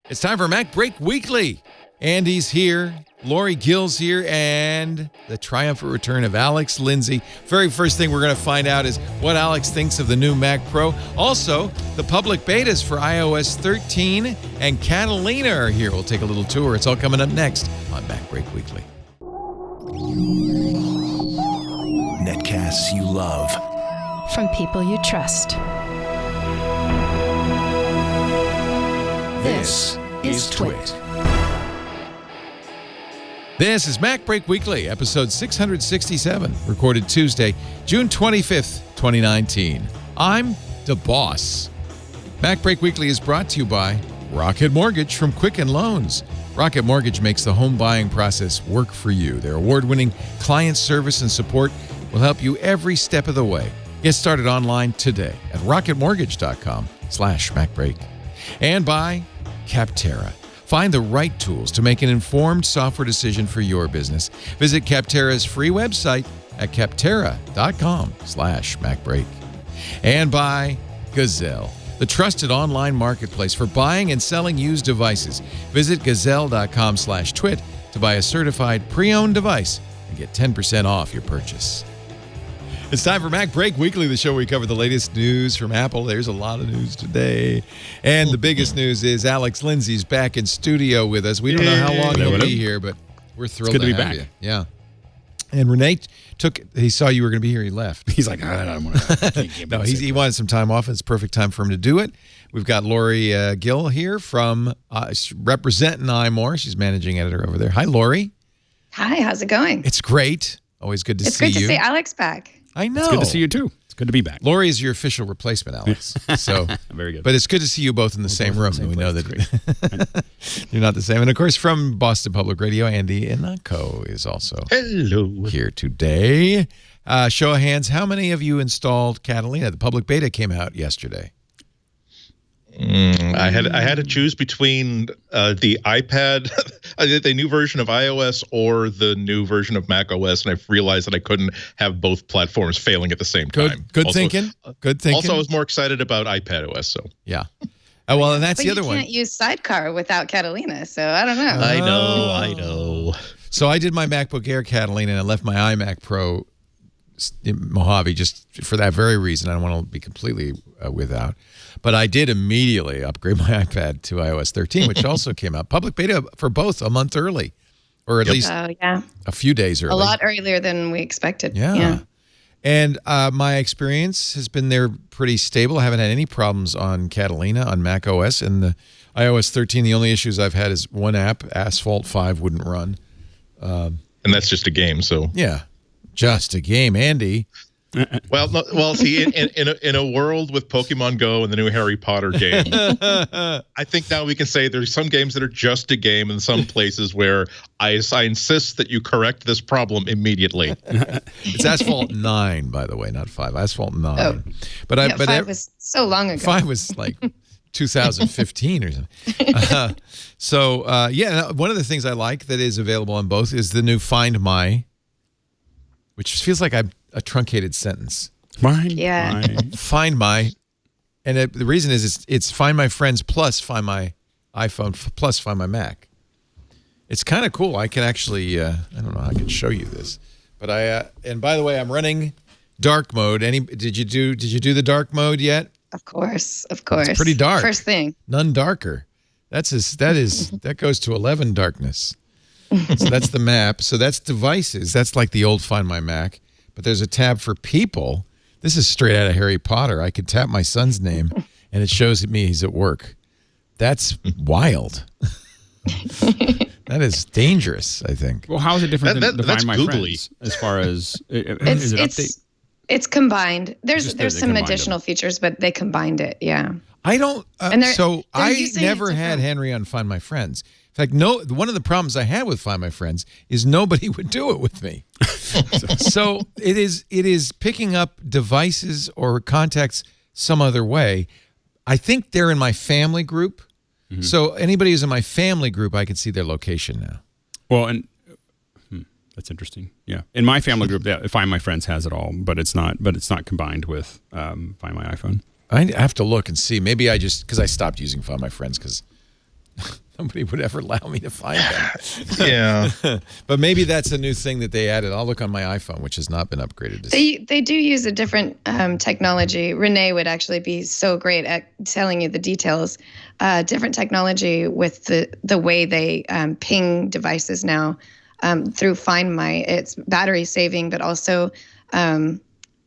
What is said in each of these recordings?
It's time for MacBreak Weekly. Andy's here, Lory Gill's here, and the triumphant return of Alex Lindsay. Very first thing we're going to find out is what Alex thinks of the new Mac Pro. Also, the public betas for iOS 13 and Catalina are here. We'll take a little tour. It's all coming up next on MacBreak Weekly. Netcasts you love. From people you trust. This is Twit. This is MacBreak Weekly, episode 667, recorded Tuesday, June 25th, 2019. I'm Deboss. MacBreak Weekly is brought to you by Rocket Mortgage from Quicken Loans. Rocket Mortgage makes the home buying process work for you. Their award-winning client service and support will help you every step of the way. Get started online today at rocketmortgage.com/MacBreak. And by Capterra. Find the right tools to make an informed software decision for your business. Visit Capterra's free website at capterra.com/MacBreak. And by Gazelle, the trusted online marketplace for buying and selling used devices. Visit gazelle.com/twit to buy a certified pre-owned device and get 10% off your purchase. It's time for MacBreak Weekly, the show where we cover the latest news from Apple. There's a lot of news today. And the biggest news is Alex Lindsay's back in studio with us. We don't know how long he'll be here, but we're thrilled to be back. You. Yeah. And Renee he saw you were going to be here, he left. He's like, I don't want to. No, he wanted some time off, and it's perfect time for him to do it. We've got Lory Gill here from representing iMore. She's managing editor over there. Hi, Lory. Hi, how's it going? It's great. Always good to see you. It's great to see Alex back. I know. It's good to see you, too. It's good to be back. Lory is your official replacement, Alex. So very good. But it's good to see you both in the same room. We know that you're not the same. And, of course, from Boston Public Radio, Andy Ihnatko is also here today. Show of hands, how many of you installed Catalina? The public beta came out yesterday. I had to choose between the iPad, the new version of iOS, or the new version of macOS, and I realized that I couldn't have both platforms failing at the same time. Good thinking. Good thinking. Also, I was more excited about iPadOS. So yeah. Well, and that's but the other one. You can't use SideCar without Catalina, so I don't know. I know. So I did my MacBook Air Catalina, and I left my iMac Pro Mojave just for that very reason. I don't want to be completely without. But I did immediately upgrade my iPad to iOS 13, which also came out. Public beta for both a month early, or at least a few days early. A lot earlier than we expected. Yeah. And my experience has been there pretty stable. I haven't had any problems on Catalina, on macOS. And the iOS 13, the only issues I've had is one app, Asphalt 5, wouldn't run. And that's just a game, so. Yeah, just a game. Andy. Well, see, in a world with Pokemon Go and the new Harry Potter game, I think now we can say there's some games that are just a game, and some places where I insist that you correct this problem immediately. It's Asphalt 9, by the way, not 5. Asphalt 9. Oh. But 5 was so long ago. 5 was like 2015 or something. One of the things I like that is available on both is the new Find My, which feels like a truncated sentence. Find my, and the reason is it's Find My Friends plus Find My iPhone plus Find My Mac. It's kind of cool. I can actually, I don't know how I can show you this, but and by the way, I'm running dark mode. Did you do the dark mode yet? Of course. It's pretty dark. First thing. None darker. That goes to 11 darkness. So that's the map. So that's devices. That's like the old Find My Mac. But there's a tab for people. This is straight out of Harry Potter. I could tap my son's name, and it shows me he's at work. That's wild. That is dangerous, I think. Well, how is it different than that's Find My googly. Friends? As far as is it update? It's combined. There's some combined additional features, but they combined it. Yeah. I don't. So I never had different. Henry on Find My Friends. In fact, one of the problems I had with Find My Friends is nobody would do it with me. So it is picking up devices or contacts some other way. I think they're in my family group. Mm-hmm. So anybody who's in my family group, I can see their location now. Well, and that's interesting. Yeah, in my family group, Find My Friends has it all, but it's not combined with Find My iPhone. I have to look and see. Maybe because I stopped using Find My Friends because nobody would ever allow me to find them. Yeah. But maybe that's a new thing that they added. I'll look on my iPhone, which has not been upgraded. They do use a different technology. Renee would actually be so great at telling you the details. Different technology with the way they ping devices now through Find My. It's battery saving, but also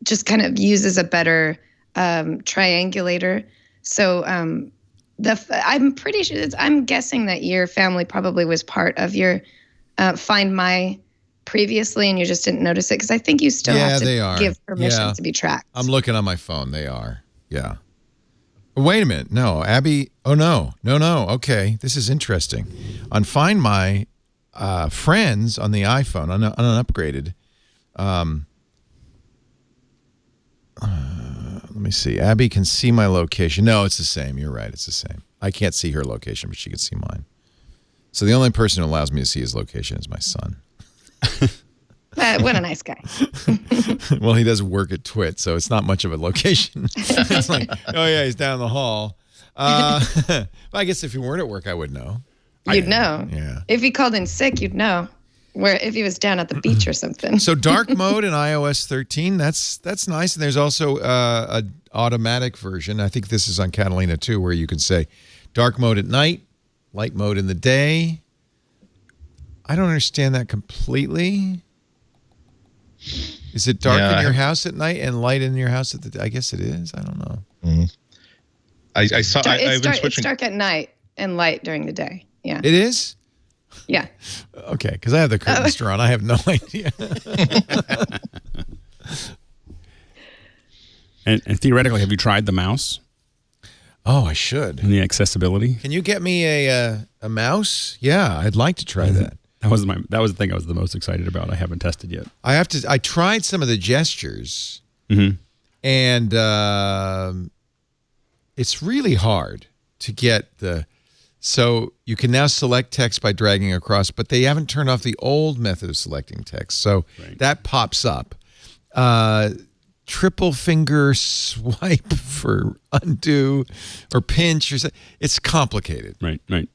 just kind of uses a better triangulator. So I'm pretty sure I'm guessing that your family probably was part of your Find My previously, and you just didn't notice it because I think you still have to give permission to be tracked. I'm looking on my phone. They are. Yeah. Wait a minute. No, Abby. Oh, no. Okay. This is interesting. On Find My friends on the iPhone, unupgraded. Let me see. Abby can see my location. No, it's the same. You're right. It's the same. I can't see her location, but she can see mine. So the only person who allows me to see his location is my son. What a nice guy. Well, he does work at Twit, so it's not much of a location. It's like, oh, yeah, he's down the hall. But I guess if he weren't at work, I would know. You'd know. Yeah. If he called in sick, you'd know. Where if he was down at the beach or something. So dark mode in iOS 13, that's nice. And there's also a automatic version. I think this is on Catalina too, where you can say dark mode at night, light mode in the day. I don't understand that completely. Is it dark in your house at night and light in your house at the day? I guess it is. I don't know. Mm-hmm. I've been switching. It's dark at night and light during the day. Yeah. It is? Yeah. Okay, because I have the curtains drawn. I have no idea. And theoretically, have you tried the mouse? Oh, I should. And the accessibility? Can you get me a mouse? Yeah, I'd like to try that. That was the thing I was the most excited about. I haven't tested yet. I tried some of the gestures, and it's really hard to get the. So you can now select text by dragging across, but they haven't turned off the old method of selecting text. So that pops up. Triple finger swipe for undo or pinch or something. It's complicated. Right.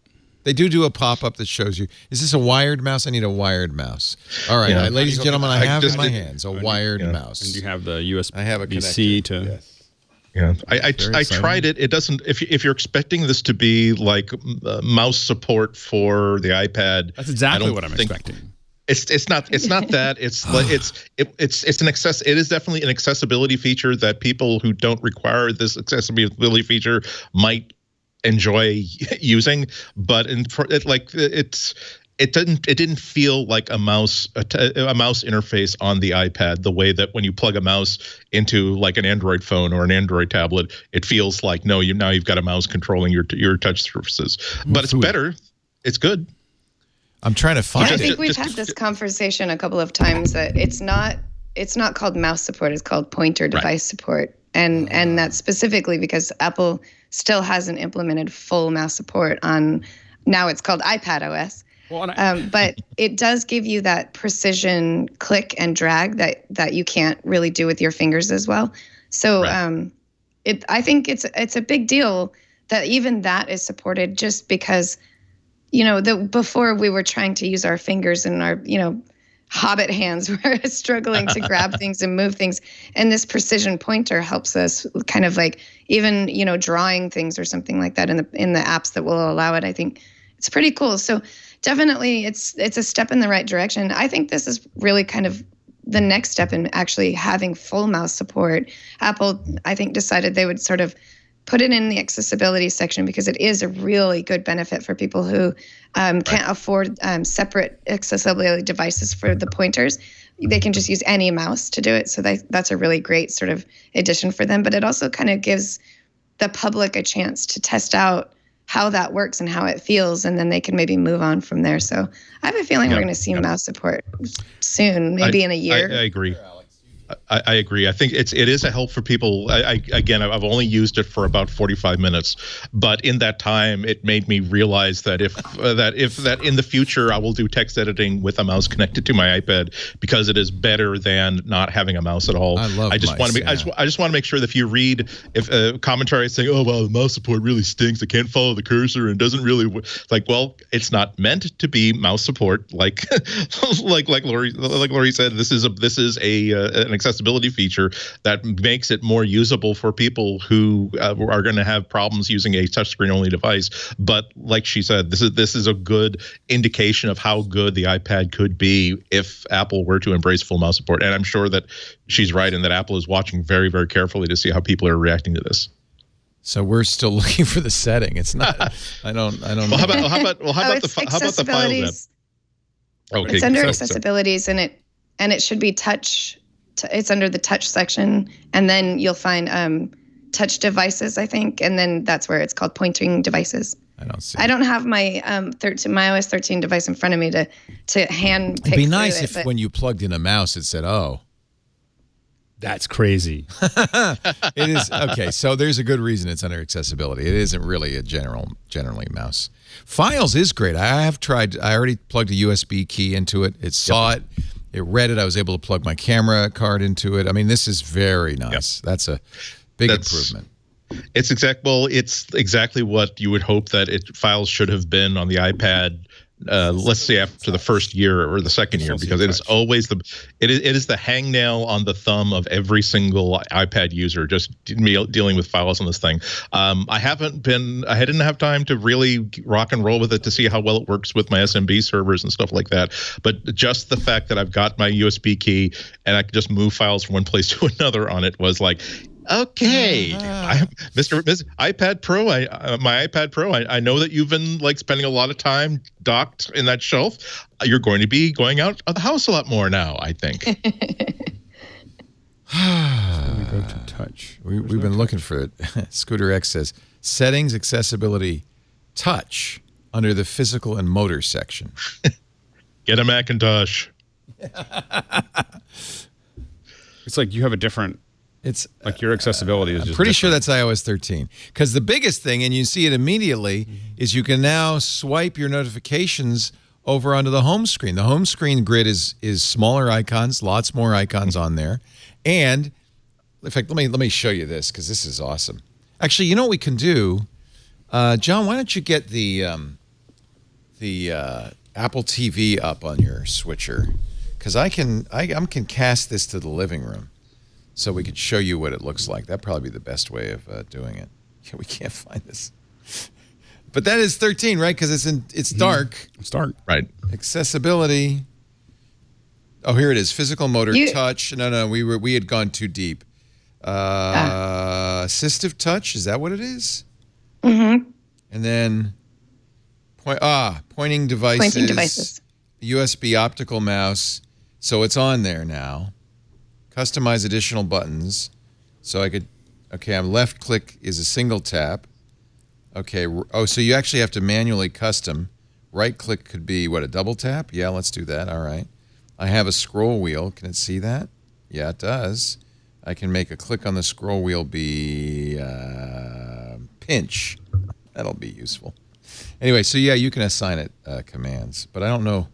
They do a pop-up that shows you, is this a wired mouse? I need a wired mouse. All right, ladies and gentlemen, I have in my hands a wired mouse. And you have the USB-C I have a connector. to... Yes. Yeah, I tried it. It doesn't. If you're expecting this to be like mouse support for the iPad, that's exactly what I'm expecting. It's not that. It's like it's an access. It is definitely an accessibility feature that people who don't require this accessibility feature might enjoy using. But it didn't feel like a mouse interface on the iPad the way that when you plug a mouse into like an Android phone or an Android tablet, it feels like now you've got a mouse controlling your touch surfaces. But it's better. It's good. I'm trying to find it. I think we've had this conversation a couple of times that it's not called mouse support, it's called pointer device support. And that's specifically because Apple still hasn't implemented full mouse support on, now it's called iPad OS. Well, but it does give you that precision click and drag that you can't really do with your fingers as well. So I think it's a big deal that even that is supported, just because, before we were trying to use our fingers and our, hobbit hands were struggling to grab things and move things. And this precision pointer helps us kind of like even, drawing things or something like that in the apps that will allow it. I think it's pretty cool. So definitely it's a step in the right direction. I think this is really kind of the next step in actually having full mouse support. Apple, I think, decided they would sort of put it in the accessibility section because it is a really good benefit for people who can't afford separate accessibility devices for the pointers. They can just use any mouse to do it. So that's a really great sort of addition for them. But it also kind of gives the public a chance to test out how that works and how it feels, and then they can maybe move on from there. So I have a feeling we're going to see mouse support soon, maybe in a year. I agree. I agree. I think it is a help for people. Again, I've only used it for about 45 minutes, but in that time, it made me realize that if in the future I will do text editing with a mouse connected to my iPad, because it is better than not having a mouse at all. I just want to make sure that if you read a commentary saying, "Oh well, the mouse support really stinks. I can't follow the cursor and doesn't really well, it's not meant to be mouse support. Like Lory said, this is an accessibility feature that makes it more usable for people who are going to have problems using a touchscreen only device. But like she said, this is a good indication of how good the iPad could be if Apple were to embrace full mouse support. And I'm sure that she's right, and that Apple is watching very, very carefully to see how people are reacting to this. So we're still looking for the setting. It's not. I don't. Well, how about the files app? Okay, it's under accessibilities, and it should be touch. It's under the touch section, and then you'll find touch devices, I think, and then that's where it's called pointing devices. I don't have my my OS 13 device in front of me to hand pick. It'd be nice if when you plugged in a mouse, it said, "Oh, that's crazy." It is okay. So there's a good reason it's under accessibility. It isn't really a generally mouse. Files is great. I already plugged a USB key into it. It saw it. It read it. I was able to plug my camera card into it. I mean, this is very nice. Yep. That's a big improvement. It's exactly what you would hope that files should have been on the iPad. Let's say after the first year or the second year, because it is always it is the hangnail on the thumb of every single iPad user, just dealing with files on this thing. I didn't have time to really rock and roll with it to see how well it works with my SMB servers and stuff like that. But just the fact that I've got my USB key and I can just move files from one place to another on it was like, okay, Mr. iPad Pro, my iPad Pro, I know that you've been spending a lot of time docked in that shelf. You're going to be going out of the house a lot more now, I think. We go to touch. We've been looking for it. Scooter X says, settings, accessibility, touch under the physical and motor section. Get a Macintosh. It's like you have a different... It's like your accessibility is just I'm pretty different. sure that's iOS 13. Because the biggest thing, and you see it immediately, is you can now swipe your notifications over onto the home screen. The home screen grid is smaller icons, lots more icons on there. And, in fact, let me show you this, because this is awesome. Actually, you know what we can do? John, why don't you get the Apple TV up on your switcher? Because I can cast this to the living room. So we could show you what it looks like. That'd probably be the best way of doing it. Yeah, we can't find this. But that is 13, right? Because it's dark. It's dark. Right. Accessibility. Oh, here it is. Physical motor touch. No, we had gone too deep. Assistive touch. Is that what it is? Mm-hmm. And then pointing devices. Pointing devices. USB optical mouse. So it's on there now. Customize additional buttons. So I could, left click is a single tap. Okay, so you actually have to manually custom. Right click could be, a double tap? Yeah, let's do that, all right. I have a scroll wheel, can it see that? Yeah, it does. I can make a click on the scroll wheel be pinch. That'll be useful. Anyway, so yeah, you can assign it commands, but I don't know.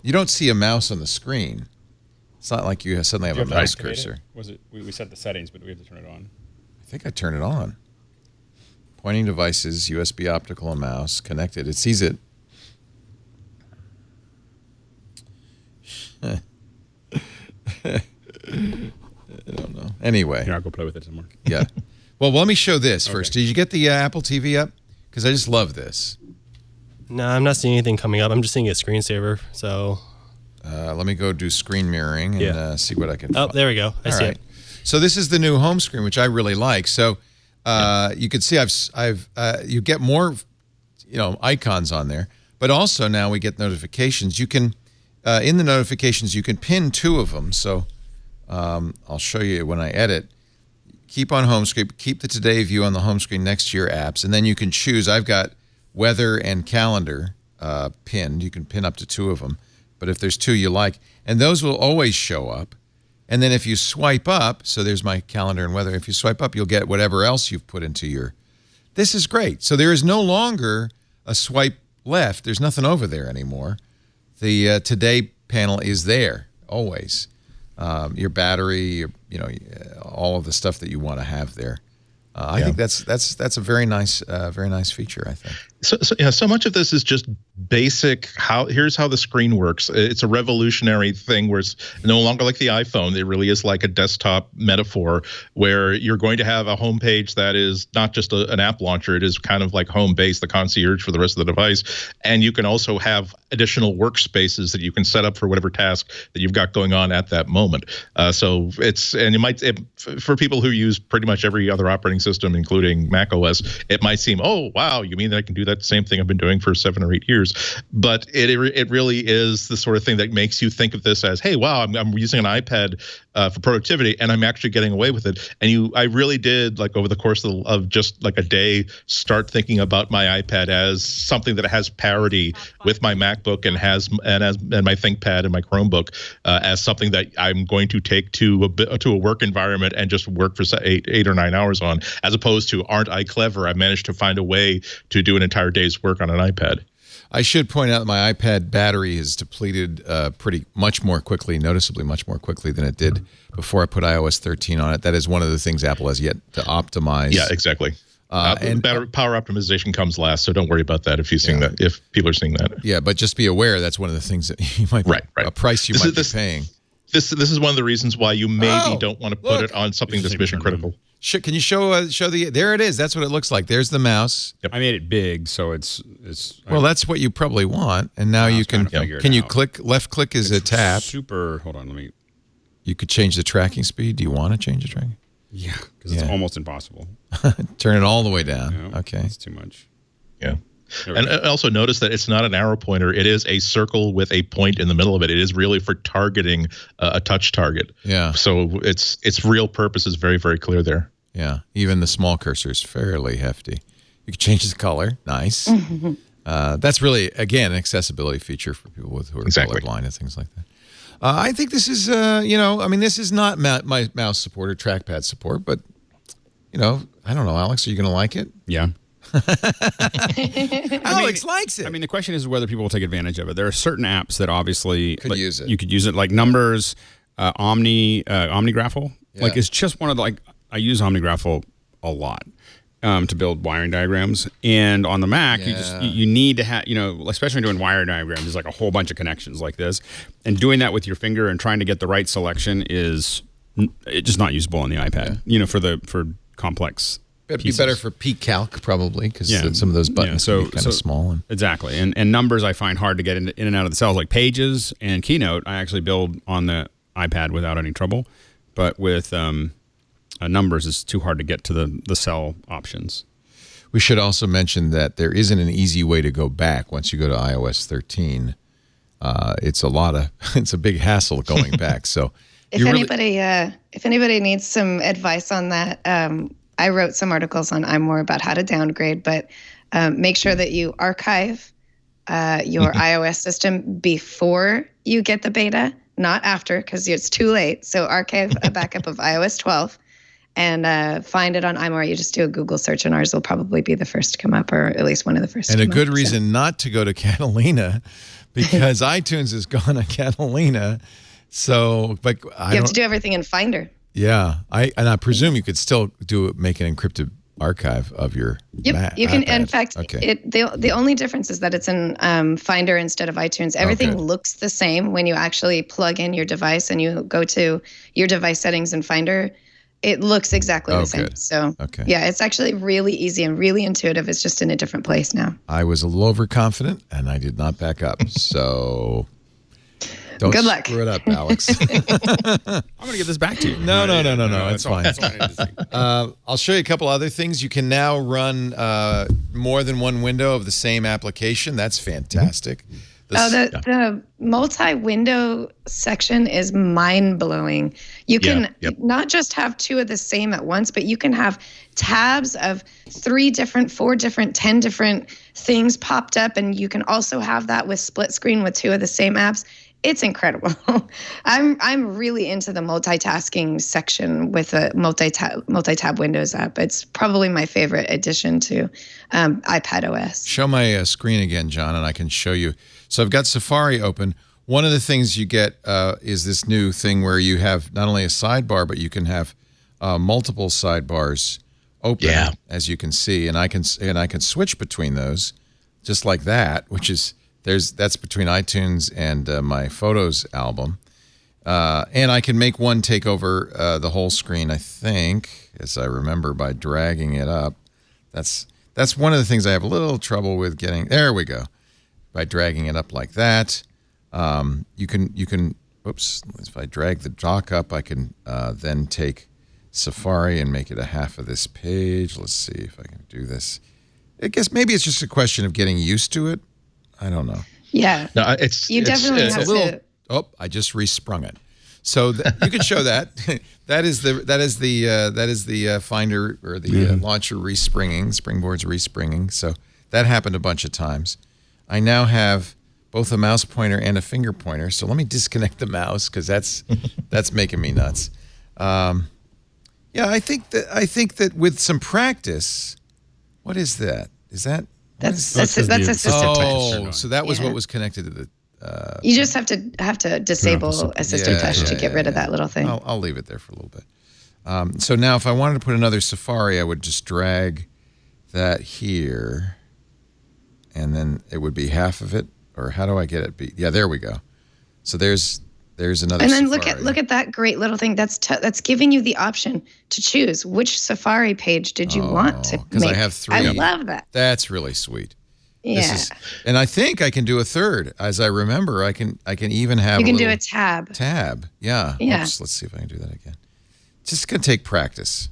You don't see a mouse on the screen. It's not like you suddenly have a mouse cursor. Was it? We set the settings, but do we have to turn it on? I think I turned it on. Pointing devices, USB optical and mouse, connected. It sees it. I don't know. Anyway. Here, I'll go play with it some more. Yeah. Well, let me show this first. Did you get the Apple TV up? Because I just love this. No, I'm not seeing anything coming up. I'm just seeing a screensaver, so... let me go do screen mirroring and see what I can find. Oh, there we go. I see it. So this is the new home screen, which I really like. So you can see you get more, icons on there, but also now we get notifications. You can, in the notifications, you can pin 2 of them. So I'll show you when I edit. Keep on home screen, keep the today view on the home screen next to your apps, and then you can choose. I've got weather and calendar pinned. You can pin up to 2 of them. But if there's 2 you like, and those will always show up. And then if you swipe up, so there's my calendar and weather. If you swipe up, you'll get whatever else you've put into your. This is great. So there is no longer a swipe left. There's nothing over there anymore. The today panel is there always. Your battery, all of the stuff that you want to have there. I think that's a very nice feature, I think. So much of this is just basic. Here's how the screen works. It's a revolutionary thing where it's no longer like the iPhone. It really is like a desktop metaphor where you're going to have a home page that is not just an app launcher. It is kind of like home base, the concierge for the rest of the device. And you can also have additional workspaces that you can set up for whatever task that you've got going on at that moment. So for people who use pretty much every other operating system, including macOS, it might seem, oh, wow, you mean that I can do that same thing I've been doing for 7 or 8 years? But it really is the sort of thing that makes you think of this as, hey, wow, I'm using an iPad for productivity, and I'm actually getting away with it. And I really did, like over the course of just like a day, start thinking about my iPad as something that has parity with my MacBook and my ThinkPad and my Chromebook as something that I'm going to take to a work environment and just work for 8 or 9 hours on, as opposed to, aren't I clever? I managed to find a way to do an entire day's work on an iPad. I should point out that my iPad battery is depleted noticeably much more quickly than it did before I put iOS 13 on it. That is one of the things Apple has yet to optimize. Yeah, exactly. And power optimization comes last, so don't worry about that if if people are seeing that. Yeah, but just be aware that's one of the things that you might a price you might be paying. This is one of the reasons why you maybe don't want to put it on something that's mission critical. Can you show the? There it is. That's what it looks like. There's the mouse. Yep. I made it big, so it's. Well, that's what you probably want, and now you can. Can you click? Left click is a tap. Hold on, let me. You could change the tracking speed. Do you want to change the tracking? Yeah, because it's almost impossible. Turn it all the way down. Yeah, okay, that's too much. Yeah. And also notice that it's not an arrow pointer. It is a circle with a point in the middle of it. It is really for targeting a touch target. Yeah. So its real purpose is very, very clear there. Yeah. Even the small cursor is fairly hefty. You can change the color. Nice. That's really, again, an accessibility feature for people who are colorblind and things like that. I think this is, this is not my mouse support or trackpad support, but, I don't know, Alex, are you going to like it? Yeah. Alex likes it. I mean, the question is whether people will take advantage of it. There are certain apps that obviously use it. You could use it, like Numbers, OmniGraffle. Yeah. Like, it's just one of the, I use OmniGraffle a lot to build wiring diagrams. And on the Mac, you need to have, especially when doing wiring diagrams, there's like a whole bunch of connections like this. And doing that with your finger and trying to get the right selection is just not usable on the iPad. For complex. It'd be better for PCalc probably because some of those buttons can be kind of small. Exactly. And Numbers I find hard to get in and out of the cells. Like Pages and Keynote, I actually build on the iPad without any trouble. But with Numbers, it's too hard to get to the cell options. We should also mention that there isn't an easy way to go back once you go to iOS 13. It's a big hassle going back. So if anybody needs some advice on that, I wrote some articles on iMore about how to downgrade, but make sure that you archive your iOS system before you get the beta, not after, because it's too late. So archive a backup of iOS 12 and find it on iMore. You just do a Google search, and ours will probably be the first to come up, or at least one of the first. And a good reason not to go to Catalina, because iTunes is gone on Catalina. So, but you have to do everything in Finder. Yeah, I presume you could still make an encrypted archive of your. Yep, you can. iPad. In fact, the only difference is that it's in Finder instead of iTunes. Everything looks the same when you actually plug in your device and you go to your device settings in Finder. It looks exactly the same. Good. So, yeah, it's actually really easy and really intuitive. It's just in a different place now. I was a little overconfident, and I did not back up. So. Don't Good luck. Screw it up, Alex. I'm going to give this back to you. No. It's fine. I'll show you a couple other things. You can now run more than one window of the same application. That's fantastic. The multi-window section is mind-blowing. You can not just have two of the same at once, but you can have tabs of 3 different, 4 different, 10 different things popped up, and you can also have that with split screen with 2 of the same apps. It's incredible. I'm really into the multitasking section with a multi-tab Windows app. It's probably my favorite addition to iPad OS. Show my screen again, John, and I can show you. So I've got Safari open. One of the things you get is this new thing where you have not only a sidebar, but you can have multiple sidebars open, as you can see, and I can switch between those, just like that, which is that's between iTunes and my Photos album, and I can make one take over the whole screen. I think, as I remember, by dragging it up. That's one of the things I have a little trouble with getting. There we go. By dragging it up like that, you can. Oops! If I drag the dock up, I can then take Safari and make it a half of this page. Let's see if I can do this. I guess maybe it's just a question of getting used to it. I don't know. Yeah. No, definitely have a little. to. Oh, I just resprung it. So you can show that. that is the Finder or the launcher respringing. Springboard's respringing. So that happened a bunch of times. I now have both a mouse pointer and a finger pointer. So let me disconnect the mouse because that's making me nuts. Yeah, I think that with some practice, what is that? Is that? That's assistive touch. Oh, so that was what was connected to the. You just have to disable assistive touch to get rid of that little thing. I'll leave it there for a little bit. So now, if I wanted to put another Safari, I would just drag that here, and then it would be half of it. Or how do I get it? Yeah, there we go. So there's another. And then Safari. look at that great little thing. That's giving you the option to choose which Safari page did you want to make. Because I have 3. I love that. That's really sweet. Yeah. And I think I can do a third. As I remember, I can even have. You can do a tab. Tab. Yeah. Yeah. Oops, let's see if I can do that again. Just gonna take practice.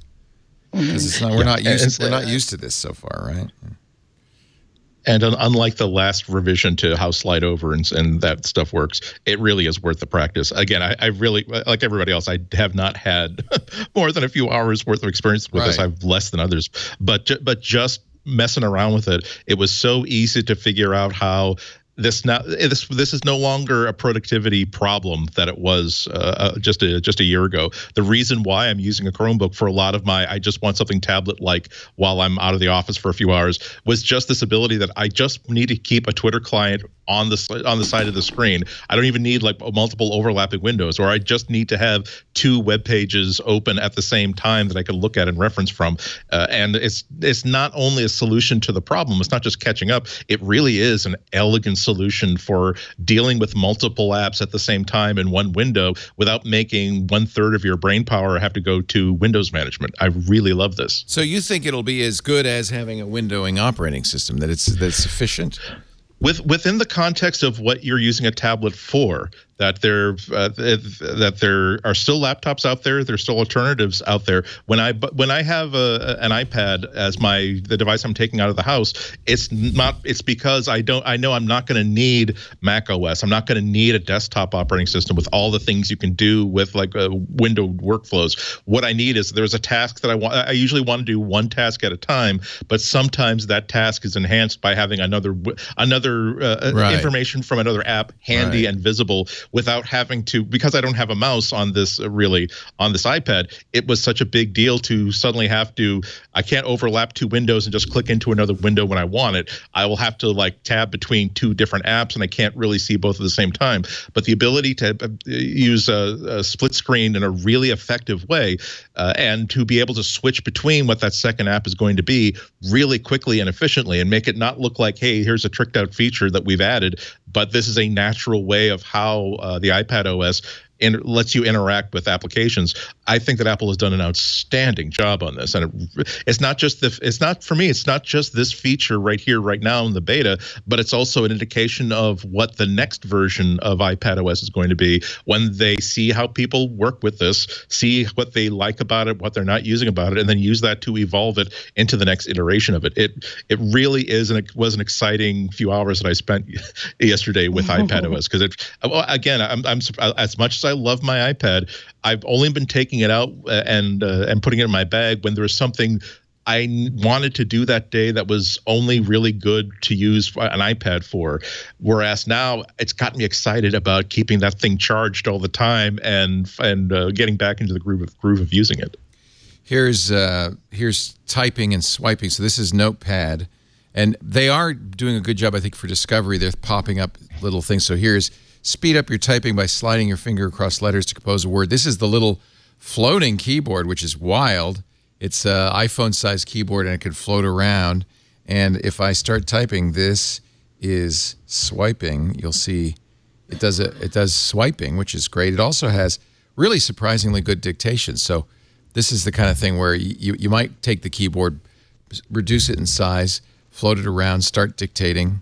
Because we're not used to this so far, right? And unlike the last revision to how slide over and that stuff works, it really is worth the practice. Again, I really, like everybody else, I have not had more than a few hours worth of experience with this. I have less than others. But just messing around with it, it was so easy to figure out how this is no longer a productivity problem that it was just a year ago. The reason why I'm using a Chromebook for a lot of I just want something tablet-like while I'm out of the office for a few hours was just this ability that I just need to keep a Twitter client on the side of the screen. I don't even need like multiple overlapping windows, or I just need to have 2 web pages open at the same time that I can look at and reference from. And it's not only a solution to the problem, it's not just catching up, it really is an elegant solution for dealing with multiple apps at the same time in one window without making 1/3 of your brain power have to go to Windows management. I really love this. So you think it'll be as good as having a windowing operating system, that it's sufficient? Within the context of what you're using a tablet for, that there are still laptops out there, there's still alternatives out there. When I have an iPad as the device I'm taking out of the house, it's because I know I'm not going to need macOS. I'm not going to need a desktop operating system with all the things you can do with like window workflows. What I need is there's a task that I usually want to do one task at a time, but sometimes that task is enhanced by having another information from another app handy and visible without having to, because I don't have a mouse on this iPad. It was such a big deal to suddenly I can't overlap 2 windows and just click into another window when I want it. I will have to like tab between 2 different apps, and I can't really see both at the same time. But the ability to use a split screen in a really effective way and to be able to switch between what that second app is going to be really quickly and efficiently, and make it not look like, hey, here's a tricked out feature that we've added, but this is a natural way of how the iPad OS lets you interact with applications. I think that Apple has done an outstanding job on this, and it's not just this feature right here, right now in the beta, but it's also an indication of what the next version of iPad OS is going to be when they see how people work with this, see what they like about it, what they're not using about it, and then use that to evolve it into the next iteration of it. It really is, and it was an exciting few hours that I spent yesterday with iPad OS, because again, I'm as much as I love my iPad, I've only been taking it out and putting it in my bag when there's something I wanted to do that day that was only really good to use an iPad for. Whereas now it's got me excited about keeping that thing charged all the time and getting back into the groove of using it. Here's typing and swiping. So this is Notepad, and they are doing a good job, I think, for discovery. They're popping up little things. So here's speed up your typing by sliding your finger across letters to compose a word. This is the little floating keyboard, which is wild. It's an iPhone-sized keyboard, and it can float around. And if I start typing, this is swiping. You'll see it does swiping, which is great. It also has really surprisingly good dictation. So this is the kind of thing where you might take the keyboard, reduce it in size, float it around, start dictating.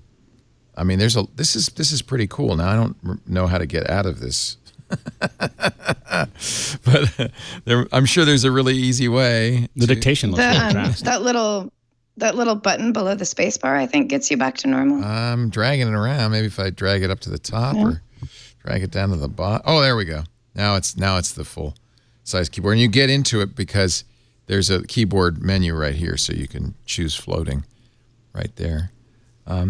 I mean, this is pretty cool. Now I don't know how to get out of this. But I'm sure there's a really easy way. The dictation looks really fast. That little button below the space bar, I think, gets you back to normal. I'm dragging it around. Maybe if I drag it up to the top or drag it down to the bottom. Oh, there we go. Now it's the full size keyboard, and you get into it because there's a keyboard menu right here, so you can choose floating right there.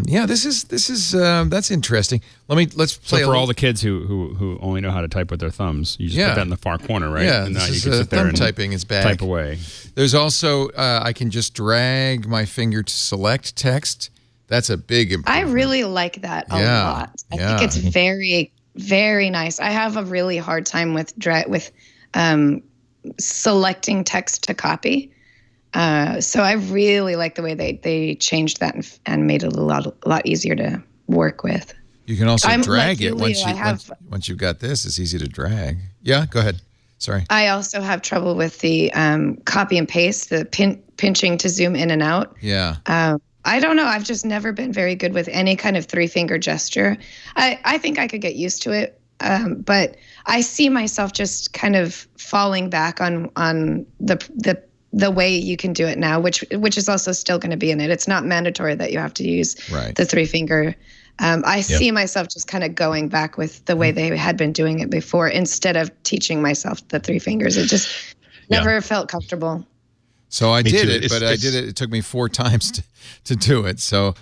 Yeah, this is that's interesting. Let's play. So for all the kids who only know how to type with their thumbs, you just put that in the far corner, right? Yeah, and this now you is can sit there thumb and typing is bad. type away. There's also I can just drag my finger to select text. That's a big improvement. I really like that a lot. I think it's very, very nice. I have a really hard time with selecting text to copy. So I really like the way they changed that and made it a lot easier to work with. You can also drag it once you've got this. It's easy to drag. Yeah, go ahead. Sorry. I also have trouble with the copy and paste, the pinching to zoom in and out. Yeah. I don't know. I've just never been very good with any kind of 3-finger gesture. I think I could get used to it, but I see myself just kind of falling back on the way you can do it now, which is also still going to be in it. It's not mandatory that you have to use the 3-finger. I see myself just kind of going back with the way they had been doing it before instead of teaching myself the 3 fingers. It just never felt comfortable. So I did it, but I did it. It took me 4 times to do it. So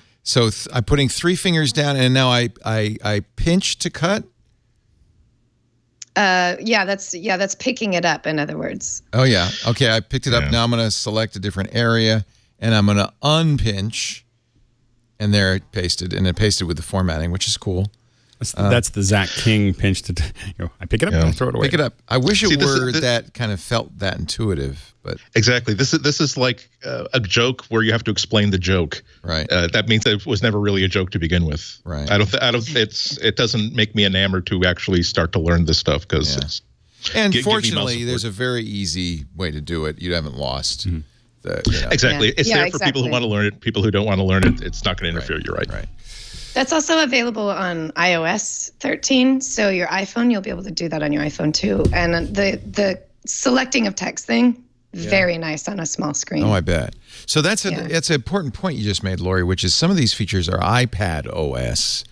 I'm putting 3 fingers down, and now I pinch to cut. That's picking it up, in other words. Oh yeah. Okay, I picked it up. Now I'm going to select a different area, and I'm going to unpinch, and there it pasted, and it pasted with the formatting, which is cool. That's the Zach King pinch to. I pick it up and I throw it away. Pick it up. I wish it were that kind of felt that intuitive, but exactly. This is like a joke where you have to explain the joke. Right. That means that it was never really a joke to begin with. Right. It doesn't make me enamored to actually start to learn this stuff because it's. And fortunately, there's a very easy way to do it. You haven't lost. Mm-hmm. Exactly. It's there for people who want to learn it. People who don't want to learn it, it's not going to interfere. You're right. Right. That's also available on iOS 13. So your iPhone, you'll be able to do that on your iPhone too. And the selecting of text thing, very nice on a small screen. Oh, I bet. So that's an important point you just made, Lory, which is some of these features are iPad OS,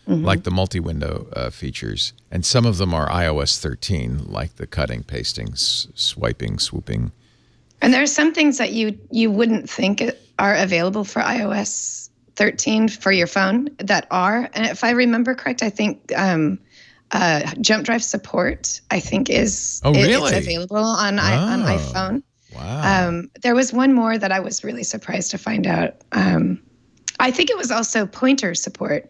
like the multi-window features, and some of them are iOS 13, like the cutting, pasting, swiping, swooping. And there are some things that you wouldn't think are available for iOS 13 for your phone that are. And if I remember correct, I think jump drive support, I think is it's available on iPhone. Wow. There was one more that I was really surprised to find out. I think it was also pointer support.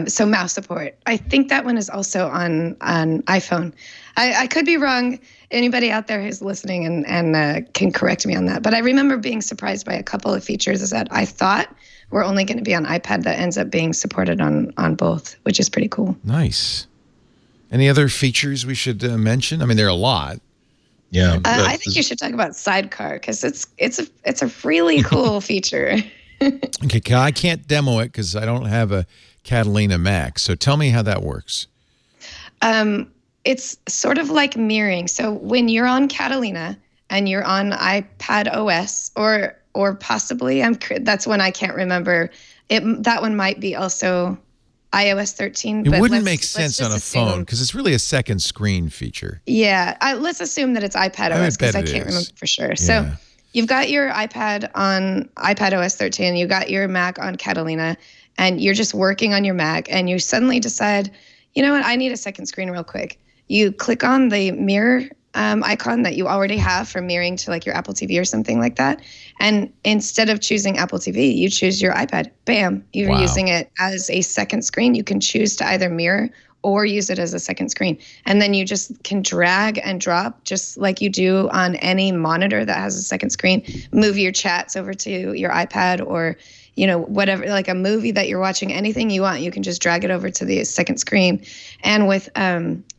So mouse support. I think that one is also on iPhone. I could be wrong. Anybody out there who's listening and can correct me on that. But I remember being surprised by a couple of features that I thought were only going to be on iPad that ends up being supported on both, which is pretty cool. Nice. Any other features we should mention? I mean, there are a lot. Yeah. I think you should talk about SideCar because it's a really cool feature. Okay, I can't demo it because I don't have a Catalina Mac. So tell me how that works. It's sort of like mirroring. So when you're on Catalina and you're on iPad OS or possibly that's one I can't remember. That one might be also iOS 13. It wouldn't make sense on a phone because it's really a second screen feature. Yeah, let's assume that it's iPad OS because I can't remember for sure. So you've got your iPad on iPadOS 13, you got your Mac on Catalina, and you're just working on your Mac, and you suddenly decide, you know what, I need a second screen real quick. You click on the mirror icon that you already have for mirroring to like your Apple TV or something like that. And instead of choosing Apple TV, you choose your iPad. Bam, you're using it as a second screen. You can choose to either mirror or use it as a second screen. And then you just can drag and drop just like you do on any monitor that has a second screen. Move your chats over to your iPad or, you know, whatever, like a movie that you're watching, anything you want, you can just drag it over to the second screen. And with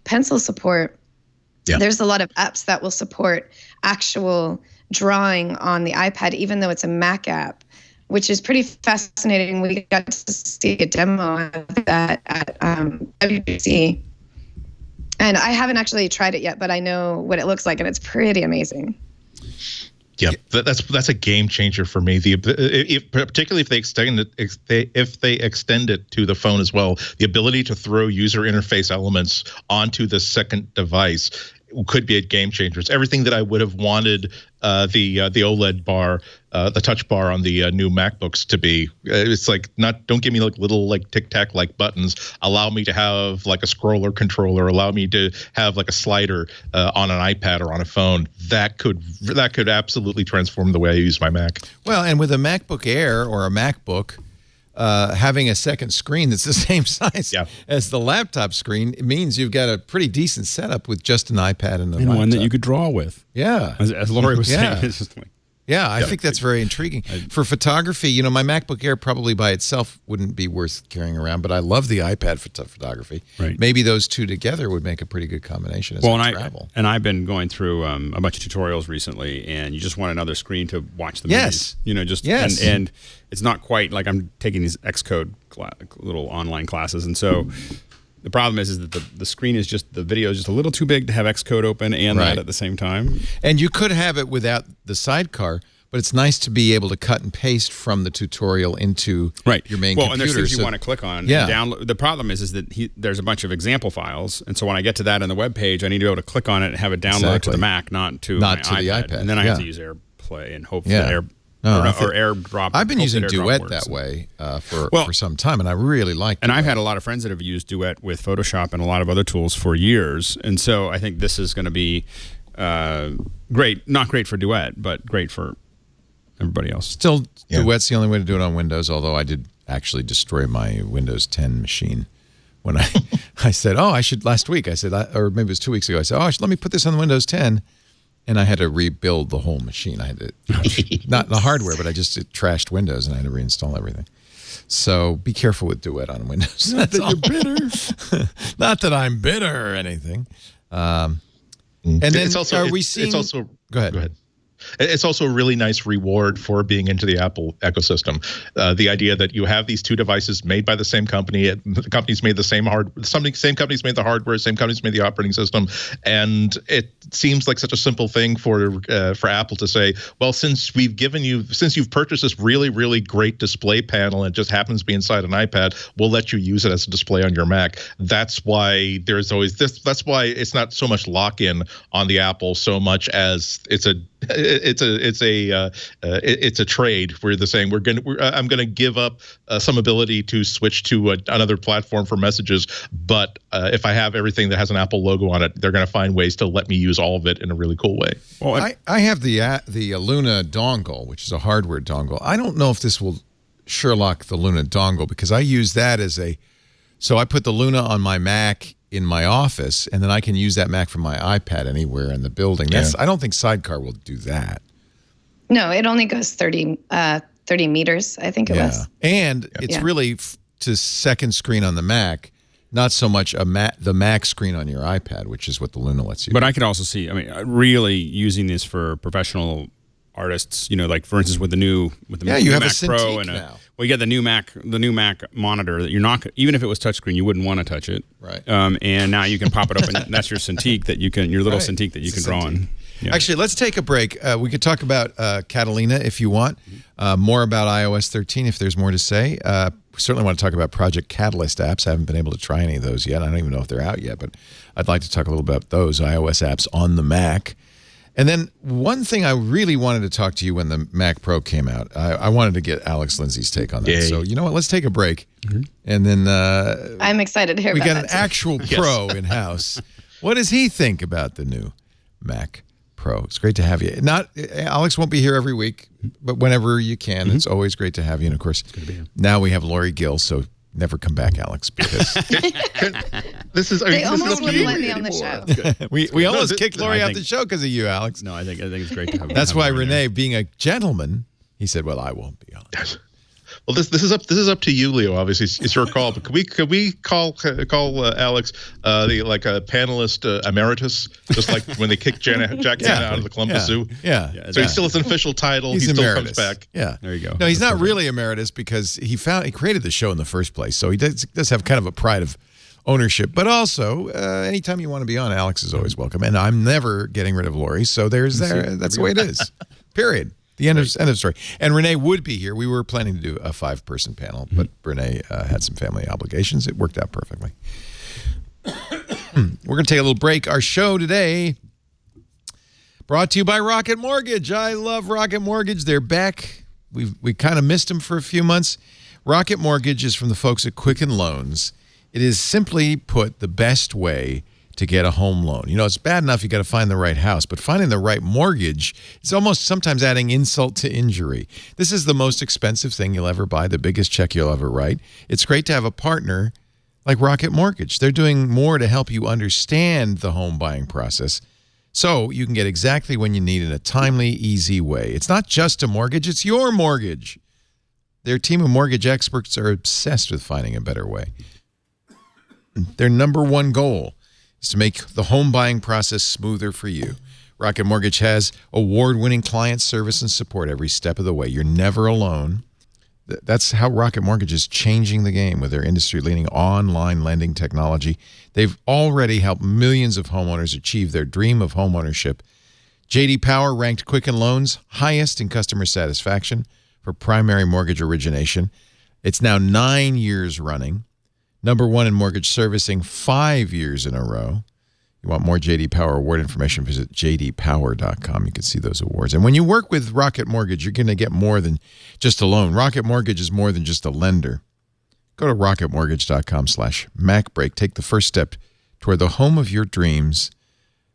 pencil support, there's a lot of apps that will support actual drawing on the iPad, even though it's a Mac app, which is pretty fascinating. We got to see a demo of that at WBC. And I haven't actually tried it yet, but I know what it looks like, and it's pretty amazing. Yeah, that's a game changer for me. Particularly if they extend it, if they extend it to the phone as well, the ability to throw user interface elements onto the second device could be a game changer. It's everything that I would have wanted the OLED bar, the touch bar on the new MacBooks to be. It's like don't give me like little like tic tac like buttons. Allow me to have like a scroller controller. Allow me to have like a slider on an iPad or on a phone. That could absolutely transform the way I use my Mac. Well, and with a MacBook Air or a MacBook, having a second screen that's the same size as the laptop screen, it means you've got a pretty decent setup with just an iPad and a laptop. One that you could draw with. Yeah. As Lory was saying. It's just like, I think that's very intriguing. For photography, you know, my MacBook Air probably by itself wouldn't be worth carrying around, but I love the iPad for photography. Right. Maybe those two together would make a pretty good combination as I travel. And I've been going through a bunch of tutorials recently, and you just want another screen to watch the movies. You know, just and it's not quite like I'm taking these Xcode little online classes, and so the problem is that the screen is just, the video is just a little too big to have Xcode open and that at the same time. And you could have it without the sidecar, but it's nice to be able to cut and paste from the tutorial into your main computer. And there's things you want to click on and download. The problem is that there's a bunch of example files, and so when I get to that on the web page, I need to be able to click on it and have it download to the Mac, not to the iPad. And then I have to use AirPlay and hope that or AirDrop. I've been using Duet that way for some time, and I really like it. And I've had a lot of friends that have used Duet with Photoshop and a lot of other tools for years, and so I think this is going to be great. Not great for Duet, but great for everybody else. Still, Duet's the only way to do it on Windows, although I did actually destroy my Windows 10 machine when I said, I should, last week, I said, or maybe it was 2 weeks ago, I said, let me put this on Windows 10. And I had to rebuild the whole machine. I had to, not the hardware, but I just trashed Windows and I had to reinstall everything. So be careful with Duet on Windows. Not that you're bitter. Not that I'm bitter or anything. And then it's also, are we seeing? It's also, go ahead. It's also a really nice reward for being into the Apple ecosystem. The idea that you have these two devices made by the same company, the companies made the same same companies made the hardware, same companies made the operating system, and it seems like such a simple thing for Apple to say, well, since you've purchased this really, really great display panel and it just happens to be inside an iPad, we'll let you use it as a display on your Mac. That's why there's always this. That's why it's not so much lock-in on the Apple so much as it's a trade where they're saying I'm going to give up some ability to switch to another platform for messages, but if I have everything that has an Apple logo on it, they're going to find ways to let me use all of it in a really cool way. Well, I have the Luna dongle, which is a hardware dongle. I don't know if this will Sherlock the Luna dongle, because I use that so I put the Luna on my Mac in my office, and then I can use that Mac from my iPad anywhere in the building. I don't think SideCar will do that. No, it only goes 30 meters, I think it was. And it's really to second screen on the Mac, not so much the Mac screen on your iPad, which is what the Luna lets you do. But I could also see, really using this for professional artists, like for instance with the new you have MacPro and now. Well, you got the new Mac monitor that you're not, even if it was touchscreen, you wouldn't want to touch it. Right. And now you can pop it up, and that's your Cintiq your little Cintiq that you can draw on. Yeah. Actually, let's take a break. We could talk about Catalina if you want, more about iOS 13 if there's more to say. We certainly want to talk about Project Catalyst apps. I haven't been able to try any of those yet. I don't even know if they're out yet, but I'd like to talk a little about those iOS apps on the Mac. And then one thing I really wanted to talk to you when the Mac Pro came out, I wanted to get Alex Lindsay's take on that. Yay. So you know what? Let's take a break, and then I'm excited to hear we about got that an too. actual pro in house. What does he think about the new Mac Pro? It's great to have you. Not Alex won't be here every week, but whenever you can, it's always great to have you. And of course, now we have Lory Gill, so never come back, Alex, because They almost wouldn't let me on the show. we almost kicked Lory off the show because of you, Alex. No, I think it's great to have. That's have why Lory there. Renee, being a gentleman, he said, "Well, I won't be on." Well, this is up to you, Leo. Obviously, it's your call. But could we call Alex a panelist emeritus, just like when they kicked Jack Hanna out of the Columbus Zoo? Yeah. So he still has an official title. He still emeritus. comes back. Yeah, There you go. No, he's That's not perfect. really emeritus because he created the show in the first place, so he does have kind of a pride of ownership. But also, anytime you want to be on, Alex is always welcome. And I'm never getting rid of Lory, so that's the way it is. Period. The end of story. And Renee would be here. We were planning to do a 5-person panel, but Renee had some family obligations. It worked out perfectly. We're going to take a little break. Our show today brought to you by Rocket Mortgage. I love Rocket Mortgage. They're back. We kind of missed them for a few months. Rocket Mortgage is from the folks at Quicken Loans. It is simply put the best way to get a home loan. You know, it's bad enough you got to find the right house, but finding the right mortgage is almost sometimes adding insult to injury. This is the most expensive thing you'll ever buy, the biggest check you'll ever write. It's great to have a partner like Rocket Mortgage. They're doing more to help you understand the home buying process so you can get exactly what you need in a timely, easy way. It's not just a mortgage, it's your mortgage. Their team of mortgage experts are obsessed with finding a better way. Their number one goal is to make the home buying process smoother for you. Rocket Mortgage has award-winning client service and support every step of the way. You're never alone. That's how Rocket Mortgage is changing the game with their industry-leading online lending technology. They've already helped millions of homeowners achieve their dream of homeownership. J.D. Power ranked Quicken Loans highest in customer satisfaction for primary mortgage origination. It's now 9 years running. Number one in mortgage servicing 5 years in a row. You want more J.D. Power award information, visit jdpower.com. You can see those awards. And when you work with Rocket Mortgage, you're going to get more than just a loan. Rocket Mortgage is more than just a lender. Go to rocketmortgage.com/MacBreak. Take the first step toward the home of your dreams.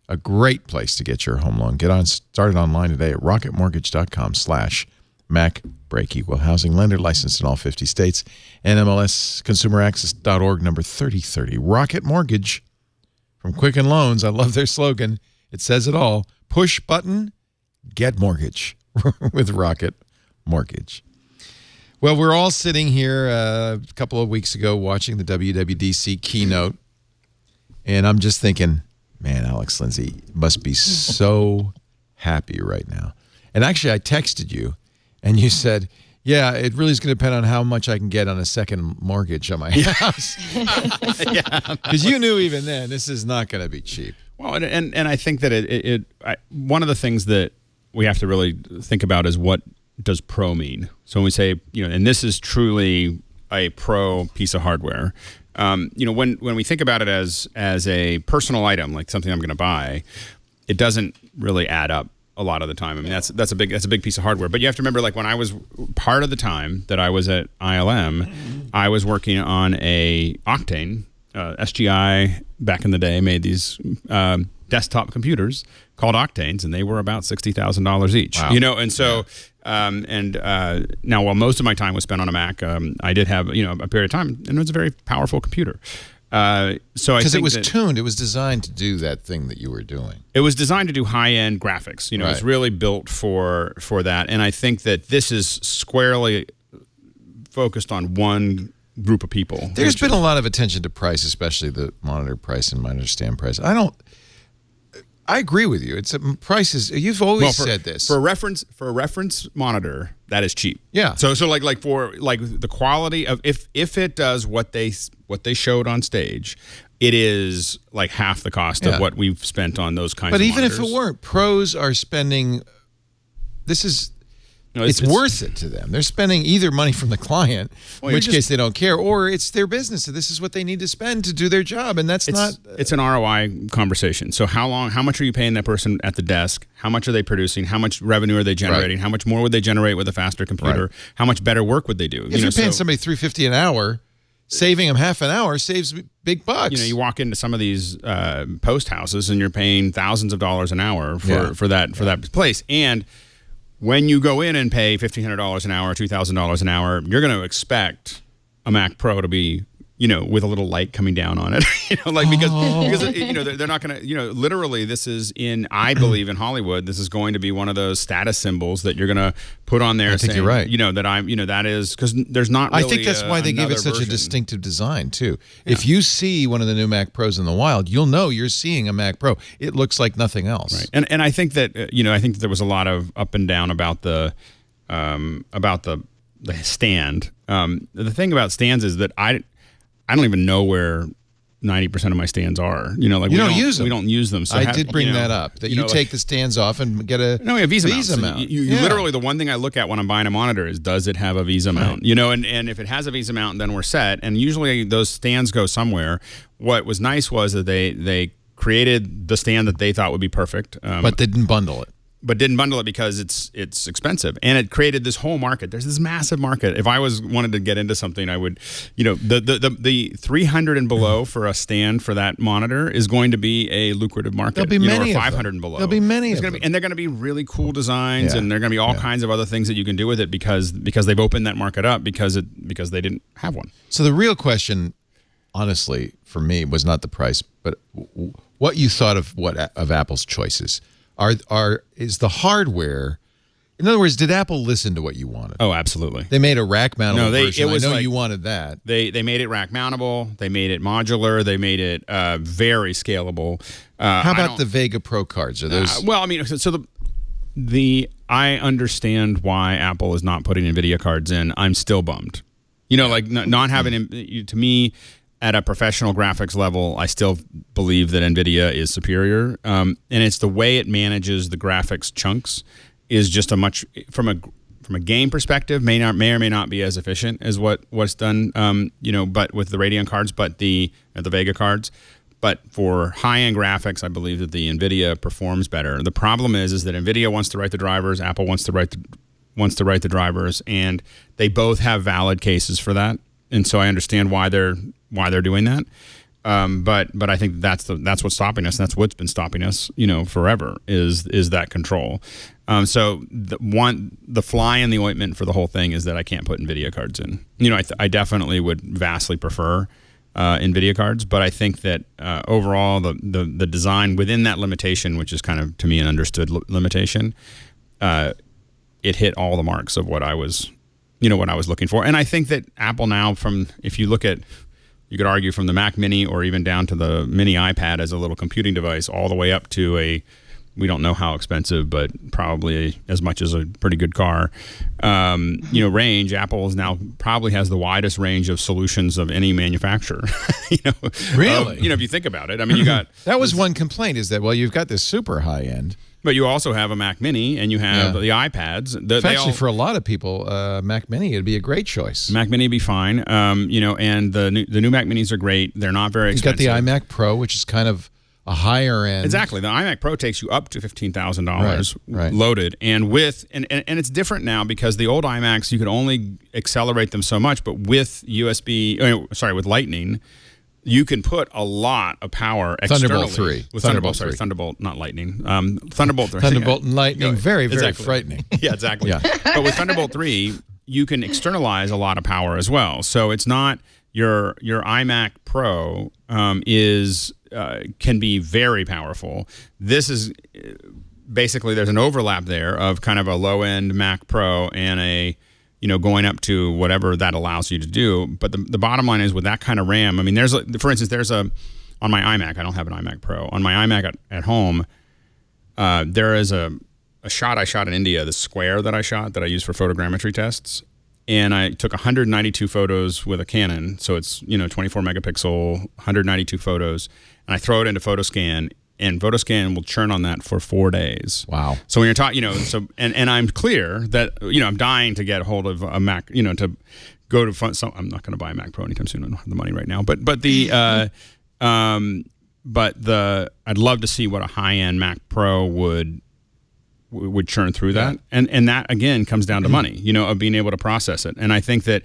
A great place to get your home loan. Get started online today at rocketmortgage.com/MacBreak. Equal housing lender, licensed in all 50 states. NMLS consumeraccess.org number 3030. Rocket Mortgage from Quicken Loans. I love their slogan. It says it all. Push button, get mortgage with Rocket Mortgage. Well, we're all sitting here a couple of weeks ago watching the WWDC keynote, and I'm just thinking, man, Alex Lindsay must be so happy right now. And actually, I texted you, and you said, yeah, it really is going to depend on how much I can get on a second mortgage on my house. Because you knew even then, this is not going to be cheap. Well, and I think that one of the things that we have to really think about is what does pro mean? So when we say, and this is truly a pro piece of hardware. When we think about it as a personal item, like something I'm going to buy, it doesn't really add up a lot of the time. I mean, that's a big piece of hardware. But you have to remember, like when I was part of the time that I was at ILM, I was working on a Octane. SGI back in the day made these desktop computers called Octanes, and they were about $60,000 each. Wow. And so now while most of my time was spent on a Mac, I did have a period of time, and it was a very powerful computer. Because it was tuned, it was designed to do that thing that you were doing. It was designed to do high-end graphics. It was really built for that. And I think that this is squarely focused on one group of people. There's been a lot of attention to price, especially the monitor price and monitor stand price. I agree with you. It's prices. You've always said this. For a reference monitor, that is cheap. Yeah. So like for the quality of if it does what they showed on stage, it is like half the cost of what we've spent on those kinds of monitors. But even if it weren't, pros are spending. This is No, it's worth it to them. They're spending either money from the client, in which case they don't care, or it's their business. So this is what they need to spend to do their job, and that's not. It's an ROI conversation. So how much are you paying that person at the desk? How much are they producing? How much revenue are they generating? Right. How much more would they generate with a faster computer? Right. How much better work would they do? If you're paying somebody $3.50 an hour, saving them half an hour saves big bucks. You walk into some of these post houses and you're paying thousands of dollars an hour for that place. And when you go in and pay $1,500 an hour, $2,000 an hour, you're going to expect a Mac Pro to be, with a little light coming down on it, because they're not going to, literally this is I believe in Hollywood, this is going to be one of those status symbols that you're going to put on there. I think you're right. That is because there's not really I think that's why they give it such a distinctive design too. Yeah. If you see one of the new Mac Pros in the wild, you'll know you're seeing a Mac Pro. It looks like nothing else. Right. And I think that, I think that there was a lot of up and down about the stand. The thing about stands is that I don't even know where 90% of my stands are. We don't use them. We don't use them. So I did bring that up. That you take the stands off and get a Visa mount. You literally, the one thing I look at when I'm buying a monitor is, does it have a Visa mount? And if it has a Visa mount, then we're set. And usually those stands go somewhere. What was nice was that they created the stand that they thought would be perfect, but didn't bundle it. But didn't bundle it because it's expensive, and it created this whole market. There's this massive market. If I wanted to get into something, I would, the 300 and below for a stand for that monitor is going to be a lucrative market. There'll be many or 500 and below. There'll be many of them, and they're going to be really cool designs, and they're going to be all kinds of other things that you can do with it because they've opened that market up because they didn't have one. So the real question, honestly, for me, was not the price, but what you thought of Apple's choices. Is the hardware? In other words, did Apple listen to what you wanted? Oh, absolutely. They made a rack mountable version. I know you wanted that. They made it rack mountable. They made it modular. They made it very scalable. How about the Vega Pro cards? Are those? Well, I mean, so I understand why Apple is not putting NVIDIA cards in. I'm still bummed. Not having to me. At a professional graphics level, I still believe that NVIDIA is superior, and it's the way it manages the graphics chunks is just from a game perspective may or may not be as efficient as what's done, but with the Radeon cards, but the Vega cards. But for high-end graphics, I believe that the NVIDIA performs better. The problem is that NVIDIA wants to write the drivers, Apple wants to write the drivers, and they both have valid cases for that. And so I understand why they're doing that, but I think that's what's stopping us. And that's what's been stopping us, forever is that control. So the fly in the ointment for the whole thing is that I can't put NVIDIA cards in. I definitely would vastly prefer NVIDIA cards, but I think that overall the design within that limitation, which is kind of to me an understood limitation, it hit all the marks of what I was looking for. And I think that Apple now, if you look at, you could argue from the Mac Mini or even down to the mini iPad as a little computing device, all the way up to we don't know how expensive, but probably as much as a pretty good car, range. Apple now probably has the widest range of solutions of any manufacturer. Really? If you think about it, I mean, you got that was one complaint is that you've got this super high end. But you also have a Mac Mini, and you have the iPads. Actually, for a lot of people, Mac Mini would be a great choice. Mac Mini would be fine. And the new Mac Minis are great. They're not very expensive. You've got the iMac Pro, which is kind of a higher end. Exactly. The iMac Pro takes you up to $15,000 loaded, and it's different now because the old iMacs you could only accelerate them so much, but with with Lightning. You can put a lot of power externally. Thunderbolt 3. With Thunderbolt, not Lightning. Thunderbolt 3. Thunderbolt and Lightning, very, very exactly. frightening. Yeah, exactly. Yeah. But with Thunderbolt 3, you can externalize a lot of power as well. So it's not your iMac Pro can be very powerful. This is basically there's an overlap there of kind of a low-end Mac Pro and a going up to whatever that allows you to do. But the bottom line is with that kind of RAM, I mean, for instance, on my iMac, I don't have an iMac Pro. On my iMac at home, there is a shot I shot in India, the square that I used for photogrammetry tests. And I took 192 photos with a Canon. So it's, 24 megapixel, 192 photos. And I throw it into PhotoScan. and Photoscan will churn on that for 4 days. Wow. So when you're talking, and I'm clear that, I'm dying to get a hold of a Mac, to go to fun. So I'm not going to buy a Mac Pro anytime soon. I don't have the money right now. But I'd love to see what a high-end Mac Pro would churn through that. And that, again, comes down to money, of being able to process it. And I think that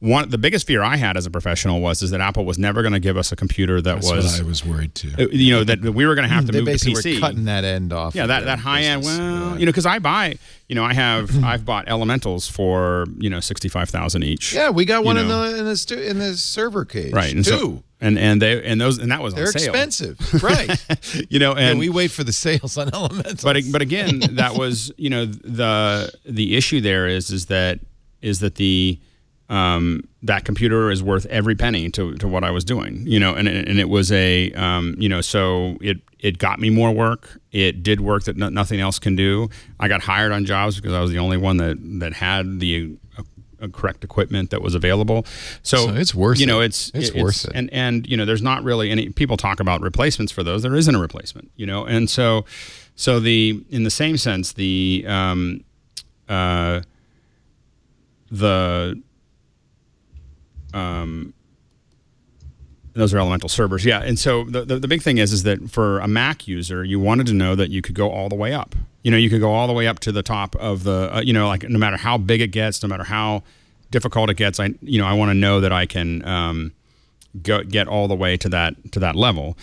the biggest fear I had as a professional is that Apple was never going to give us a computer That's what I was worried too. That we were going to have to move the PC. They were cutting that end off. Yeah, that high end. Well, because I buy, I've bought Elementals for $65,000 each. Yeah, we got one in the server cage, right? And too. And that was they're on sale. Expensive, right? And we wait for the sales on Elementals. But again, that was the issue there is that the that computer is worth every penny to what I was doing, and it was so it got me more work. It did work that nothing else can do. I got hired on jobs because I was the only one that had the correct equipment that was available. So it's worth it. It's worth it. And there's not really any, people talk about replacements for those. There isn't a replacement, and so in the same sense, those are Elemental servers, yeah. And so the big thing is that for a Mac user, you wanted to know that you could go all the way up. You could go all the way up to the top of the, like no matter how big it gets, no matter how difficult it gets, I want to know that I can get all the way to that level.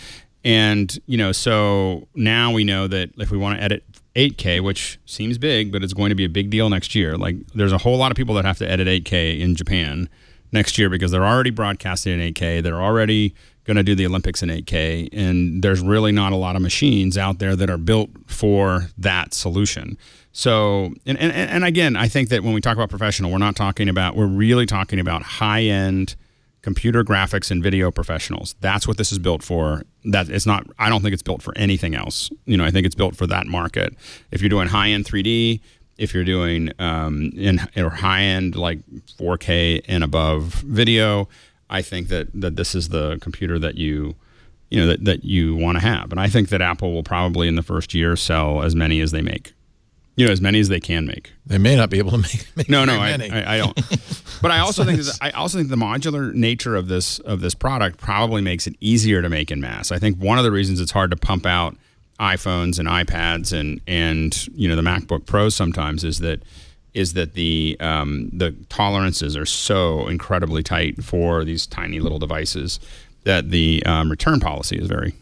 And so now we know that if we want to edit 8K, which seems big, but it's going to be a big deal next year. Like there's a whole lot of people that have to edit 8K in Japan next year because they're already broadcasting in 8K. They're already going to do the Olympics in 8K, and there's really not a lot of machines out there that are built for that solution. So, and again, I think that when we talk about professional, we're really talking about high-end computer graphics and video professionals. That's what this is built for. That it's not. I don't think it's built for anything else. I think it's built for that market. If you're doing high-end 3D, if you're doing or high-end like 4K and above video, I think that this is the computer that you want to have. And I think that Apple will probably in the first year sell as many as they make. As many as they can make. They may not be able to make no, many. I don't. But I also think the modular nature of this product probably makes it easier to make in mass. I think one of the reasons it's hard to pump out iPhones and iPads and the MacBook Pros sometimes is that the tolerances are so incredibly tight for these tiny little devices that the return policy is very.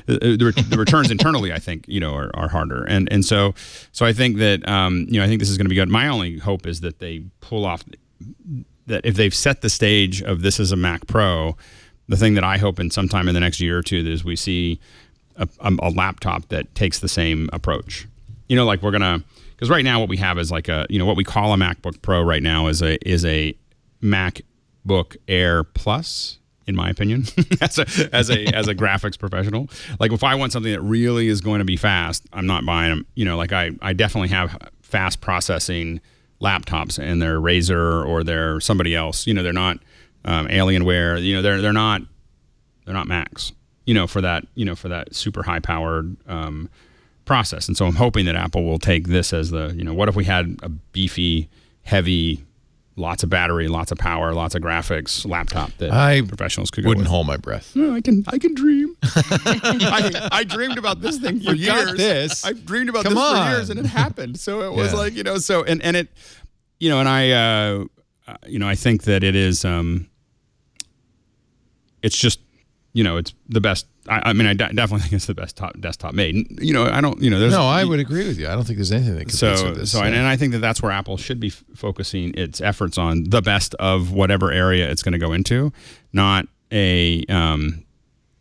The returns internally, I think, are harder, and so I think that I think this is going to be good. My only hope is that they pull off that if they've set the stage of this as a Mac Pro, the thing that I hope in sometime in the next year or two is we see a laptop that takes the same approach. Like we're gonna, because right now what we have is like what we call a MacBook Pro right now is a MacBook Air Plus. In my opinion, as a graphics professional, like if I want something that really is going to be fast, I'm not buying them. Like I definitely have fast processing laptops, and they're Razer or they're somebody else. They're not Alienware. They're not Macs. For that super high powered process. And so I'm hoping that Apple will take this as the what if we had a beefy, heavy, lots of battery, lots of power, lots of graphics laptop that professionals could go wouldn't with. hold my breath. No, I can dream. I dreamed about this thing for years. Got this. I've dreamed about this for years, and it happened. So it was like so and it and I think that it is it's just it's the best. I mean, I definitely think it's the best desktop made. I don't. There's I would agree with you. I don't think there's anything that competes with this. And I think that that's where Apple should be focusing its efforts on the best of whatever area it's going to go into. Not a.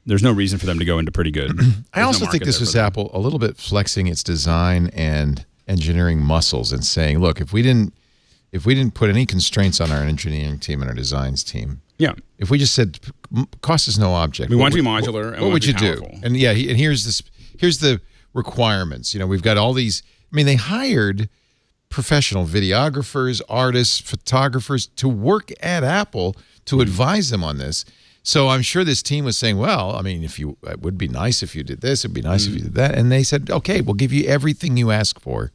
There's no reason for them to go into pretty good. I also think this was Apple a little bit flexing its design and engineering muscles and saying, look, if we didn't put any constraints on our engineering team and our designs team. Yeah. If we just said cost is no object, we want to be modular. And what would you powerful. do? And and here's the requirements. We've got all these. I mean, they hired professional videographers, artists, photographers to work at Apple to advise them on this. So I'm sure this team was saying, well, I mean, it would be nice if you did this, it'd be nice if you did that. And they said, okay, we'll give you everything you ask for.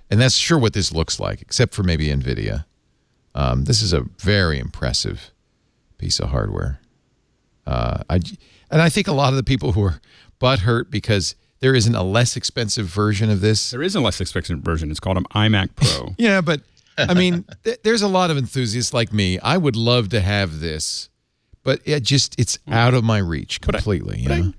And that's sure what this looks like, except for maybe NVIDIA. This is a very impressive piece of hardware. And I think a lot of the people who are butthurt because there isn't a less expensive version of this. There is a less expensive version. It's called an iMac Pro. Yeah, but I mean, there's a lot of enthusiasts like me. I would love to have this, but it's out of my reach completely. I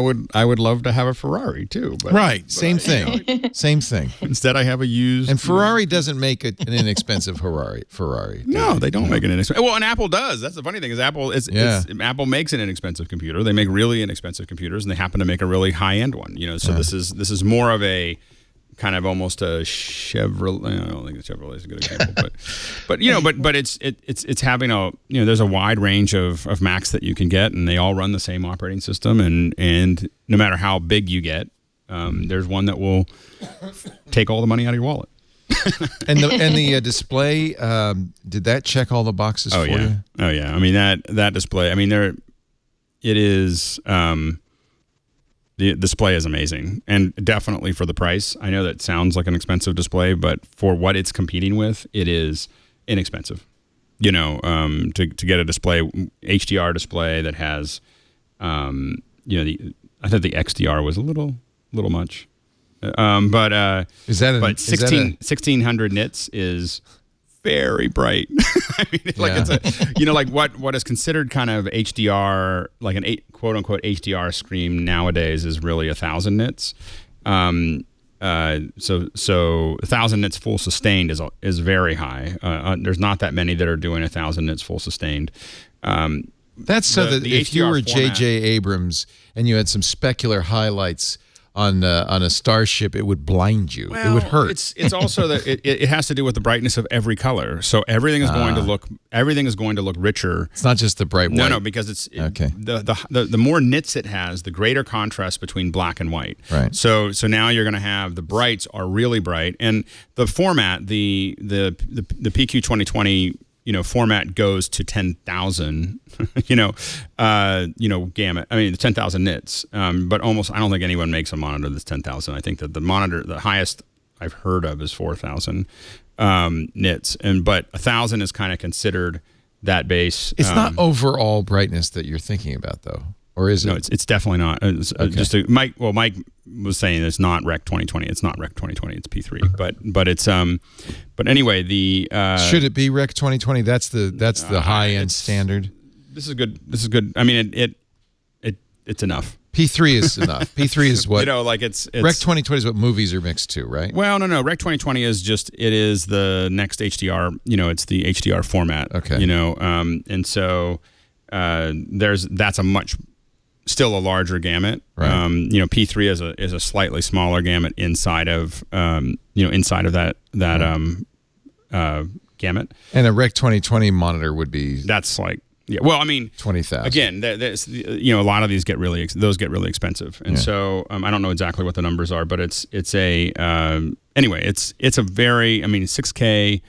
would love to have a Ferrari too. But, same thing. Same thing. Instead, I have a used. And Ferrari doesn't make an inexpensive Ferrari. No, they don't make an inexpensive. Well, and Apple does. That's the funny thing is Apple Apple makes an inexpensive computer. They make really inexpensive computers, and they happen to make a really high end one. So this is more of a kind of almost a Chevrolet. I don't think the Chevrolet is a good example, but it's having there's a wide range of Macs that you can get, and they all run the same operating system, and no matter how big you get, there's one that will take all the money out of your wallet. and the display, did that check all the boxes for you? Oh yeah. I mean that display. I mean it is. The display is amazing, and definitely for the price. I know that sounds like an expensive display, but for what it's competing with, it is inexpensive. To get a display, HDR display that has, I think the XDR was a little much, but is that 1600 nits is very bright. I mean, it's what is considered kind of HDR, like an quote unquote HDR screen nowadays is really 1000 nits. So 1000 nits full sustained is very high. There's not that many that are doing 1000 nits full sustained. That's so that if you were J.J. Abrams and you had some specular highlights on a starship, it would blind you. It would hurt. It's also that it has to do with the brightness of every color. So everything is going to look richer. It's not just the bright white. No, because the more nits it has, the greater contrast between black and white. Right. So now you're going to have the brights are really bright, and the format, the PQ 2020. Format goes to 10,000, gamut. I mean, 10,000 nits. But almost, I don't think anyone makes a monitor that's 10,000. I think that the highest I've heard of is 4,000 nits. But 1,000 is kind of considered that base. It's not overall brightness that you're thinking about, though. Or is it? No, it's definitely not. Okay. Mike was saying it's not Rec 2020. It's not Rec 2020. It's P3. But it's But anyway, the should it be Rec 2020? That's the high end standard. This is good. I mean, it's enough. P3 is enough. P3 is what it's Rec 2020 is what movies are mixed to, right? Well, no. Rec 2020 is the next HDR. It's the HDR format. Okay. And so that's a much. Still a larger gamut. Right. P3 is a slightly smaller gamut inside of that gamut. And a Rec 2020 monitor would be. That's like. Yeah, well, I mean, 20,000. Again, a lot of these get really expensive, and so I don't know exactly what the numbers are, but it's a very 6K,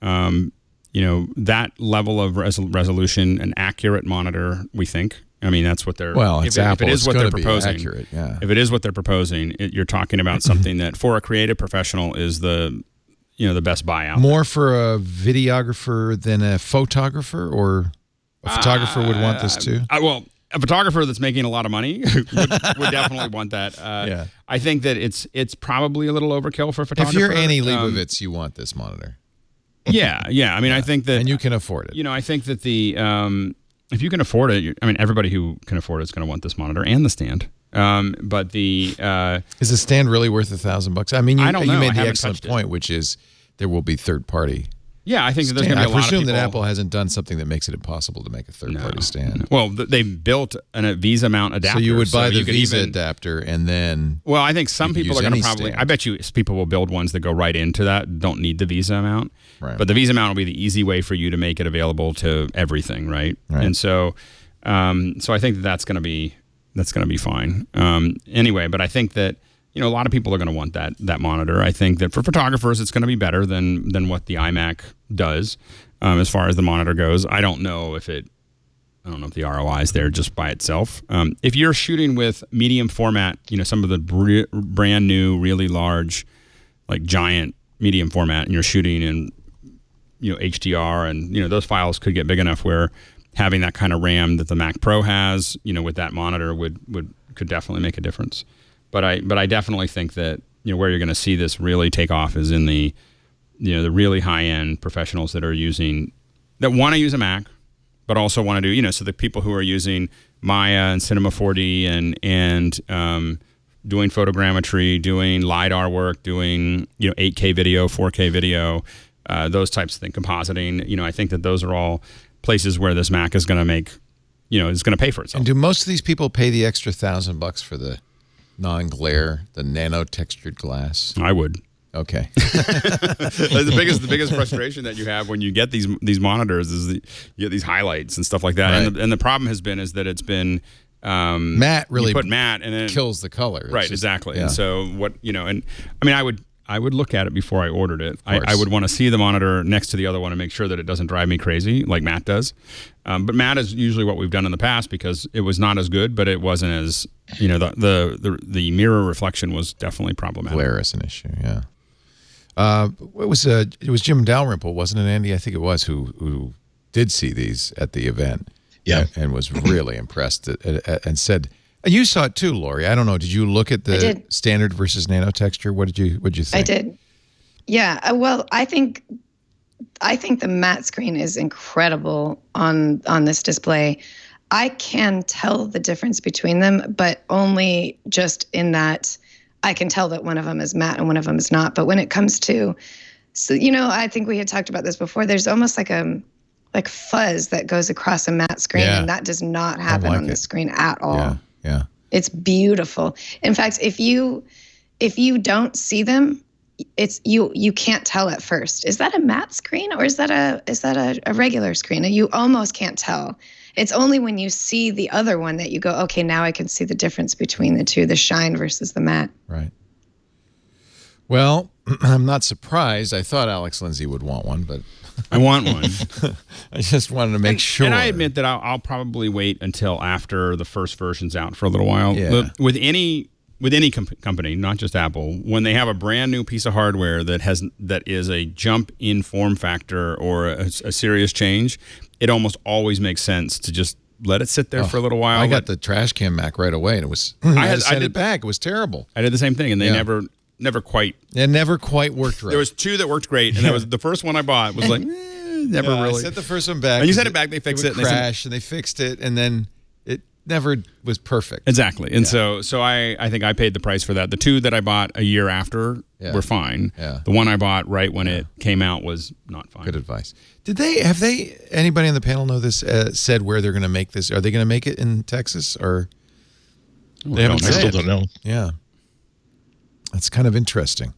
that level of resolution, an accurate monitor, we think. I mean, that's what they're. Well, it's Apple. If it is what they're proposing, accurate, yeah. If it is what they're proposing, you're talking about something that for a creative professional is the best buyout. More for a videographer than a photographer, or a photographer would want this too. Well, a photographer that's making a lot of money would definitely want that. Yeah. I think that it's probably a little overkill for a photographer. If you're Annie Leibovitz, you want this monitor. Yeah. I mean, I think that, and you can afford it. I think that if you can afford it, everybody who can afford it is going to want this monitor and the stand. But the is the stand really worth $1,000? I mean, I don't know. You made the excellent point, which is there will be third party. Yeah, I think that there's going to be a lot of people. I presume that Apple hasn't done something that makes it impossible to make a third-party stand. Well, they built a Visa mount adapter. So you would buy the Visa adapter and then. Well, I think some people are going to probably. Stand. I bet you people will build ones that go right into that. Don't need the Visa mount. Right. But the Visa mount will be the easy way for you to make it available to everything, right? And so, I think that's going to be fine. Anyway, but I think that. A lot of people are going to want that monitor. I think that for photographers, it's going to be better than what the iMac does as far as the monitor goes. I don't know if it I don't know if the ROI is there just by itself. If you're shooting with medium format, some of the brand new, really large, like giant medium format, and you're shooting in, HDR, and those files could get big enough where having that kind of RAM that the Mac Pro has, with that monitor could definitely make a difference. But I definitely think that where you're going to see this really take off is in the the really high end professionals that want to use a Mac, but also want to do so the people who are using Maya and Cinema 4D and doing photogrammetry, doing LiDAR work, doing 8K video, 4K video, those types of things, compositing. I think that those are all places where this Mac is going to make, is going to pay for itself. And do most of these people pay the extra $1,000 for the non-glare, the nano-textured glass? I would. Okay. the biggest frustration that you have when you get these monitors is you get these highlights and stuff like that. Right. And the problem has been is that it's been matte really you put matte and then kills the color. It's right, just, exactly. Yeah. And so what and I mean I would look at it before I ordered it. I would want to see the monitor next to the other one and make sure that it doesn't drive me crazy like matte does. But matte is usually what we've done in the past because it was not as good, but it wasn't as the mirror reflection was definitely problematic. Glare is an issue. Yeah. It was Jim Dalrymple, wasn't it, Andy? I think it was who did see these at the event. Yeah, and was really impressed and said, and you saw it too, Lory. I don't know. Did you look at the standard versus nano texture? What did you think? I did. Yeah. Well, I think the matte screen is incredible on this display. I can tell the difference between them, but only just in that I can tell that one of them is matte and one of them is not. But when it comes to, I think we had talked about this before. There's almost like fuzz that goes across a matte screen, and that does not happen on the screen at all. Yeah. It's beautiful. In fact, if you don't see them, you can't tell at first. Is that a matte screen or is that a regular screen? You almost can't tell. It's only when you see the other one that you go, okay, now I can see the difference between the two, the shine versus the matte. Right. Well, I'm not surprised. I thought Alex Lindsay would want one, but I want one. I just wanted to make sure. And I admit that I'll probably wait until after the first version's out for a little while. Yeah. With any company, not just Apple, when they have a brand new piece of hardware that is a jump in form factor or a serious change, it almost always makes sense to just let it sit there for a little while. I got the trash can Mac right away, and it was I had to send it back. It was terrible. I did the same thing, and they never quite. It never quite worked right. There was two that worked great, and that was the first one I bought was like never really. I sent the first one back. And you sent it back, they fixed it. Would crash, and they fixed it, and then it never was perfect. Exactly, and so I think I paid the price for that. The two that I bought a year after were fine. Yeah. The one I bought right when it came out was not fine. Good advice. Have anybody on the panel know this? Said where they're going to make this? Are they going to make it in Texas or? They haven't I still don't know. Yeah. That's kind of interesting.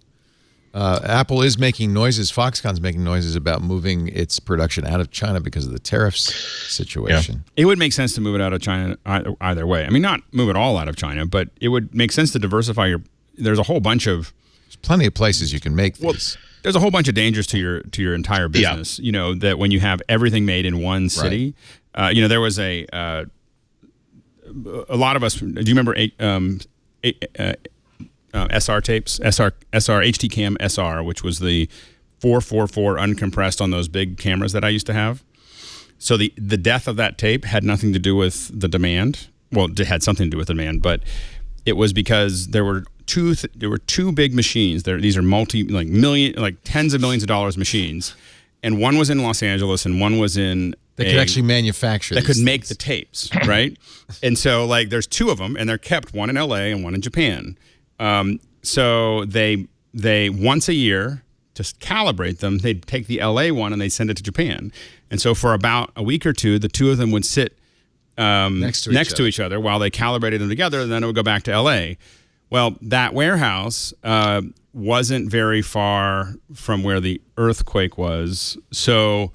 Apple is making noises. Foxconn's making noises about moving its production out of China because of the tariffs situation. It would make sense to move it out of China either way. I mean, not move it all out of China, but it would make sense to diversify there's a whole bunch of... There's plenty of places you can make these. There's a whole bunch of dangers to your entire business. Yeah. That when you have everything made in one city, there was a lot of us. Do you remember SR tapes? SR HD Cam SR, which was the 444 uncompressed on those big cameras that I used to have. So the death of that tape had nothing to do with the demand. Well, it had something to do with the demand, but it was because there were two big machines. These are tens of millions of dollars machines, and one was in Los Angeles and one was in. They could actually manufacture. That could make the tapes, right? And so there's two of them, and they're kept, one in LA and one in Japan. So they once a year to calibrate them, they'd take the LA one and they'd send it to Japan. And so for about a week or two, the two of them would sit next to each other while they calibrated them together, and then it would go back to LA. Well, that warehouse wasn't very far from where the earthquake was. So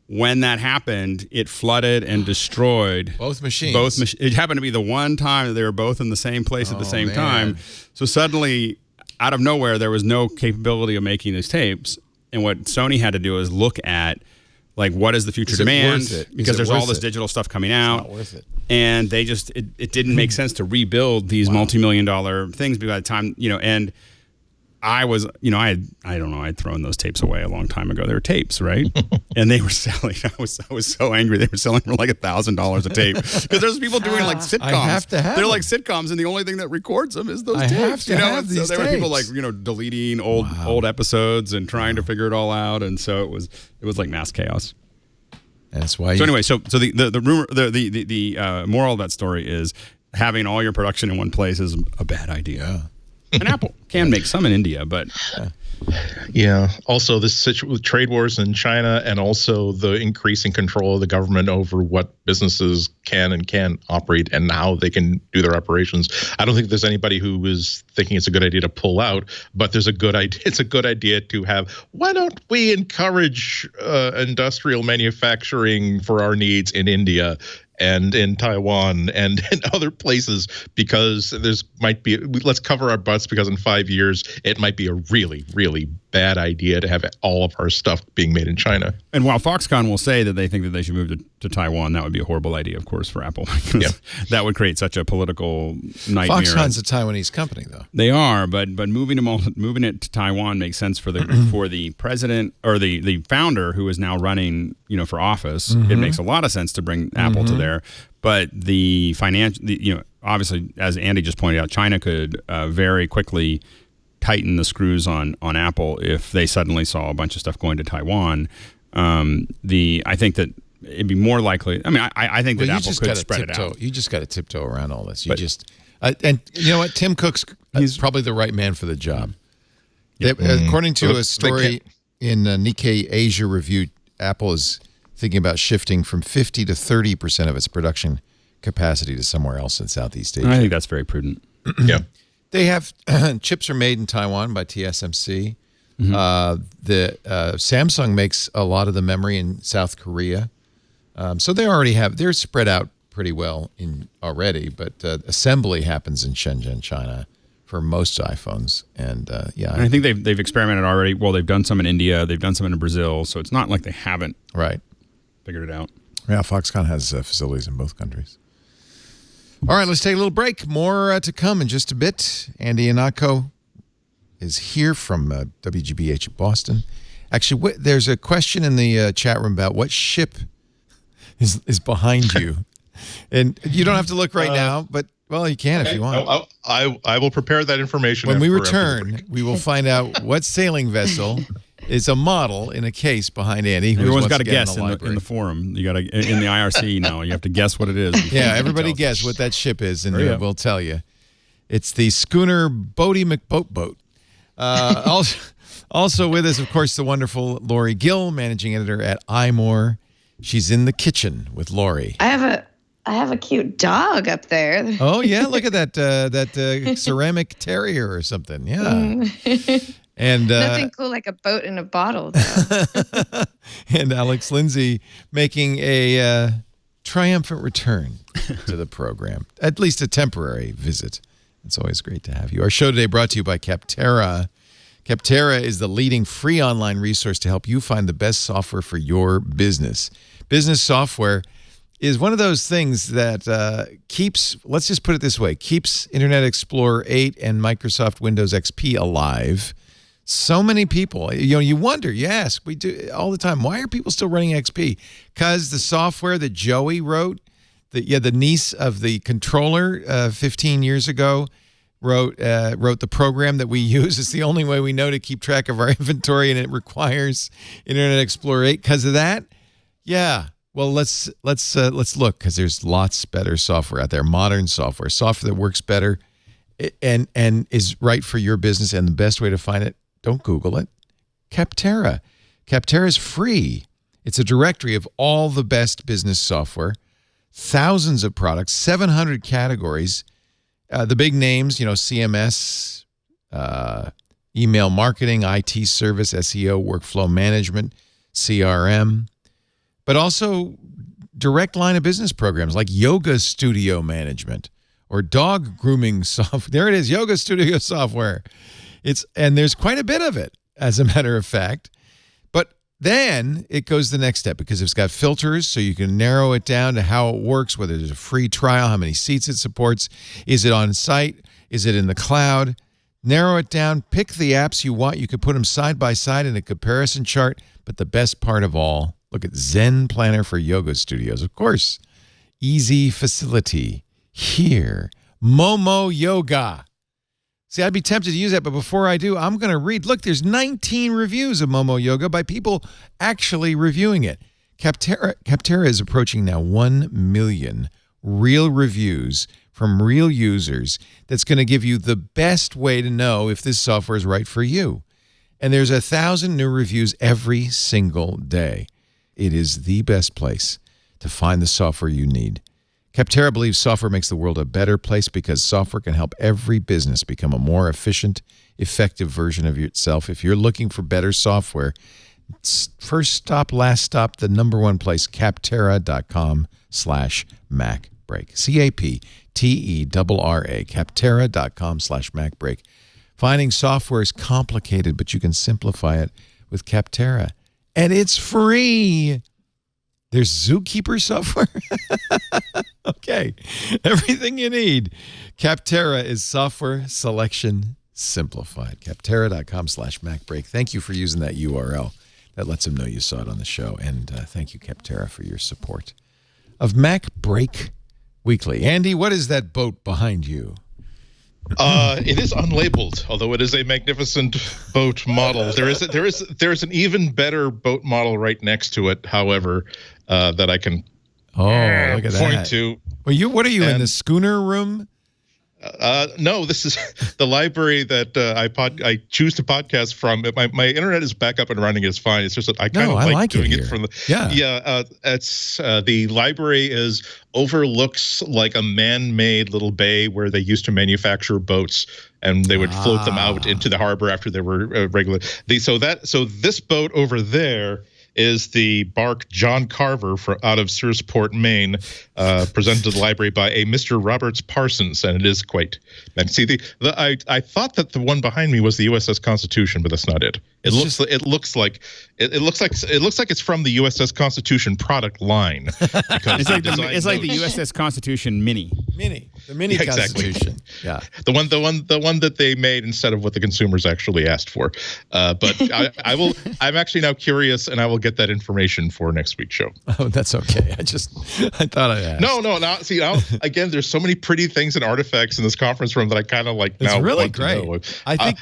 when that happened, it flooded and destroyed both machines. It happened to be the one time that they were both in the same place at the same time. So suddenly, out of nowhere, there was no capability of making these tapes. And what Sony had to do is look at Like, what is the future Is it demand? worth it? Is Because it there's all worth this it? digital stuff coming out. Not worth it. And they just, it didn't make sense to rebuild these multi-million-dollar things by the time, and I was, I don't know, I'd thrown those tapes away a long time ago. They were tapes, right? And they were selling. I was so angry. They were selling for like $1,000 a tape because there's people doing like sitcoms. I have to have They're them. like sitcoms, and the only thing that records them is those I tapes. have to have And these so there were people like tapes. deleting old episodes and trying to figure it all out, and so it was like mass chaos. That's why. So anyway, so the rumor, the moral of that story is having all your production in one place is a bad idea. Yeah. And Apple can make some in India, but Yeah. Also, this situation with trade wars in China, and also the increasing control of the government over what businesses can and can't operate and how they can do their operations. I don't think there's anybody who is thinking it's a good idea to pull out, but there's a good idea. It's a good idea to have. Why don't we encourage industrial manufacturing for our needs in India and in Taiwan and in other places, because let's cover our butts, because in 5 years it might be a really, really bad idea to have all of our stuff being made in China. And while Foxconn will say that they think that they should move to Taiwan, that would be a horrible idea, of course, for Apple. Because that would create such a political nightmare. Foxconn's a Taiwanese company, though. They are, but moving it to Taiwan makes sense for the president or the founder who is now running, for office. It makes a lot of sense to bring Apple to there. But the financial, obviously, as Andy just pointed out, China could very quickly tighten the screws on Apple if they suddenly saw a bunch of stuff going to Taiwan. I think that it'd be more likely. I mean, I think that Apple could spread it out. You just got to tiptoe around all this. And you know what? Tim Cook's he's probably the right man for the job. According to a story in Nikkei Asia Review, Apple is thinking about shifting from 50 to 30% of its production capacity to somewhere else in Southeast Asia. I think that's very prudent. Yeah. They have chips are made in Taiwan by TSMC. The Samsung makes a lot of the memory in South Korea. So they're spread out pretty well already, but assembly happens in Shenzhen, China for most iPhones. And And I think they've experimented already. Well, they've done some in India, they've done some in Brazil, so it's not like they haven't figured it out. Yeah, Foxconn has facilities in both countries. All right, let's take a little break. More to come in just a bit. Andy Ihnatko is here from WGBH Boston. Actually, there's a question in the chat room about what ship is behind you. And you don't have to look right now, but, well, you can if you want. I will prepare that information. When we return, we will find out what sailing vessel is a model in a case behind Andy. Everyone's got to guess in the forum. You got to in the IRC now. You have to guess what it is. Yeah, everybody guess what that ship is, and we'll tell you. It's the schooner Bodie McBoatboat. Also with us, of course, the wonderful Lory Gill, managing editor at iMore. She's in the kitchen with Lory. I have a cute dog up there. Oh yeah, look at that ceramic terrier or something. Yeah. And nothing cool like a boat in a bottle, though. And Alex Lindsay making a triumphant return to the program, at least a temporary visit. It's always great to have you. Our show today brought to you by Capterra. Capterra is the leading free online resource to help you find the best software for your business. Business software is one of those things that keeps, let's just put it this way, keeps Internet Explorer 8 and Microsoft Windows XP alive. So many people, you wonder, you ask, we do all the time, why are people still running XP? Because the software that Joey wrote, the niece of the controller 15 years ago, wrote the program that we use. It's the only way we know to keep track of our inventory, and it requires Internet Explorer 8. Because of that, yeah. Well, let's look, because there's lots better software out there, modern software that works better and is right for your business. And the best way to find it, don't Google it. Capterra. Capterra is free. It's a directory of all the best business software, thousands of products, 700 categories. The big names, CMS, email marketing, IT service, SEO, workflow management, CRM, but also direct line of business programs like yoga studio management or dog grooming software. There it is, yoga studio software. And there's quite a bit of it, as a matter of fact. But Then it goes the next step because it's got filters so you can narrow it down to how it works, whether there's a free trial, how many seats it supports, is it on site, is it in the cloud. Narrow it down, pick the apps you want. You could put them side by side in a comparison chart. But the best part of all, look at Zen Planner for yoga studios. Of course, easy facility here. Momo Yoga. See, I'd be tempted to use that, but before I do, I'm going to read. Look, there's 19 reviews of Momo Yoga by people actually reviewing it. Capterra is approaching now 1 million real reviews from real users that's going to give you the best way to know if this software is right for you. And there's 1,000 new reviews every single day. It is the best place to find the software you need. Capterra believes software makes the world a better place because software can help every business become a more efficient, effective version of itself. If you're looking for better software, first stop, last stop, the number one place, capterra.com/MacBreak. CAPTERRA, capterra.com/MacBreak. Finding software is complicated, but you can simplify it with Capterra. And it's free. There's Zookeeper software. Okay. Everything you need. Capterra is software selection simplified. Capterra.com/MacBreak. Thank you for using that URL. That lets them know you saw it on the show. And thank you, Capterra, for your support of MacBreak Weekly. Andy, what is that boat behind you? It is unlabeled, although it is a magnificent boat model. There is an even better boat model right next to it, however, that I can look at point that. to. Well, what are you in the schooner room? No, this is the library that I choose to podcast from. My internet is back up and running. It's fine. It's just that I kind of like doing it from the it's the library overlooks like a man-made little bay where they used to manufacture boats, and they would float them out into the harbor after they were regular. So this boat over there is the bark John Carver out of Searsport, Maine, presented to the library by a Mr. Roberts Parsons, and it is quite. And see, I thought that the one behind me was the USS Constitution, but that's not it. It looks like it's from the USS Constitution product line. It's like the USS Constitution Mini. The mini Constitution. Yeah, the one that they made instead of what the consumers actually asked for. But I'm actually now curious, and I will get that information for next week's show. Oh, that's okay. I thought I asked. No. Now, again, there's so many pretty things and artifacts in this conference room that I kind of like. It's now really want great. To know. I think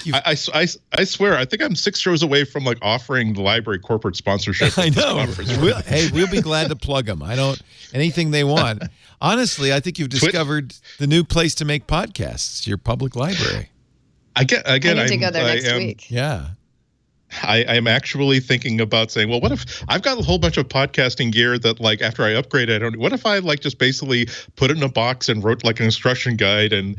I swear, I think I'm 6 shows away from like offering the library corporate sponsorship. I know. We'll be glad to plug them. Anything they want. Honestly, I think you've discovered the new place to make podcasts, your public library. I need to go there next week. Yeah. I'm actually thinking about saying, well, what if I've got a whole bunch of podcasting gear that, like, after I upgrade, what if I like just basically put it in a box and wrote like an instruction guide, and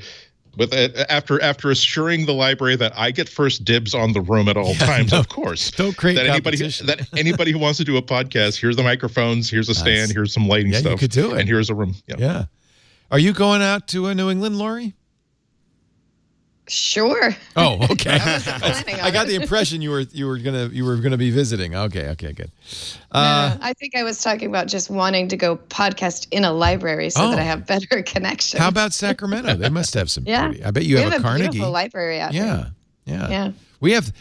with it, after assuring the library that I get first dibs on the room at all times, of course. Don't create competition. Anybody who wants to do a podcast, here's the microphones, here's a stand, here's some lighting stuff. You could do it. And here's a room. Yeah. Are you going out to New England, Lory? Sure. Oh, okay. I got the impression you were gonna be visiting. Okay, good. No, I think I was talking about just wanting to go podcast in a library so that I have better connection. How about Sacramento? They must have some. Yeah. Pretty, I bet you have a Carnegie. Beautiful library out here. Yeah. We have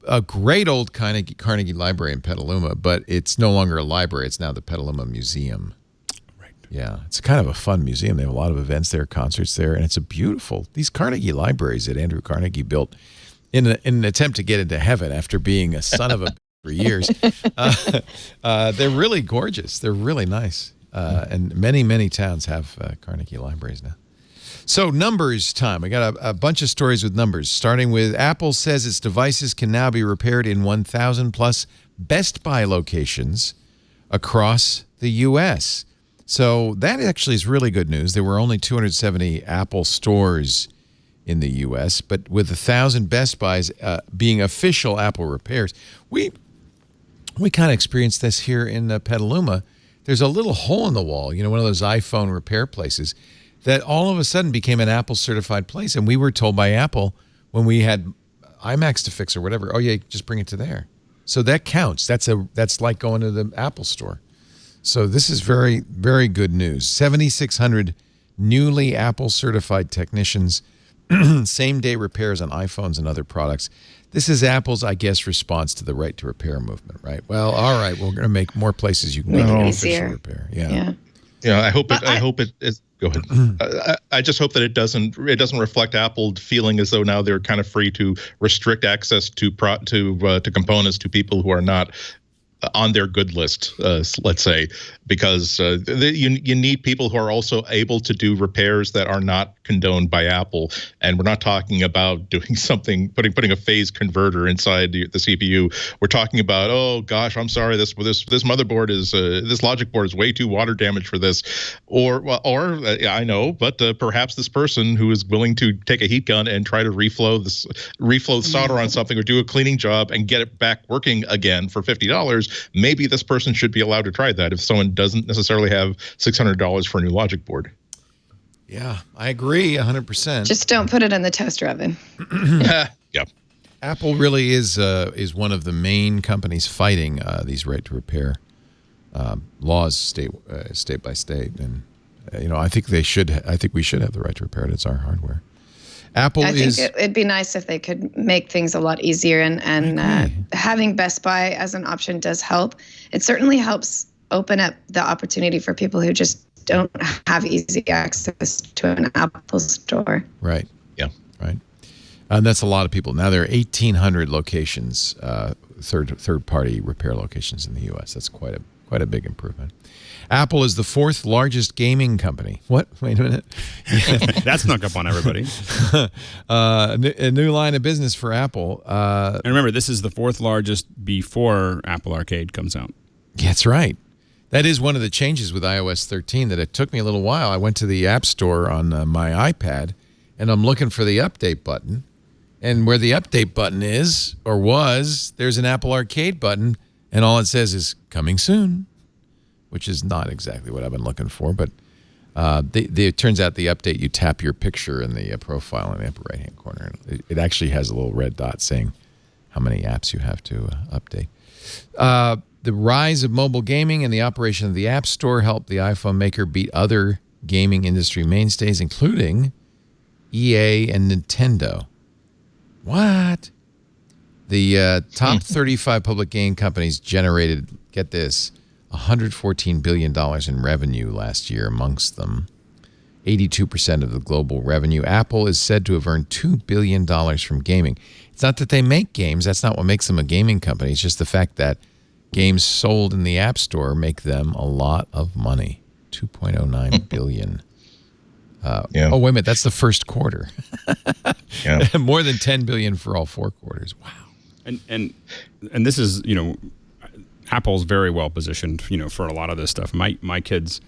a great old Carnegie Library in Petaluma, but it's no longer a library. It's now the Petaluma Museum. Yeah, it's kind of a fun museum. They have a lot of events there, concerts there, and it's these Carnegie libraries that Andrew Carnegie built in an attempt to get into heaven after being a son of a for years. They're really gorgeous. They're really nice. And many, many towns have Carnegie libraries now. So numbers time. We got a bunch of stories with numbers, starting with Apple says its devices can now be repaired in 1,000 plus Best Buy locations across the U.S., so that actually is really good news. There were only 270 Apple stores in the U.S., but with 1,000 Best Buys being official Apple repairs, we kind of experienced this here in Petaluma. There's a little hole in the wall, one of those iPhone repair places, that all of a sudden became an Apple certified place. And we were told by Apple when we had iMacs to fix or whatever, oh yeah, just bring it to there. So that counts. That's like going to the Apple Store. So this is very, very good news. 7,600 newly Apple certified technicians, same-day repairs on iPhones and other products. This is Apple's, I guess, response to the right to repair movement, right? Well, all right, we're going to make more places you can make an official repair. Yeah. I hope it is. Go ahead. I just hope that it doesn't reflect Apple feeling as though now they're kind of free to restrict access to components to people who are not on their good list, let's say, because you need people who are also able to do repairs that are not condoned by Apple. And we're not talking about doing something, putting a phase converter inside the CPU. We're talking about, oh gosh, I'm sorry, this motherboard is this logic board is way too water damaged for this, or I know, but perhaps this person who is willing to take a heat gun and try to reflow solder on something or do a cleaning job and get it back working again for $50. Maybe this person should be allowed to try that if someone doesn't necessarily have $600 for a new logic board. Yeah, I agree 100%. Just don't put it in the toaster oven. Yeah. Apple really is one of the main companies fighting these right to repair laws state by state, and I think we should have the right to repair it. It's our hardware. I think it'd be nice if they could make things a lot easier, and having Best Buy as an option does help. It certainly helps open up the opportunity for people who just don't have easy access to an Apple store. Right. Yeah. Right. And that's a lot of people. Now there are 1,800 locations, third-party repair locations in the U.S. That's quite a big improvement. Apple is the fourth largest gaming company. What? Wait a minute. That snuck up on everybody. A new line of business for Apple. And remember, this is the fourth largest before Apple Arcade comes out. That's right. That is one of the changes with iOS 13 that it took me a little while. I went to the App Store on my iPad, and I'm looking for the update button. And where the update button is, or was, there's an Apple Arcade button, and all it says is, coming soon, which is not exactly what I've been looking for. But it turns out the update, you tap your picture in the profile in the upper right-hand corner. It actually has a little red dot saying how many apps you have to update. The rise of mobile gaming and the operation of the App Store helped the iPhone maker beat other gaming industry mainstays, including EA and Nintendo. What? The top 35 public game companies generated, get this, $114 billion in revenue last year amongst them. 82% of the global revenue. Apple is said to have earned $2 billion from gaming. It's not that they make games. That's not what makes them a gaming company. It's just the fact that games sold in the App Store make them a lot of money. $2.09 billion. Yeah. Oh, wait a minute. That's the first quarter. Yeah. More than $10 billion for all 4 quarters. Wow. And this is, Apple's very well positioned, for a lot of this stuff. My kids,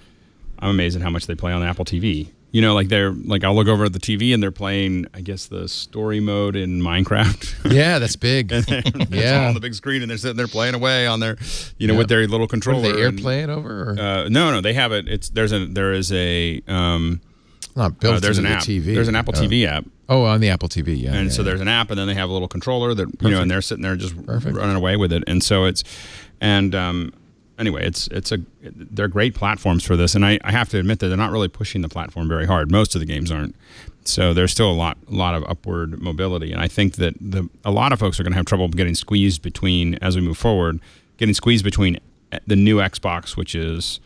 I'm amazed at how much they play on the Apple TV. I'll look over at the TV and they're playing, I guess, the story mode in Minecraft. Yeah, that's big. Yeah, on the big screen, and they're sitting there playing away on their, with their little controller. What, do they AirPlay it over? Or? No, they have it. There is a not built there's into an the app. TV. There's an Apple TV app. Oh, on the Apple TV, yeah. And so there's an app, and then they have a little controller that and they're sitting there just running away with it. And so anyway, they're great platforms for this, and I have to admit that they're not really pushing the platform very hard. Most of the games aren't, so there's still a lot of upward mobility. And I think that a lot of folks are going to have trouble getting squeezed between as we move forward, getting squeezed between the new Xbox, which is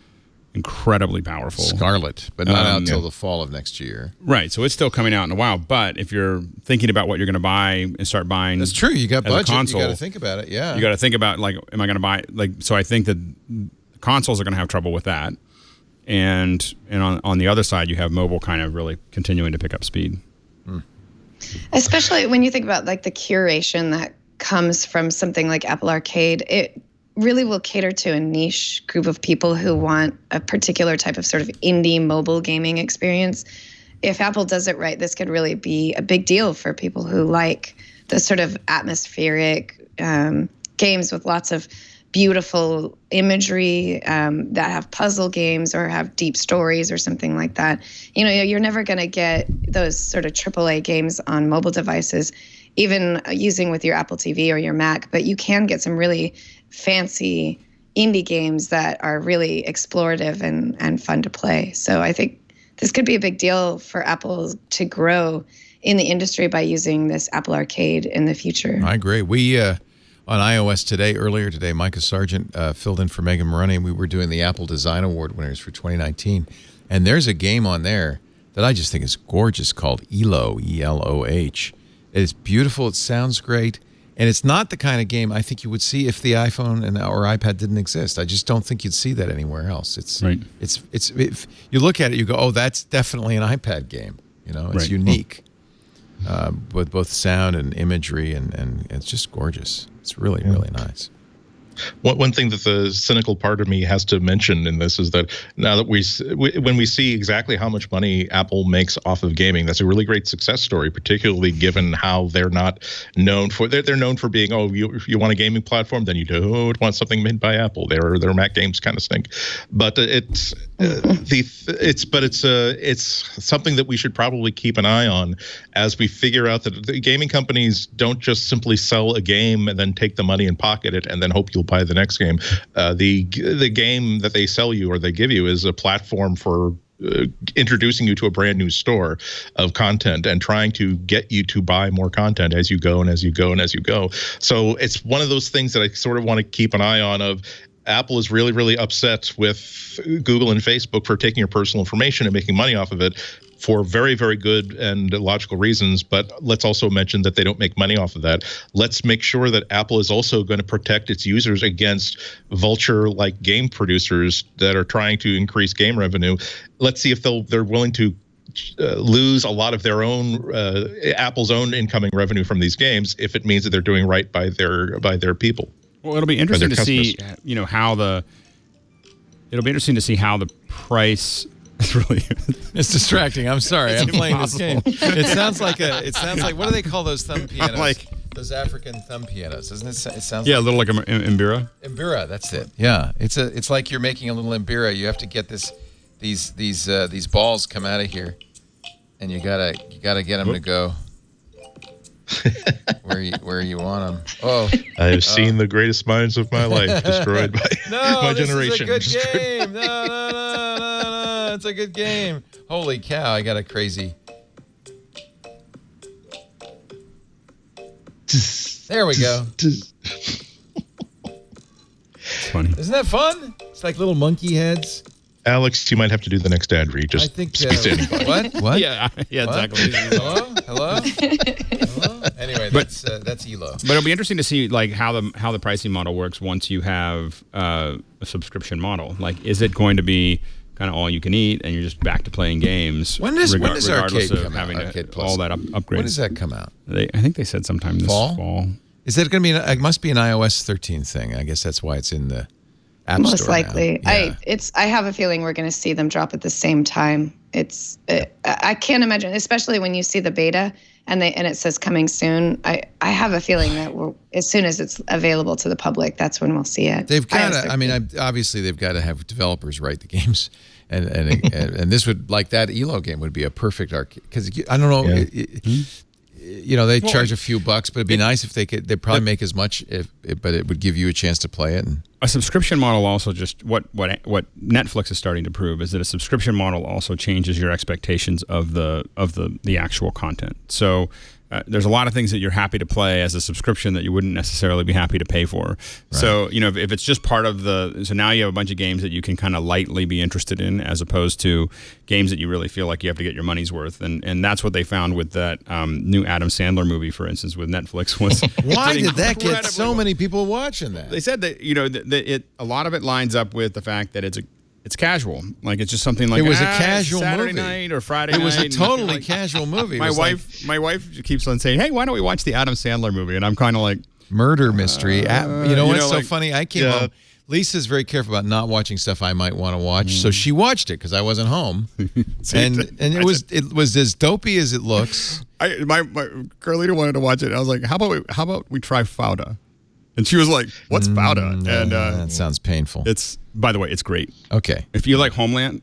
incredibly powerful, Scarlet, but not out until the fall of next year. Right, so it's still coming out in a while. But if you're thinking about what you're going to buy and start buying, that's true. You got budget. Console, you got to think about it. Yeah, you got to think about am I going to buy So I think that consoles are going to have trouble with that, and on the other side, you have mobile kind of really continuing to pick up speed. Especially when you think about the curation that comes from something like Apple Arcade, it really will cater to a niche group of people who want a particular type of sort of indie mobile gaming experience. If Apple does it right, this could really be a big deal for people who like the sort of atmospheric games with lots of beautiful imagery that have puzzle games or have deep stories or something like that. You're never going to get those sort of AAA games on mobile devices even using with your Apple TV or your Mac. But you can get some really fancy indie games that are really explorative and fun to play. So I think this could be a big deal for Apple to grow in the industry by using this Apple Arcade in the future. I agree. We, on iOS earlier today, Micah Sargent filled in for Megan Maroney, and we were doing the Apple Design Award winners for 2019. And there's a game on there that I just think is gorgeous called ELOH, E-L-O-H. It's beautiful. It sounds great. And it's not the kind of game I think you would see if the iPhone or iPad didn't exist. I just don't think you'd see that anywhere else. It's right. It's if you look at it, you go, oh, that's definitely an iPad game. You know, it's unique with both sound and imagery, and it's just gorgeous. It's really, really nice. One thing that the cynical part of me has to mention in this is that now that when we see exactly how much money Apple makes off of gaming, that's a really great success story, particularly given how they're not known for. They're known for being, you want a gaming platform, then you don't want something made by Apple. Their Mac games kind of stink, but it's something that we should probably keep an eye on as we figure out that the gaming companies don't just simply sell a game and then take the money and pocket it and then hope you'll buy the next game. The game that they sell you or they give you is a platform for introducing you to a brand new store of content and trying to get you to buy more content as you go and as you go and as you go. So it's one of those things that I sort of want to keep an eye on of Apple is really, really upset with Google and Facebook for taking your personal information and making money off of it for very, very good and logical reasons. But let's also mention that they don't make money off of that. Let's make sure that Apple is also going to protect its users against vulture-like game producers that are trying to increase game revenue. Let's see if they're willing to lose a lot of their own Apple's own incoming revenue from these games if it means that they're doing right by their people. Well, it'll be interesting to see, how the price. It's really it's distracting. I'm sorry. I'm playing this game. It sounds like what do they call those thumb pianos? Like those African thumb pianos, doesn't it? It sounds a little like an mbira. Mbira, that's it. Yeah, it's like you're making a little mbira. You have to get these balls come out of here, and you gotta get them to go where you want them. Oh, I have seen the greatest minds of my life destroyed by my generation. No, this is a good game. No, it's a good game. Holy cow! I got a crazy. There we go. It's funny. Isn't that fun? It's like little monkey heads. Alex, you might have to do the next ad read. Just be standing by. What? Yeah, what? Exactly. Hello. Anyway, that's ELO. But it'll be interesting to see like how the pricing model works once you have a subscription model. Like, is it going to be kind of all you can eat, and you're just back to playing games? When does Arcade of come having out? Arcade Plus. All that upgrade. When does that come out? I think they said sometime this fall. Is that going to be? It must be an iOS 13 thing. I guess that's why it's in the App Store. Most likely. Yeah. I have a feeling we're going to see them drop at the same time. I can't imagine, especially when you see the beta and it says coming soon. I have a feeling that as soon as it's available to the public, that's when we'll see it. They've got to. I mean, obviously they've got to have developers write the games, and this would, like that ELO game would be a perfect arcade, because I don't know. Yeah. They charge a few bucks, but it'd be nice if they could. They'd probably make as much, but it would give you a chance to play it. And a subscription model also just what Netflix is starting to prove is that a subscription model also changes your expectations of the actual content. So there's a lot of things that you're happy to play as a subscription that you wouldn't necessarily be happy to pay for. Right. So if it's just part of so now you have a bunch of games that you can kind of lightly be interested in, as opposed to games that you really feel like you have to get your money's worth. And that's what they found with that new Adam Sandler movie, for instance, with Netflix. Was why did that get so many people watching that? They said that that a lot of it lines up with the fact that it's casual. Like, it's just something like it was a casual Saturday movie. Night or Friday night. It was a totally casual movie. My wife keeps on saying, "Hey, why don't we watch the Adam Sandler movie?" And I'm kind of like, murder mystery. What's so like, funny? I came home. Lisa's very careful about not watching stuff I might want to watch, so she watched it because I wasn't home, and it was as dopey as it looks. My Carlita wanted to watch it. I was like, "How about we try Fauda?" And she was like, "What's Fauda?" And that sounds painful. By the way, it's great. Okay. If you like Homeland.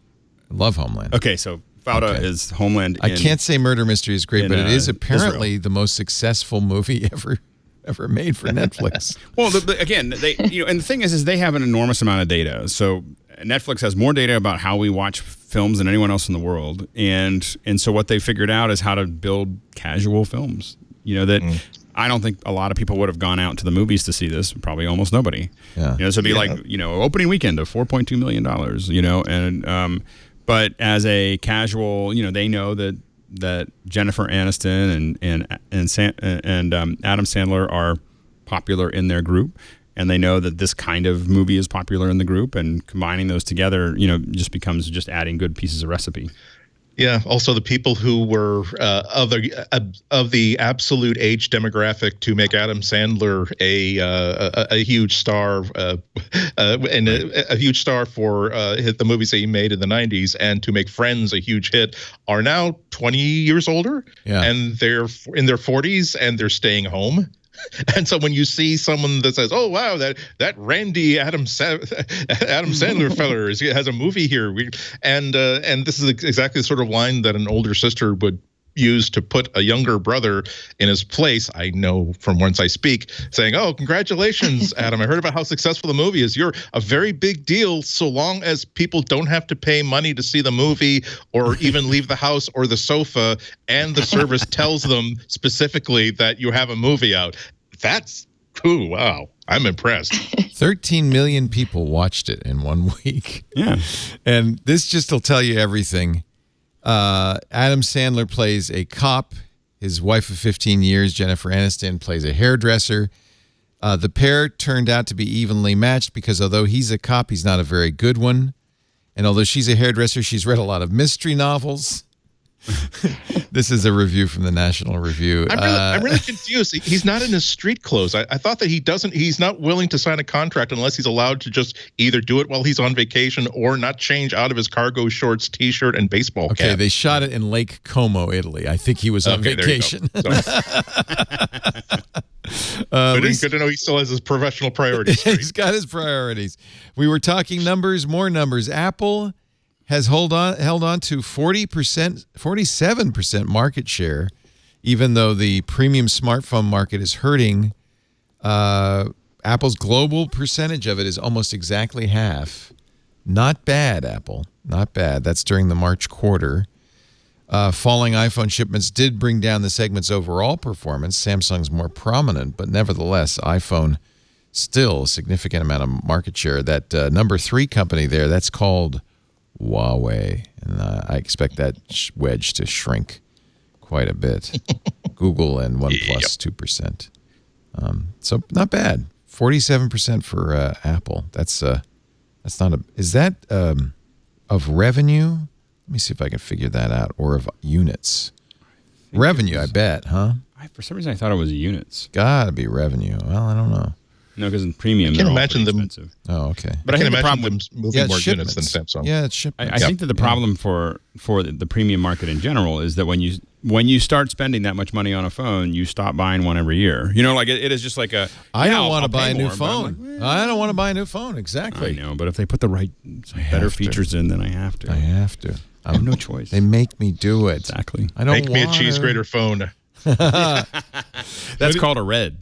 I love Homeland. Okay, so Fauda Okay. is Homeland. I can't say Murder Mystery is great, in, but it is Israel. apparently the most successful movie ever made for Netflix. Well, again, they and the thing is they have an enormous amount of data. So Netflix has more data about how we watch films than anyone else in the world, and so what they figured out is how to build casual films. That I don't think a lot of people would have gone out to the movies to see this. Probably almost nobody. Yeah. So it'd be like opening weekend of $4.2 million. And but as a casual, they know that Jennifer Aniston and Adam Sandler are popular in their group, and they know that this kind of movie is popular in the group, and combining those together, just becomes just adding good pieces of recipe. Yeah. Also, the people who were of the absolute age demographic to make Adam Sandler a huge star and a huge star for the movies that he made in the 90s, and to make Friends a huge hit, are now 20 years older. Yeah. And they're in their 40s and they're staying home. And so when you see someone that says, "Oh wow, that Randy Adam Sandler feller has a movie here," and this is exactly the sort of line that an older sister would use to put a younger brother in his place. I know from whence I speak, saying, "Oh, congratulations, Adam! I heard about how successful the movie is. You're a very big deal, so long as people don't have to pay money to see the movie or even leave the house or the sofa, and the service tells them specifically that you have a movie out." That's cool. Wow. I'm impressed. 13 million people watched it in 1 week. Yeah. And this just will tell you everything. Adam Sandler plays a cop. His wife of 15 years, Jennifer Aniston, plays a hairdresser. The pair turned out to be evenly matched because although he's a cop, he's not a very good one. And although she's a hairdresser, she's read a lot of mystery novels. This is a review from the National Review. I'm really confused. He's not in his street clothes. I thought that he's not willing to sign a contract unless he's allowed to just either do it while he's on vacation or not change out of his cargo shorts, t-shirt, and baseball cap. Okay, they shot it in Lake Como, Italy. I think he was on vacation. But it's good to know he still has his professional priorities straight. He's got his priorities. We were talking numbers, more numbers. Apple has held on to 40%, 47% market share, even though the premium smartphone market is hurting. Apple's global percentage of it is almost exactly half. Not bad, Apple. Not bad. That's during the March quarter. Falling iPhone shipments did bring down the segment's overall performance. Samsung's more prominent, but nevertheless, iPhone still a significant amount of market share. That number 3 company there, that's called Huawei, and I expect that wedge to shrink quite a bit. Google and OnePlus 2%. So not bad. 47% for Apple. That's not a. Is that of revenue? Let me see if I can figure that out. Or of units. Revenue, I bet, huh? For some reason, I thought it was units. Gotta be revenue. Well, I don't know. No, because in premium, I they're can't all imagine pretty them. expensive. Oh, okay. But I think the problem them moving more units than Samsung. Yeah, it's shipments. I think that the problem for the premium market in general is that when you start spending that much money on a phone, you stop buying one every year. It is just like a. I don't want to I'll buy pay a new more, but I'm phone. like, I don't want to buy a new phone. Exactly. I know, but if they put the right, better features in, then I have to. I have to. I have no choice. They make me do it. Exactly. I don't Make me a cheese grater phone. That's called a red.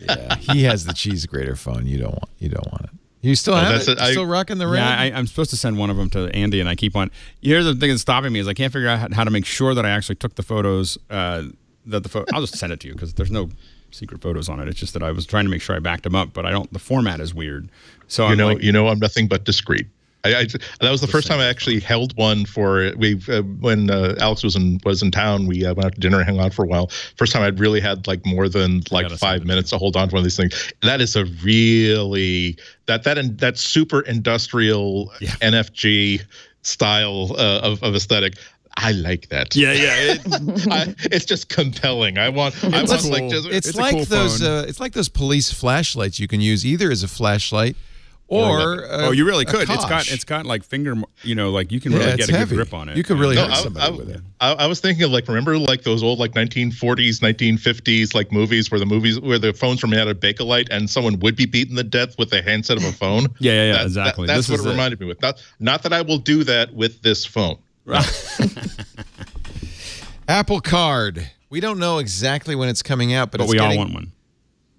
Yeah, he has the cheese grater phone. You don't want it. You still have it? Still rocking the red? Yeah, I'm supposed to send one of them to Andy, and I keep on. Here's the thing that's stopping me is I can't figure out how to make sure that I actually took the photos. I'll just send it to you because there's no secret photos on it. It's just that I was trying to make sure I backed them up, but I don't. The format is weird. So I'm nothing but discreet. That was the first time I actually held one for when Alex was in town. We went out to dinner and hung out for a while. First time I'd really had more than 5 minutes to hold on to one of these things. That is a really that super industrial NFG style of aesthetic. I like that. Yeah. It's just compelling. It's like those police flashlights you can use either as a flashlight. Or you really could. Kosh. It's got finger, like you can really get a good grip on it. You could really hurt somebody with it. I was thinking of remember those old 1940s, 1950s movies where the phones were made out of Bakelite and someone would be beaten to death with the handset of a phone. Yeah, exactly. That's what it reminded me with. Not that I will do that with this phone. Apple Card. We don't know exactly when it's coming out, but we all want one.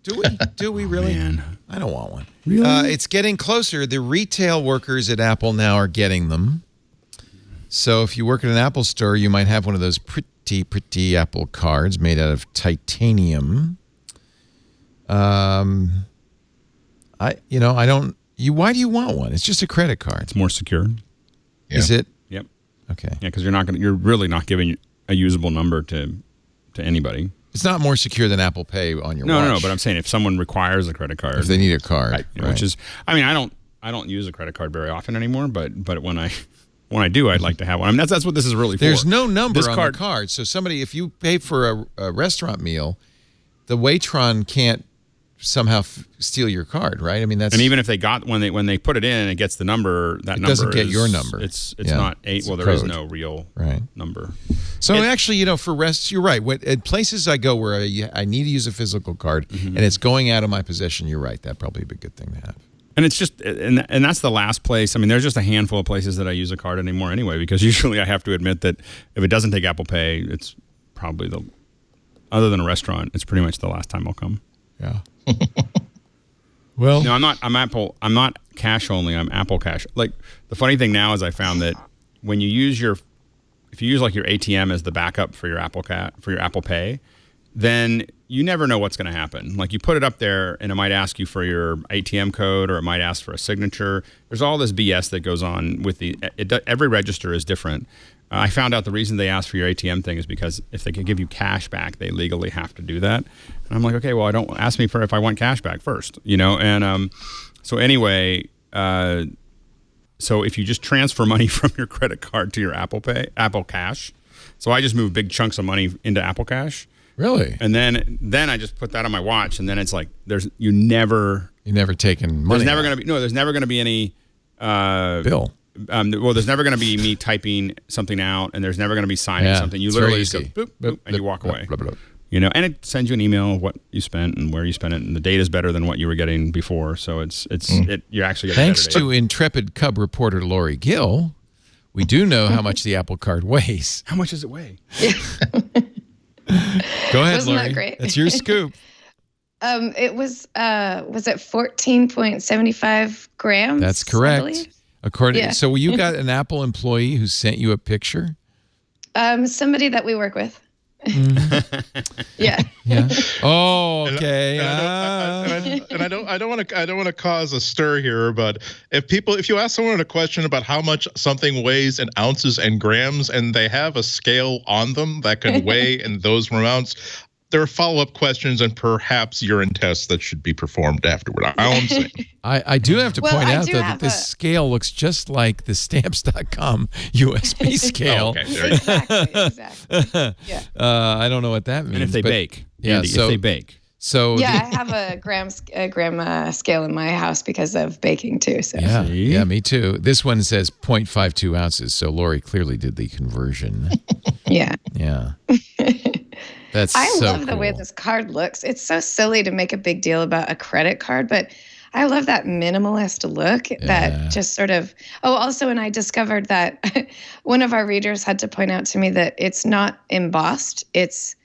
Do we? Do we really? Man. I don't want one. Really? It's getting closer. The retail workers at Apple now are getting them. So if you work at an Apple store, you might have one of those pretty Apple cards made out of titanium. Why do you want one? It's just a credit card. It's more secure. Yeah. Is it? Yep. Okay. Yeah, because you're really not giving a usable number to anybody. It's not more secure than Apple Pay on your watch. No, but I'm saying if someone requires a credit card, if they need a card, right. Which is, I mean, I don't use a credit card very often anymore, but when I do, I'd like to have one. I mean, that's what this is really for. There's no number on the card, so somebody, if you pay for a restaurant meal, the Waitron can't somehow steal your card, right? I mean, that's, and even if they got when they put it in and it gets the number, that number doesn't get your number. It's not eight. Well, there is no real number. So actually, for you're right. At places I go where I need to use a physical card and it's going out of my possession, you're right. That'd probably be a good thing to have. And it's just, and that's the last place. I mean, there's just a handful of places that I use a card anymore anyway, because usually I have to admit that if it doesn't take Apple Pay, it's probably other than a restaurant, it's pretty much the last time I'll come. Yeah. Well, no, I'm not cash only. I'm Apple Cash. Like, the funny thing now is I found that when you use if you use like your ATM as the backup for your Apple Pay, then you never know what's going to happen. Like, you put it up there and it might ask you for your ATM code or it might ask for a signature. There's all this BS that goes on with every register is different. I found out the reason they ask for your ATM thing is because if they can give you cash back, they legally have to do that. And I'm like, okay, well, ask me for if I want cash back first, And so anyway, so if you just transfer money from your credit card to your Apple Cash, so I just move big chunks of money into Apple Cash. Really? And then I just put that on my watch, and then it's like you never taken money. There's never gonna be any bill. There's never going to be me typing something out, and there's never going to be signing something. You literally just go boop, boop, and you walk away. And it sends you an email of what you spent and where you spent it, and the data is better than what you were getting before. So you're actually getting thanks to intrepid Cub reporter Lory Gill, we do know how much the Apple Card weighs. How much does it weigh? Go ahead, Wasn't Lory. that great? That's your scoop. It was it 14.75 grams? That's correct. So you got an Apple employee who sent you a picture? Somebody that we work with. Yeah. Oh, okay. And I don't want to cause a stir here, but if you ask someone a question about how much something weighs in ounces and grams, and they have a scale on them that can weigh in those amounts, there are follow-up questions and perhaps urine tests that should be performed afterward. I'm saying. I do have to point out, though, that this scale looks just like the Stamps.com USB scale. Exactly. Yeah. I don't know what that means. And if they bake. Yeah, Andy, if they bake. So I have a gram scale in my house because of baking, too. So. Yeah, me too. This one says 0.52 ounces, so Lory clearly did the conversion. Yeah. Yeah. I love the cool. way this card looks. It's so silly to make a big deal about a credit card, but I love that minimalist look that just sort of, also, and I discovered that one of our readers had to point out to me that it's not embossed, it's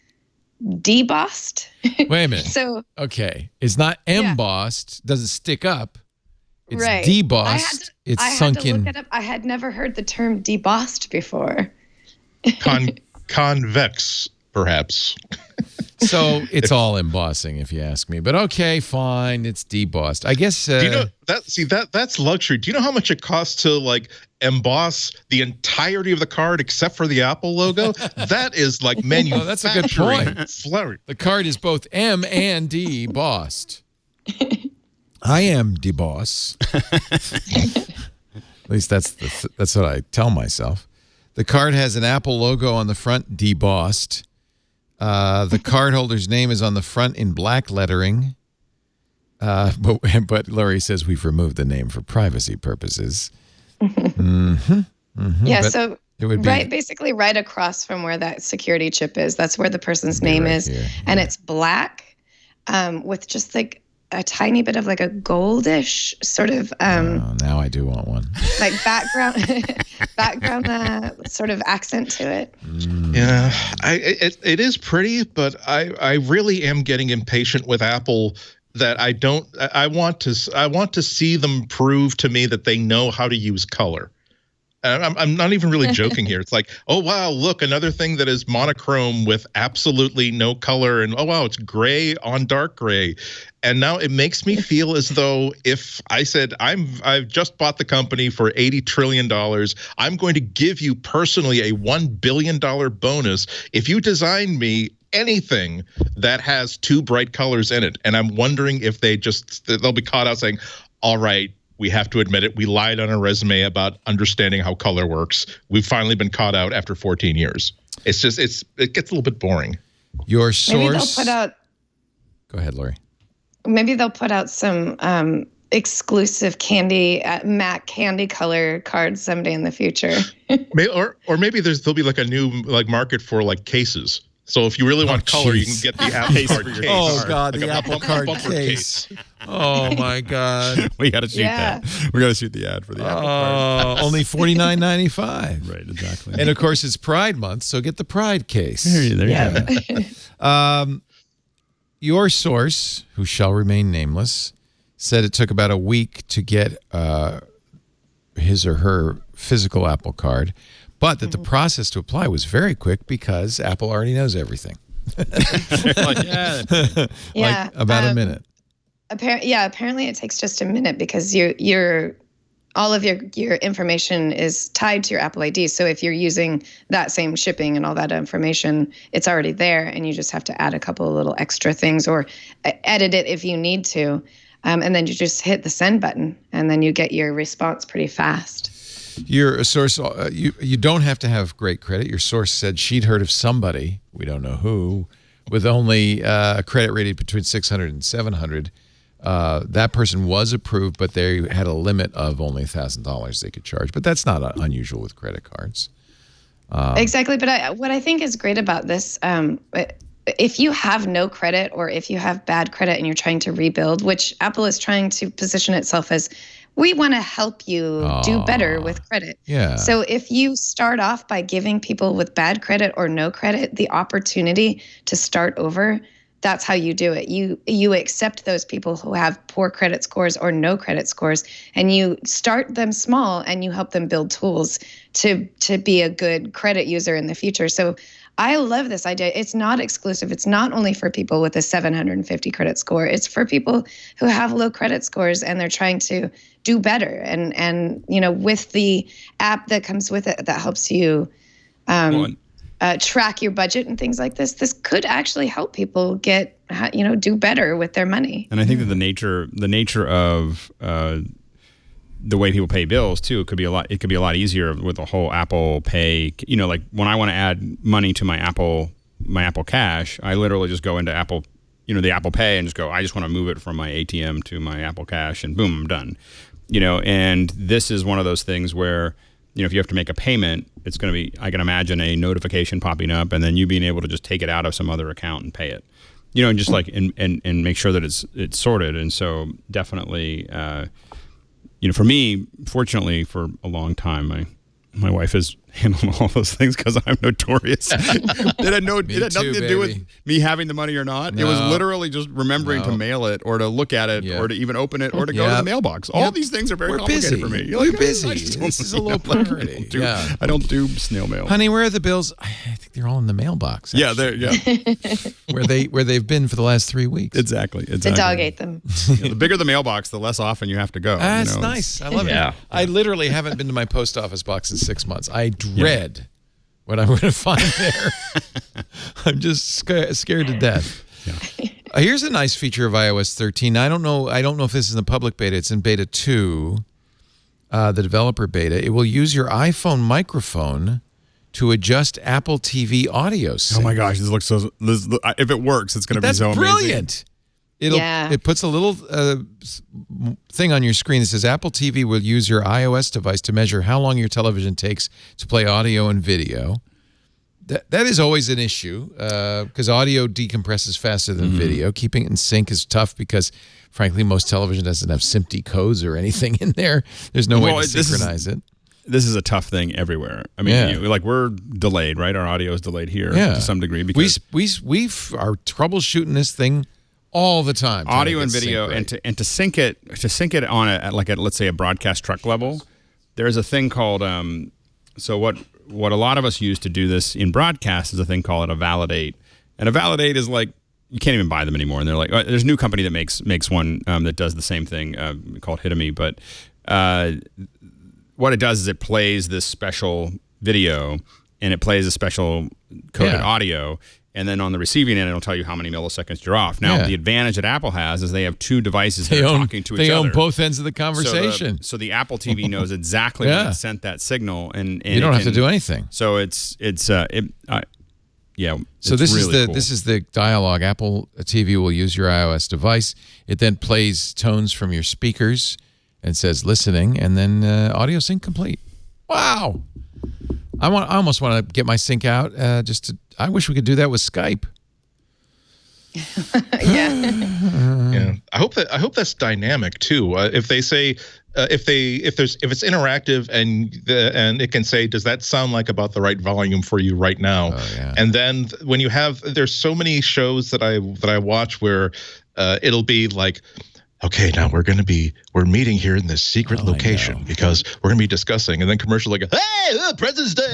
debossed. Wait a minute. Okay. It's not embossed, doesn't stick up. It's debossed. It's sunk in. Look it up. I had never heard the term debossed before. Convex. Perhaps. So it's all embossing, if you ask me. But okay, fine, it's debossed. I guess. Do you know that's luxury. Do you know how much it costs to emboss the entirety of the card except for the Apple logo? That is like manufacturing. That's a good point. Flurry. The card is both M and D bossed. I am deboss. At least that's what I tell myself. The card has an Apple logo on the front, debossed. The cardholder's name is on the front in black lettering. But Lory says we've removed the name for privacy purposes. Yeah, but so it would be basically right across from where that security chip is. That's where the person's name is. Here. And it's black with just like a tiny bit of like a goldish sort of now I do want one. like background sort of accent to it. Yeah, it is pretty, but I really am getting impatient with Apple. That I want to see them prove to me that they know how to use color. And I'm not even really joking here. It's like, oh wow, look, another thing that is monochrome with absolutely no color, and oh wow, it's gray on dark gray. And now it makes me feel as though if I said I've just bought the company for $80 trillion, I'm going to give you personally a $1 billion bonus if you design me anything that has two bright colors in it. And I'm wondering if they'll be caught out saying, all right, we have to admit it. We lied on our resume about understanding how color works. We've finally been caught out after 14 years. It gets a little bit boring. Your source. Maybe they'll put out. Go ahead, Lory. Maybe they'll put out some exclusive Mac candy color cards someday in the future. or maybe there'll be like a new market for like cases. So if you really want color, you can get the Apple Card case. Oh God, like the Apple Card case. Oh my God. We got to shoot that. We got to shoot the ad for the Apple Card. Only $49.95. Right, exactly. And of course, it's Pride Month, so get the Pride case. There you go. Your source, who shall remain nameless, said it took about a week to get his or her physical Apple Card, but that the process to apply was very quick because Apple already knows everything. Yeah, about a minute. Apparently it takes just a minute because all of your information is tied to your Apple ID. So if you're using that same shipping and all that information, it's already there, and you just have to add a couple of little extra things or edit it if you need to. And then you just hit the send button, and then you get your response pretty fast. Your source, you don't have to have great credit. Your source said she'd heard of somebody, we don't know who, with only a credit rating between 600 and 700. That person was approved, but they had a limit of only $1,000 they could charge. But that's not unusual with credit cards. Exactly. But what I think is great about this, if you have no credit or if you have bad credit and you're trying to rebuild, which Apple is trying to position itself as, we want to help you do better with credit. Yeah. So if you start off by giving people with bad credit or no credit the opportunity to start over, that's how you do it. You accept those people who have poor credit scores or no credit scores, and you start them small and you help them build tools to be a good credit user in the future. So I love this idea. It's not exclusive. It's not only for people with a 750 credit score. It's for people who have low credit scores and they're trying to do better. And with the app that comes with it that helps you track your budget and things like this could actually help people get, do better with their money. And I think that the nature of the way people pay bills too, it could be a lot easier with the whole Apple Pay. Like when I want to add money to my Apple Cash, I literally just go into Apple, the Apple Pay, and just go, I just want to move it from my ATM to my Apple Cash, and boom, I'm done. And this is one of those things where, if you have to make a payment, it's going to be, I can imagine a notification popping up and then you being able to just take it out of some other account and pay it, and just like, and make sure that it's sorted. And so definitely, for me, fortunately, for a long time, my wife has handled all those things because I'm notorious. It had nothing to do with me having the money or not. No. It was literally just remembering to mail it or to look at it or to even open it or to go to the mailbox. All these things are very complicated for me. You're busy. This is a low priority. I don't do snail mail. Honey, where are the bills? I think they're all in the mailbox. Actually. Yeah, where they've been for the last 3 weeks. Exactly. The dog ate them. The bigger the mailbox, the less often you have to go. That's nice. I love it. I literally haven't been to my post office box in 6 months. I dread what I'm going to find there. I'm just scared to death. Yeah. Here's a nice feature of iOS 13. I don't know if this is in the public beta. It's in beta 2, the developer beta. It will use your iPhone microphone to adjust Apple TV audio sync. Oh my gosh, this looks so. If it works, it's going to be so amazing. That's brilliant. It puts a little thing on your screen that says Apple TV will use your iOS device to measure how long your television takes to play audio and video. that is always an issue because audio decompresses faster than video. Keeping it in sync is tough because, frankly, most television doesn't have SMPTE codes or anything in there. There's no way to synchronize it. This is a tough thing everywhere. I mean, we're delayed, right? Our audio is delayed here to some degree because we are troubleshooting this thing all the time. Audio and video, and to sync it on let's say a broadcast truck level. There's a thing called so what a lot of us use to do this in broadcast is a thing called a validate, and a validate is like you can't even buy them anymore. And they're like, there's a new company that makes one that does the same thing called Hitami, but. What it does is it plays this special video and it plays a special coded audio, and then on the receiving end, it'll tell you how many milliseconds you're off. Now, the advantage that Apple has is they have two devices that are talking to each other. They own both ends of the conversation. So the Apple TV knows exactly when it sent that signal, and you don't have to do anything. So So this really this is the dialogue. Apple TV will use your iOS device. It then plays tones from your speakers and says listening, and then audio sync complete. Wow. I almost want to get my sync out. I wish we could do that with Skype. Yeah. I hope that's dynamic too. If they say if it's interactive and it can say, does that sound like about the right volume for you right now? And then when you have, there's so many shows that I watch where it'll be like, okay, now we're meeting here in this secret location because we're going to be discussing, and then commercials like, hey, President's Day,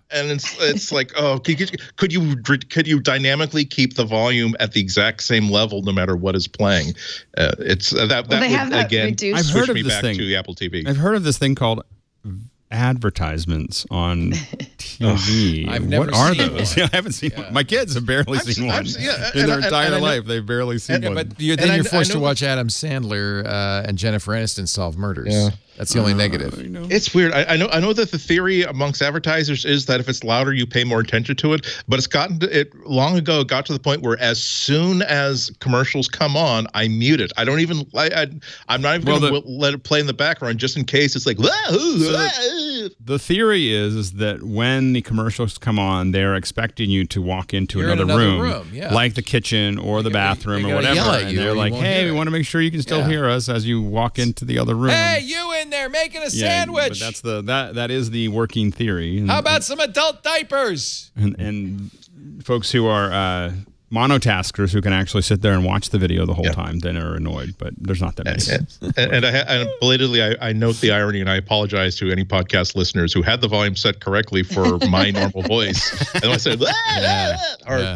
and it's like, oh, could you dynamically keep the volume at the exact same level no matter what is playing? It's that they have that again reduced. I've heard of me this back thing. to the Apple TV. I've heard of this thing called advertisements on TV. I've never what are seen those? one. I haven't seen one. My kids have barely seen one in their entire life. They've barely seen one. But you're forced to watch Adam Sandler and Jennifer Aniston solve murders. Yeah. That's the only negative. It's weird. I know that the theory amongst advertisers is that if it's louder, you pay more attention to it. But it's gotten to it long ago. It got to the point where as soon as commercials come on, I mute it. I don't even. I'm not even going to let it play in the background just in case it's like. The theory is that when the commercials come on, they're expecting you to walk into another room, like the kitchen or the bathroom or whatever. And they're like, hey, we want to make sure you can still hear us as you walk into the other room. Hey, you in there making a sandwich. But that is the working theory. How about some adult diapers? And folks who are monotaskers who can actually sit there and watch the video the whole time, then are annoyed. But there's not that many. And belatedly, I note the irony, and I apologize to any podcast listeners who had the volume set correctly for my normal voice. And I said,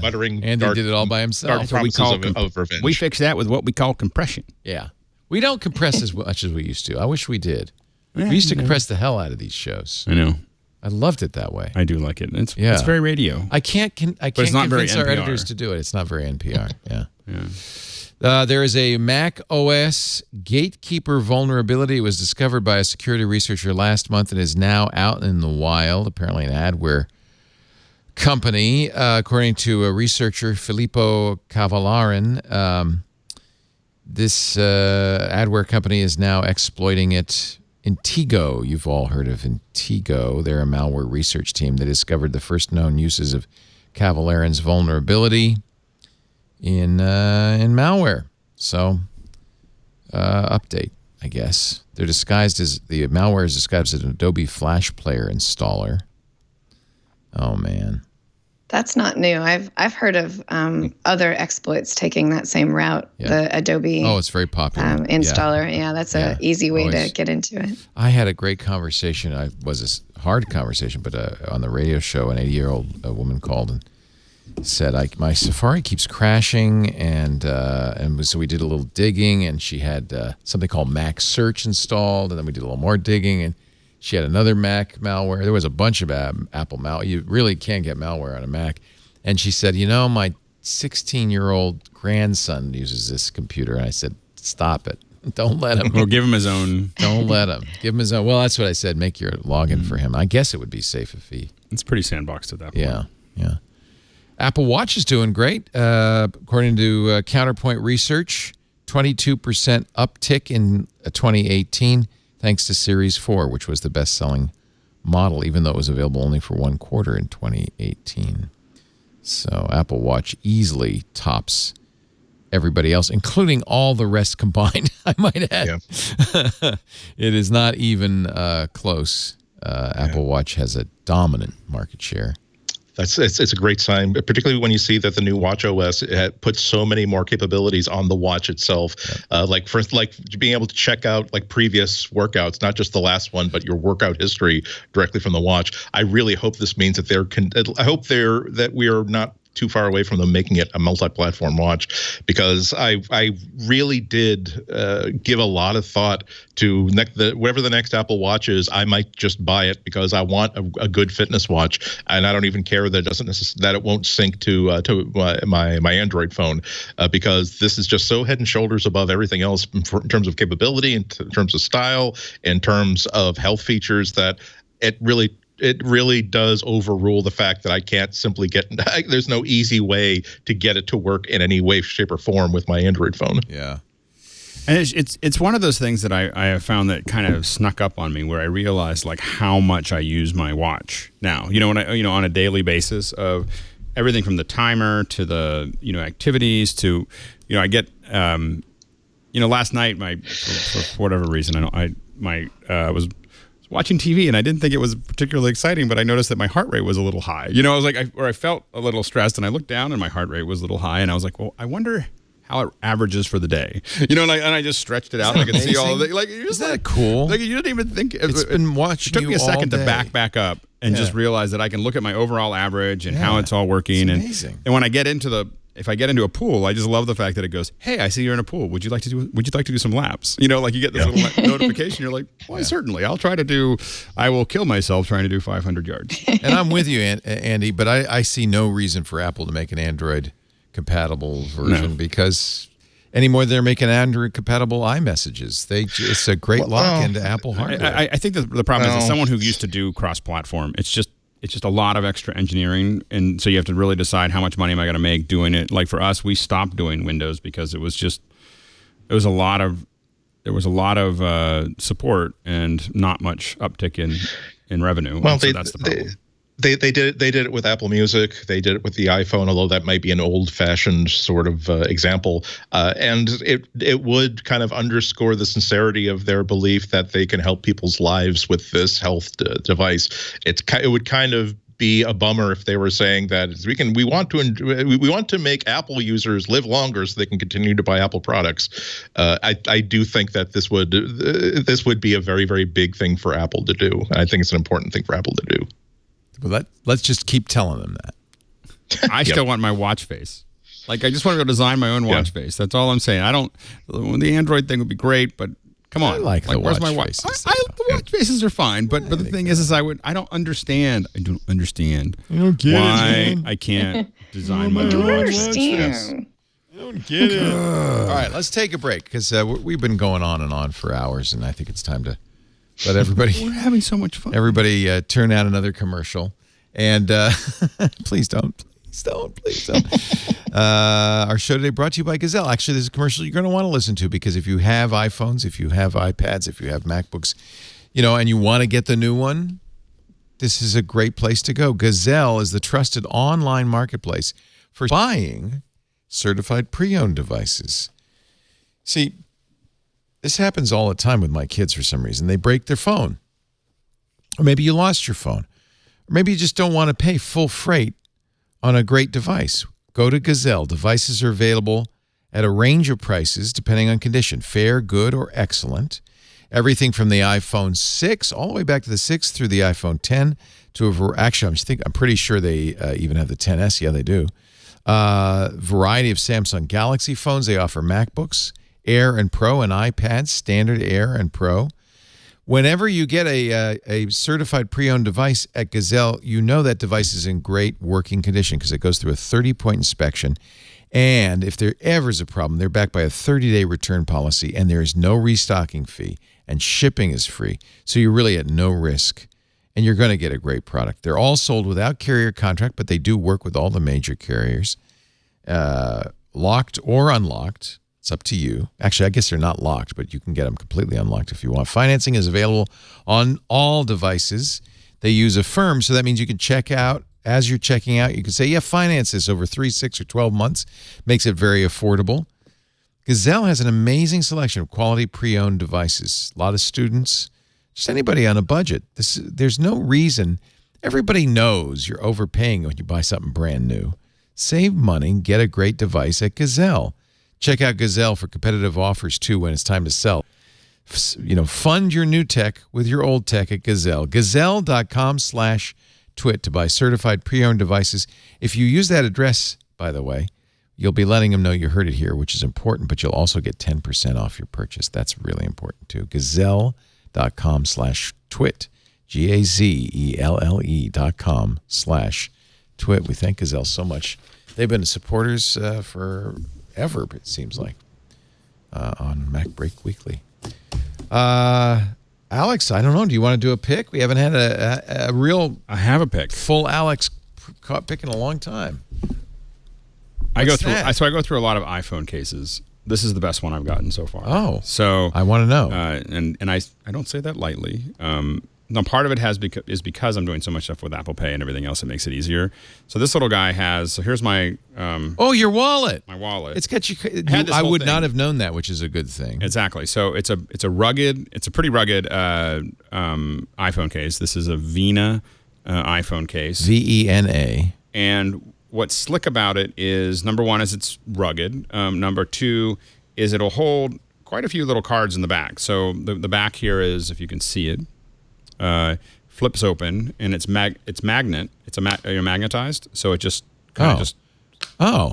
muttering. Andy did it all by himself. Dark promises of revenge. We fix that with what we call compression. Yeah. We don't compress as much as we used to. I wish we did. We used to compress the hell out of these shows. I know. I loved it that way. I do like it. It's very radio. I can't convince our editors to do it. It's not very NPR. Yeah. There is a macOS Gatekeeper vulnerability. It was discovered by a security researcher last month and is now out in the wild, apparently an adware company. According to a researcher, Filippo Cavallarin, this adware company is now exploiting it. Intigo, you've all heard of Intigo. They're a malware research team that discovered the first known uses of Cavallarin's vulnerability in malware. So, update, I guess. The malware is disguised as an Adobe Flash Player installer. Oh man. That's not new. I've heard of other exploits taking that same route. The Adobe. Oh, it's very popular. Installer. Yeah, that's an easy way to get into it. I had a great conversation. It was a hard conversation, but on the radio show, an 80-year-old woman called and said, my Safari keeps crashing, and so we did a little digging, and she had something called Mac Search installed, and then we did a little more digging, and she had another Mac malware. There was a bunch of Apple malware. You really can get malware on a Mac. And she said, my 16-year-old grandson uses this computer. And I said, stop it. Don't let him. Or give him his own. Don't let him. Give him his own. Well, that's what I said. Make your login for him. I guess it would be safe if he. It's pretty sandboxed at that point. Yeah. Apple Watch is doing great. According to Counterpoint Research, 22% uptick in 2018. Thanks to Series 4, which was the best-selling model, even though it was available only for 1 quarter in 2018. So Apple Watch easily tops everybody else, including all the rest combined, I might add. Yeah. It is not even close. Apple Watch has a dominant market share. It's a great sign, particularly when you see that the new Watch OS puts so many more capabilities on the watch itself. Like being able to check out like previous workouts, not just the last one, but your workout history directly from the watch. I really hope this means that that we are not too far away from them making it a multi-platform watch, because I really did give a lot of thought to whatever the next Apple Watch is. I might just buy it because I want a good fitness watch, and I don't even care that it won't sync to my Android phone, because this is just so head and shoulders above everything else in terms of capability, in terms of style, in terms of health features, that it really does overrule the fact that I can't simply there's no easy way to get it to work in any way, shape, or form with my Android phone. Yeah. And it's one of those things that I have found that kind of snuck up on me, where I realized like how much I use my watch now. When on a daily basis, of everything from the timer to the activities to I get last night for whatever reason I was watching TV, and I didn't think it was particularly exciting, but I noticed that my heart rate was a little high. I was like, I felt a little stressed, and I looked down, and my heart rate was a little high, and I was like, well, I wonder how it averages for the day. And I just stretched it out, and I could see all of the, like, isn't that cool? Like, you didn't even think it's been watching. It took me a second to back up and just realize that I can look at my overall average and how it's all working. It's amazing. And when I get into if I get into a pool, I just love the fact that it goes, "Hey, I see you're in a pool. Would you like to do some laps?" Like you get this little notification. You're like, "Why, certainly. I will kill myself trying to do 500 yards." And I'm with you, Andy, but I see no reason for Apple to make an Android compatible version, because anymore they're making Android compatible iMessages. It's a great lock into Apple hardware. I think that the problem is, as someone who used to do cross-platform, it's just a lot of extra engineering, and so you have to really decide how much money am I going to make doing it. Like for us, we stopped doing Windows because there was a lot of support and not much uptick in revenue. Well, so that's the problem. They did it with Apple Music. They did it with the iPhone, although that might be an old-fashioned sort of example. And it would kind of underscore the sincerity of their belief that they can help people's lives with this health device. It would kind of be a bummer if they were saying that we want to make Apple users live longer so they can continue to buy Apple products. I do think that this would be a very, very big thing for Apple to do. I think it's an important thing for Apple to do. Well, let's just keep telling them that. I still want my watch face. Like, I just want to go design my own watch face. That's all I'm saying. The Android thing would be great, but come on. I like the where's watch my faces. The watch faces are fine, but the thing is I don't understand. I don't understand why I can't design my own watch face. I don't get it. All right, let's take a break, because we've been going on and on for hours, and I think it's time to let everybody. We're having so much fun. Everybody turn out another commercial. And please don't. Our show today brought to you by Gazelle. Actually, this is a commercial you're going to want to listen to, because if you have iPhones, if you have iPads, if you have MacBooks, and you want to get the new one, this is a great place to go. Gazelle is the trusted online marketplace for buying certified pre-owned devices. See, this happens all the time with my kids for some reason. They break their phone. Or maybe you lost your phone. Or maybe you just don't want to pay full freight on a great device. Go to Gazelle. Devices are available at a range of prices depending on condition. Fair, good, or excellent. Everything from the iPhone 6 all the way back to the 6 through the iPhone 10 to actually, I'm pretty sure they even have the 10S. Yeah, they do. Variety of Samsung Galaxy phones. They offer MacBooks, Air and Pro, and iPads, standard Air and Pro. Whenever you get a certified pre-owned device at Gazelle, you know that device is in great working condition because it goes through a 30-point inspection. And if there ever is a problem, they're backed by a 30-day return policy, and there is no restocking fee, and shipping is free. So you're really at no risk, and you're going to get a great product. They're all sold without carrier contract, but they do work with all the major carriers, locked or unlocked. It's up to you. Actually, I guess they're not locked, but you can get them completely unlocked if you want. Financing is available on all devices. They use Affirm, so that means you can check out. As you're checking out, you can say, finance this over 3, 6, or 12 months. Makes it very affordable. Gazelle has an amazing selection of quality pre-owned devices. A lot of students, just anybody on a budget. There's no reason. Everybody knows you're overpaying when you buy something brand new. Save money and get a great device at Gazelle. Check out Gazelle for competitive offers, too, when it's time to sell. Fund your new tech with your old tech at Gazelle. Gazelle.com/twit to buy certified pre-owned devices. If you use that address, by the way, you'll be letting them know you heard it here, which is important, but you'll also get 10% off your purchase. That's really important, too. Gazelle.com/twit. GAZELLE.com/twit. We thank Gazelle so much. They've been supporters forever, it seems like, on MacBreak Weekly. Alex, I don't know. Do you want to do a pick? We haven't had a real. I have a pick. Full Alex pick in a long time. I go through a lot of iPhone cases. This is the best one I've gotten so far. Oh, so I want to know. And I don't say that lightly. Now, part of it is because I'm doing so much stuff with Apple Pay and everything else. It makes it easier. So this little guy has. So here's my. Your wallet. My wallet. It's got you. I would not have known that, which is a good thing. Exactly. So it's a pretty rugged iPhone case. This is a Vena iPhone case. VENA. And what's slick about it is, number one, is it's rugged. Number two is it'll hold quite a few little cards in the back. So the back here is, if you can see it. Flips open, and it's magnetized, so it just kind of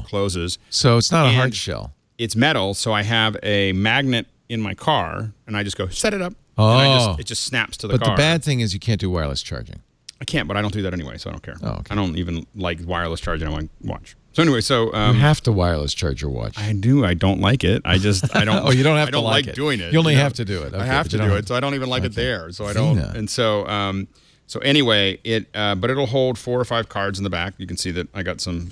closes. So it's not a hard shell. It's metal, so I have a magnet in my car, and I just go set it up. Oh, and it just snaps to the car. But the bad thing is you can't do wireless charging. I can't, but I don't do that anyway, so I don't care. Oh, okay. I don't even like wireless charging on my watch. So anyway, you have to wireless charge your watch. I do. I don't like it. I don't. Oh, you don't have to like it. doing it. You only have to do it. Okay, I have to do it, so I don't even like it there. So I don't. And so, anyway, but it'll hold 4 or 5 cards in the back. You can see that I got some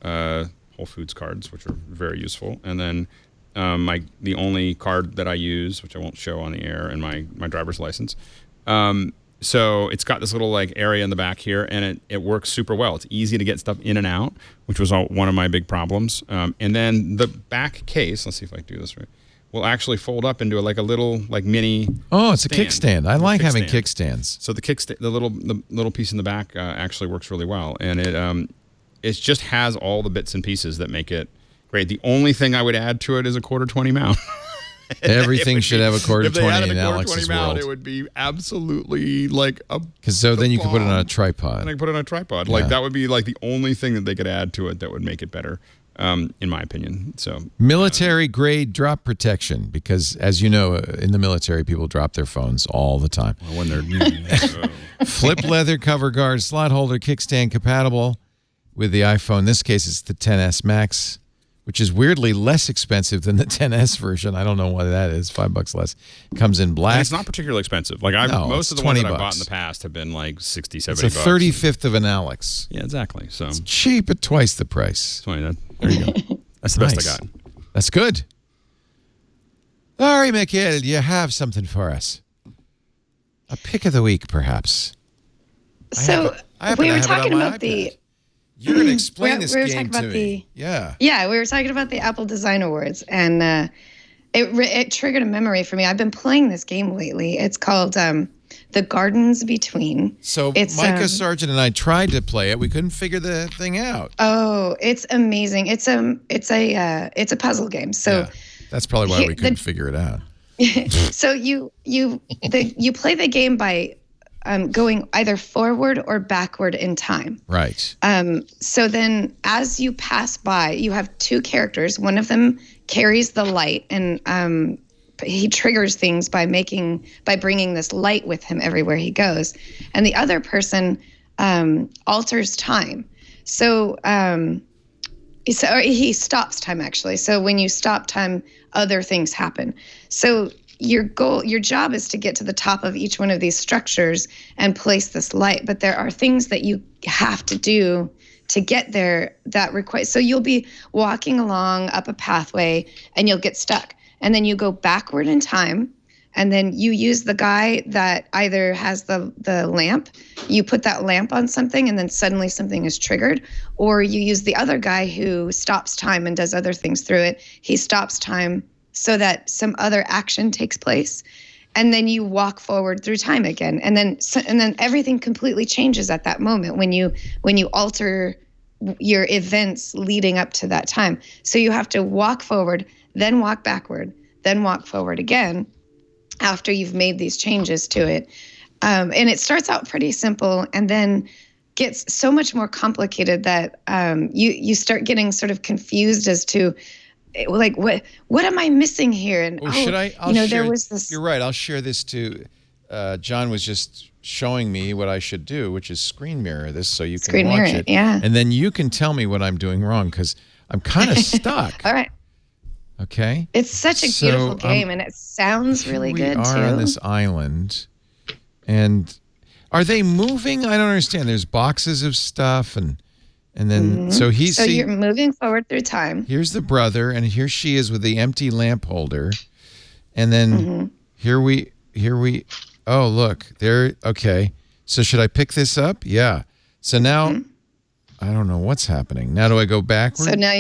Whole Foods cards, which are very useful, and then the only card that I use, which I won't show on the air, and my driver's license. So it's got this little area in the back here, and it works super well. It's easy to get stuff in and out, which was one of my big problems. And then the back case, let's see if I can do this right, will actually fold up into a little mini. Oh, it's a kickstand. I like having kickstands. So the little piece in the back actually works really well, and it just has all the bits and pieces that make it great. The only thing I would add to it is a 1/4-20 mount. Everything should have a 1/4-20 in Alex's world. It would be absolutely because then you could put it on a tripod. And I can put it on a tripod. That would be the only thing that they could add to it that would make it better, in my opinion. So military grade drop protection, because as you know, in the military, people drop their phones all the time. Well, when they're flip leather cover guard, slot holder, kickstand compatible with the iPhone. In this case, it's the XS Max, which is weirdly less expensive than the XS version. I don't know why that is. $5 less. Comes in black. And it's not particularly expensive. Most of the ones that I've bought in the past have been $60, $70. It's a 35th of an Alex. Yeah, exactly. So it's cheap at twice the price. 20. There you go. That's the best I got. That's good. All right, Mikhail, you have something for us. A pick of the week, perhaps. So we were talking about the. You're going to explain this game to me. Yeah, we were talking about the Apple Design Awards, and it triggered a memory for me. I've been playing this game lately. It's called The Gardens Between. So Micah Sargent and I tried to play it. We couldn't figure the thing out. Oh, it's amazing. It's a puzzle game. So that's probably why we couldn't figure it out. So you play the game by going either forward or backward in time. Right. So then as you pass by, you have 2 characters. One of them carries the light, and he triggers things by bringing this light with him everywhere he goes. And the other person alters time. So he stops time, actually. So when you stop time, other things happen. So your job is to get to the top of each one of these structures and place this light. But there are things that you have to do to get there that require. So you'll be walking along up a pathway and you'll get stuck. And then you go backward in time and then you use the guy that either has the lamp, you put that lamp on something and then suddenly something is triggered, or you use the other guy who stops time and does other things through it. He stops time so that some other action takes place, and then you walk forward through time again, and then everything completely changes at that moment when you alter your events leading up to that time. So you have to walk forward, then walk backward, then walk forward again after you've made these changes to it. And it starts out pretty simple and then gets so much more complicated that you start getting sort of confused as to like what am I missing here? And should I? I'll share, there was this. You're right. I'll share this too. John was just showing me what I should do, which is screen mirror this so you can watch it. Yeah. And then you can tell me what I'm doing wrong because I'm kind of stuck. All right. Okay. It's such a beautiful game, and it sounds really good too. We are on this island, and are they moving? I don't understand. There's boxes of stuff, and then so he's. So you're moving forward through time. Here's the brother, and here she is with the empty lamp holder, and then here we. Oh, look there. Okay. So should I pick this up? Yeah. So now, I don't know what's happening. Now do I go backward? So now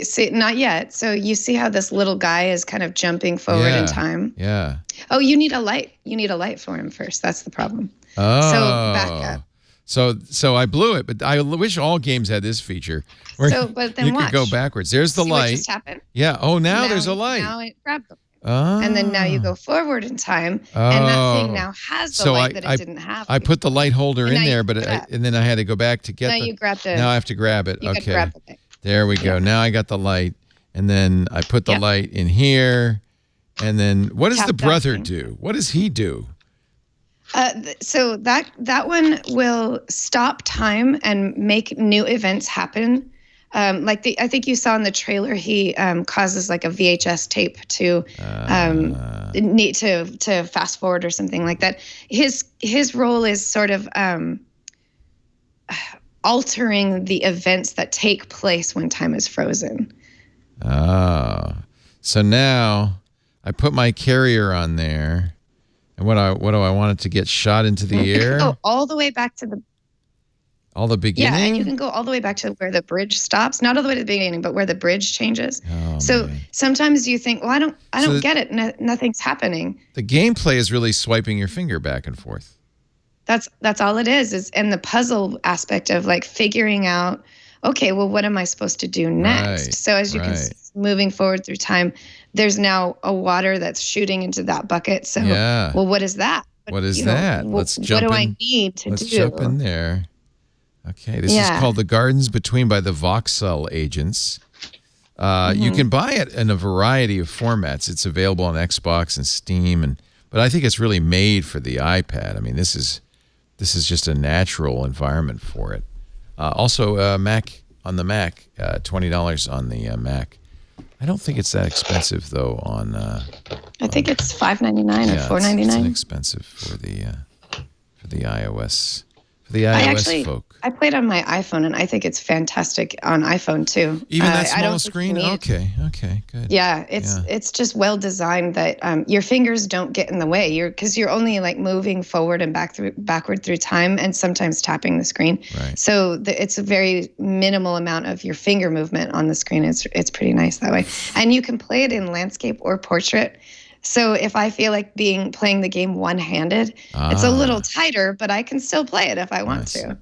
see, not yet. So you see how this little guy is kind of jumping forward in time? Yeah. Oh, you need a light. You need a light for him first. That's the problem. Oh. So back up. So I blew it, but I wish all games had this feature. Where but then you watch. could go backwards. There's the See light. What just happened? Yeah. Oh, now there's a light. Now it grabbed them. Oh. And then now you go forward in time, and that thing now has the light that it didn't have. I put the light holder in there, but and then I had to go back to get now you grabbed it. Now I have to grab it. You Okay. grab the thing. There we go. Now I got the light, and then I put the light in here, and then what does the brother do? What does he do? So that one will stop time and make new events happen. I think you saw in the trailer, he causes like a VHS tape to need to fast forward or something like that. His role is sort of altering the events that take place when time is frozen. Oh, so now I put my carrier on there, and what do I want it to get shot into the air? Go all the way back to the beginning. Yeah, and you can go all the way back to where the bridge stops. Not all the way to the beginning, but where the bridge changes. Oh, so man. Sometimes you think, well, I don't get it. Nothing's happening. The gameplay is really swiping your finger back and forth. That's all it is and the puzzle aspect of like figuring out, okay, well, what am I supposed to do next? Right, so as you can see, moving forward through time, there's now a water that's shooting into that bucket. So, well, what is that? What is that? Let's jump in. What do I need to do? Let's jump in there. Okay, this is called The Gardens Between by the Voxel Agents. You can buy it in a variety of formats. It's available on Xbox and Steam, but I think it's really made for the iPad. I mean, this is just a natural environment for it. Also, Mac on the Mac, $20 on the Mac. I don't think it's that expensive though. I think it's $5.99 or $4.99. It's inexpensive for the iOS. For the iOS folk. I played on my iPhone, and I think it's fantastic on iPhone too. Even that small screen? Okay, good. Yeah, it's just well designed that your fingers don't get in the way. Because you're only like moving forward and backward through time, and sometimes tapping the screen. Right. So it's a very minimal amount of your finger movement on the screen. It's pretty nice that way, and you can play it in landscape or portrait. So if I feel like playing the game one-handed, it's a little tighter, but I can still play it if I want to.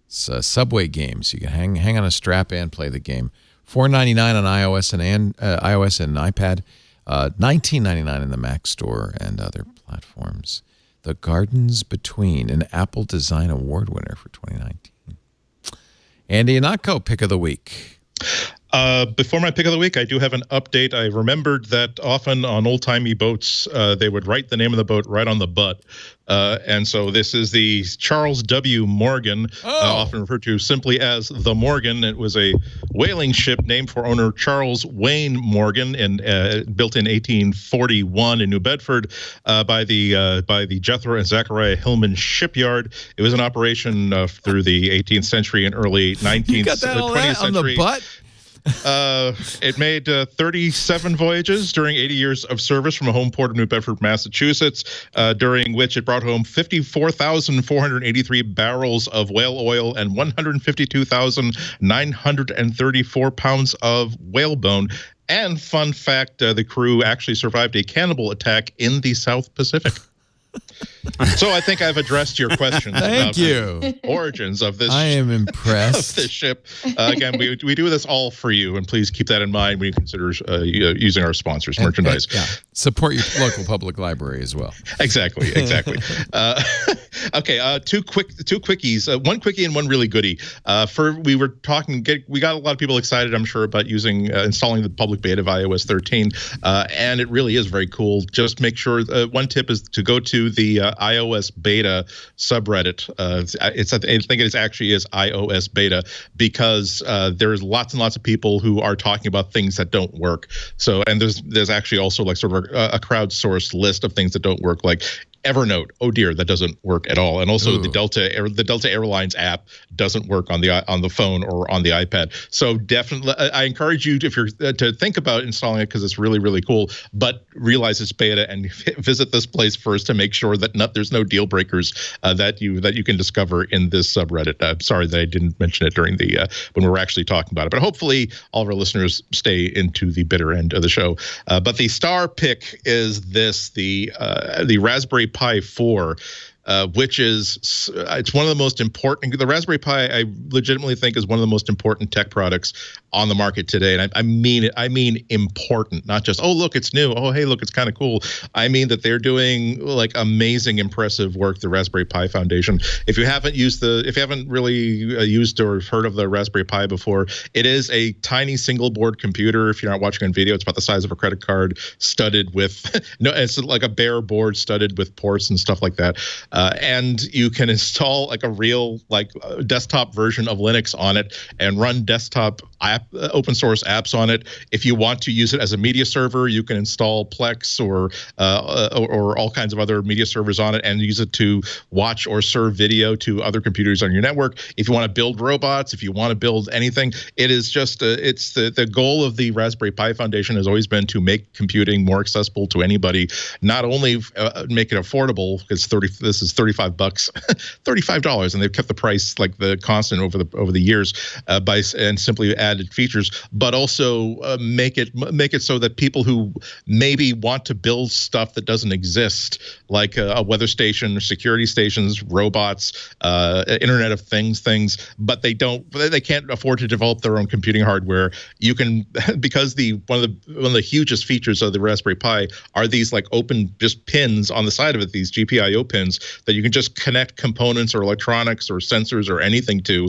It's Subway games. You can hang on a strap and play the game. $4.99 on iOS and iPad. $19.99 in the Mac Store and other platforms. The Gardens Between, an Apple Design Award winner for 2019. Andy Ihnatko, pick of the week. Before my pick of the week, I do have an update. I remembered that often on old-timey boats, they would write the name of the boat right on the butt. And so this is the Charles W. Morgan, often referred to simply as the Morgan. It was a whaling ship named for owner Charles Wayne Morgan and built in 1841 in New Bedford by the Jethro and Zachariah Hillman Shipyard. It was in operation through the 18th century and early 19th, you got that 20th century. On the butt? It made 37 voyages during 80 years of service from a home port of New Bedford, Massachusetts, during which it brought home 54,483 barrels of whale oil and 152,934 pounds of whalebone. And fun fact, the crew actually survived a cannibal attack in the South Pacific. So I think I've addressed your questions. Thank you. The origins of this. I am impressed. Of this ship. Again, we do this all for you, and please keep that in mind when you consider using our sponsors' merchandise. Yeah. Support your local public library as well. Exactly. Okay, two quickies. One quickie and one really goodie. We got a lot of people excited, I'm sure, about installing the public beta of iOS 13, and it really is very cool. Just make sure. One tip is to go to the iOS beta subreddit. I think it actually is iOS beta, because there's lots and lots of people who are talking about things that don't work. So, and there's actually also like sort of a crowdsourced list of things that don't work, like Evernote. Oh dear, that doesn't work at all. And also the Delta Airlines app doesn't work on the phone or on the iPad. So definitely, I encourage you to think about installing it, because it's really, really cool. But realize it's beta and visit this place first to make sure that there's no deal breakers that you can discover in this subreddit. I'm sorry that I didn't mention it during when we were actually talking about it. But hopefully all of our listeners stay into the bitter end of the show. But the star pick is the Raspberry Pi 4, which it's one of the most important. The Raspberry Pi, I legitimately think, is one of the most important tech products on the market today. And I mean it. I mean important, not just, oh, look, it's new. Oh, hey, look, it's kind of cool. I mean that they're doing like amazing, impressive work, the Raspberry Pi Foundation. If you haven't really used or heard of the Raspberry Pi before, it is a tiny single board computer. If you're not watching on video, it's about the size of a credit card, studded with, it's like a bare board studded with ports and stuff like that. And you can install like a real desktop version of Linux on it and run desktop open source apps on it. If you want to use it as a media server, you can install Plex or all kinds of other media servers on it and use it to watch or serve video to other computers on your network. If you want to build robots, if you want to build anything, it is just it's the goal of the Raspberry Pi Foundation has always been to make computing more accessible to anybody. Not only make it affordable, because this is $35, $35, and they've kept the price like the constant over the years and simply added features, but also make it so that people who maybe want to build stuff that doesn't exist, like a weather station, security stations, robots, Internet of Things, but they can't afford to develop their own computing hardware. You can, because one of the hugest features of the Raspberry Pi are these like open just pins on the side of it, these GPIO pins that you can just connect components or electronics or sensors or anything to.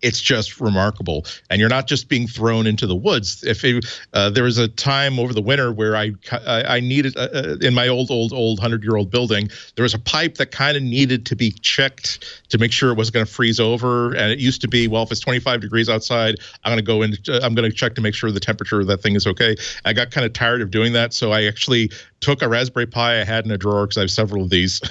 It's just remarkable. And you're not just being thrown into the woods. There was a time over the winter where I needed, in my old 100-year-old building, there was a pipe that kind of needed to be checked to make sure it wasn't going to freeze over. And it used to be, well, if it's 25 degrees outside, I'm going to check to make sure the temperature of that thing is okay. I got kind of tired of doing that, so I actually took a Raspberry Pi I had in a drawer, because I have several of these,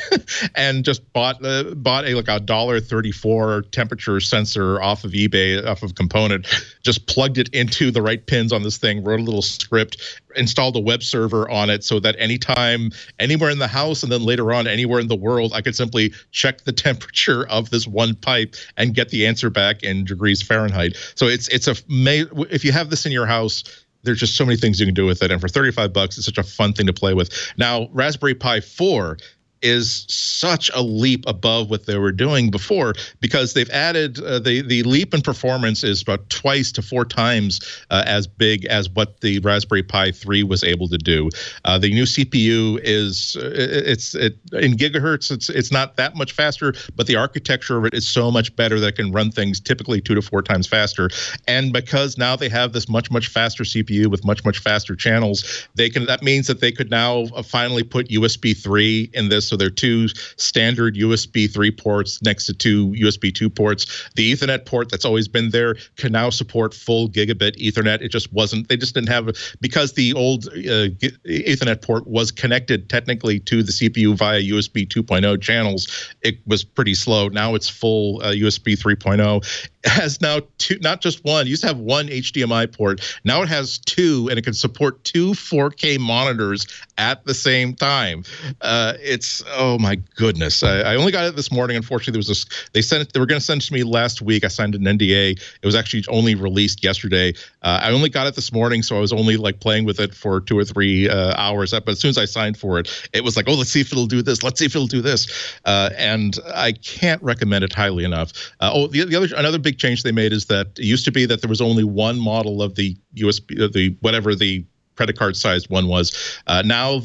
and just bought a $1.34 temperature sensor off of eBay, off of Component, just plugged it into the right pins on this thing, wrote a little script, installed a web server on it, so that anytime, anywhere in the house, and then later on anywhere in the world, I could simply check the temperature of this one pipe and get the answer back in degrees Fahrenheit. So if you have this in your house, there's just so many things you can do with it. And for $35, it's such a fun thing to play with. Now, Raspberry Pi 4 is such a leap above what they were doing before, because they've added the leap in performance is about twice to 4 times as big as what the Raspberry Pi 3 was able to do. The new CPU is in gigahertz. It's not that much faster, but the architecture of it is so much better that it can run things typically 2 to 4 times faster. And because now they have this much faster CPU with much faster channels, that means that they could now finally put USB 3 in this. So there are 2 standard USB 3 ports next to 2 USB 2 ports. The Ethernet port that's always been there can now support full gigabit Ethernet. It just wasn't. They just didn't have, because the old Ethernet port was connected technically to the CPU via USB 2.0 channels. It was pretty slow. Now it's full USB 3.0. has now two, not just one. It used to have one HDMI port. Now it has two, and it can support two 4K monitors at the same time. It's, oh my goodness. I only got it this morning. Unfortunately, there was this. They were going to send it to me last week. I signed an NDA. It was actually only released yesterday. I only got it this morning, so I was only like playing with it for 2 or 3 hours. But as soon as I signed for it, it was like, oh, let's see if it'll do this. Let's see if it'll do this. And I can't recommend it highly enough. Another big change they made is that it used to be that there was only one model of the USB, whatever the credit card sized one was. Now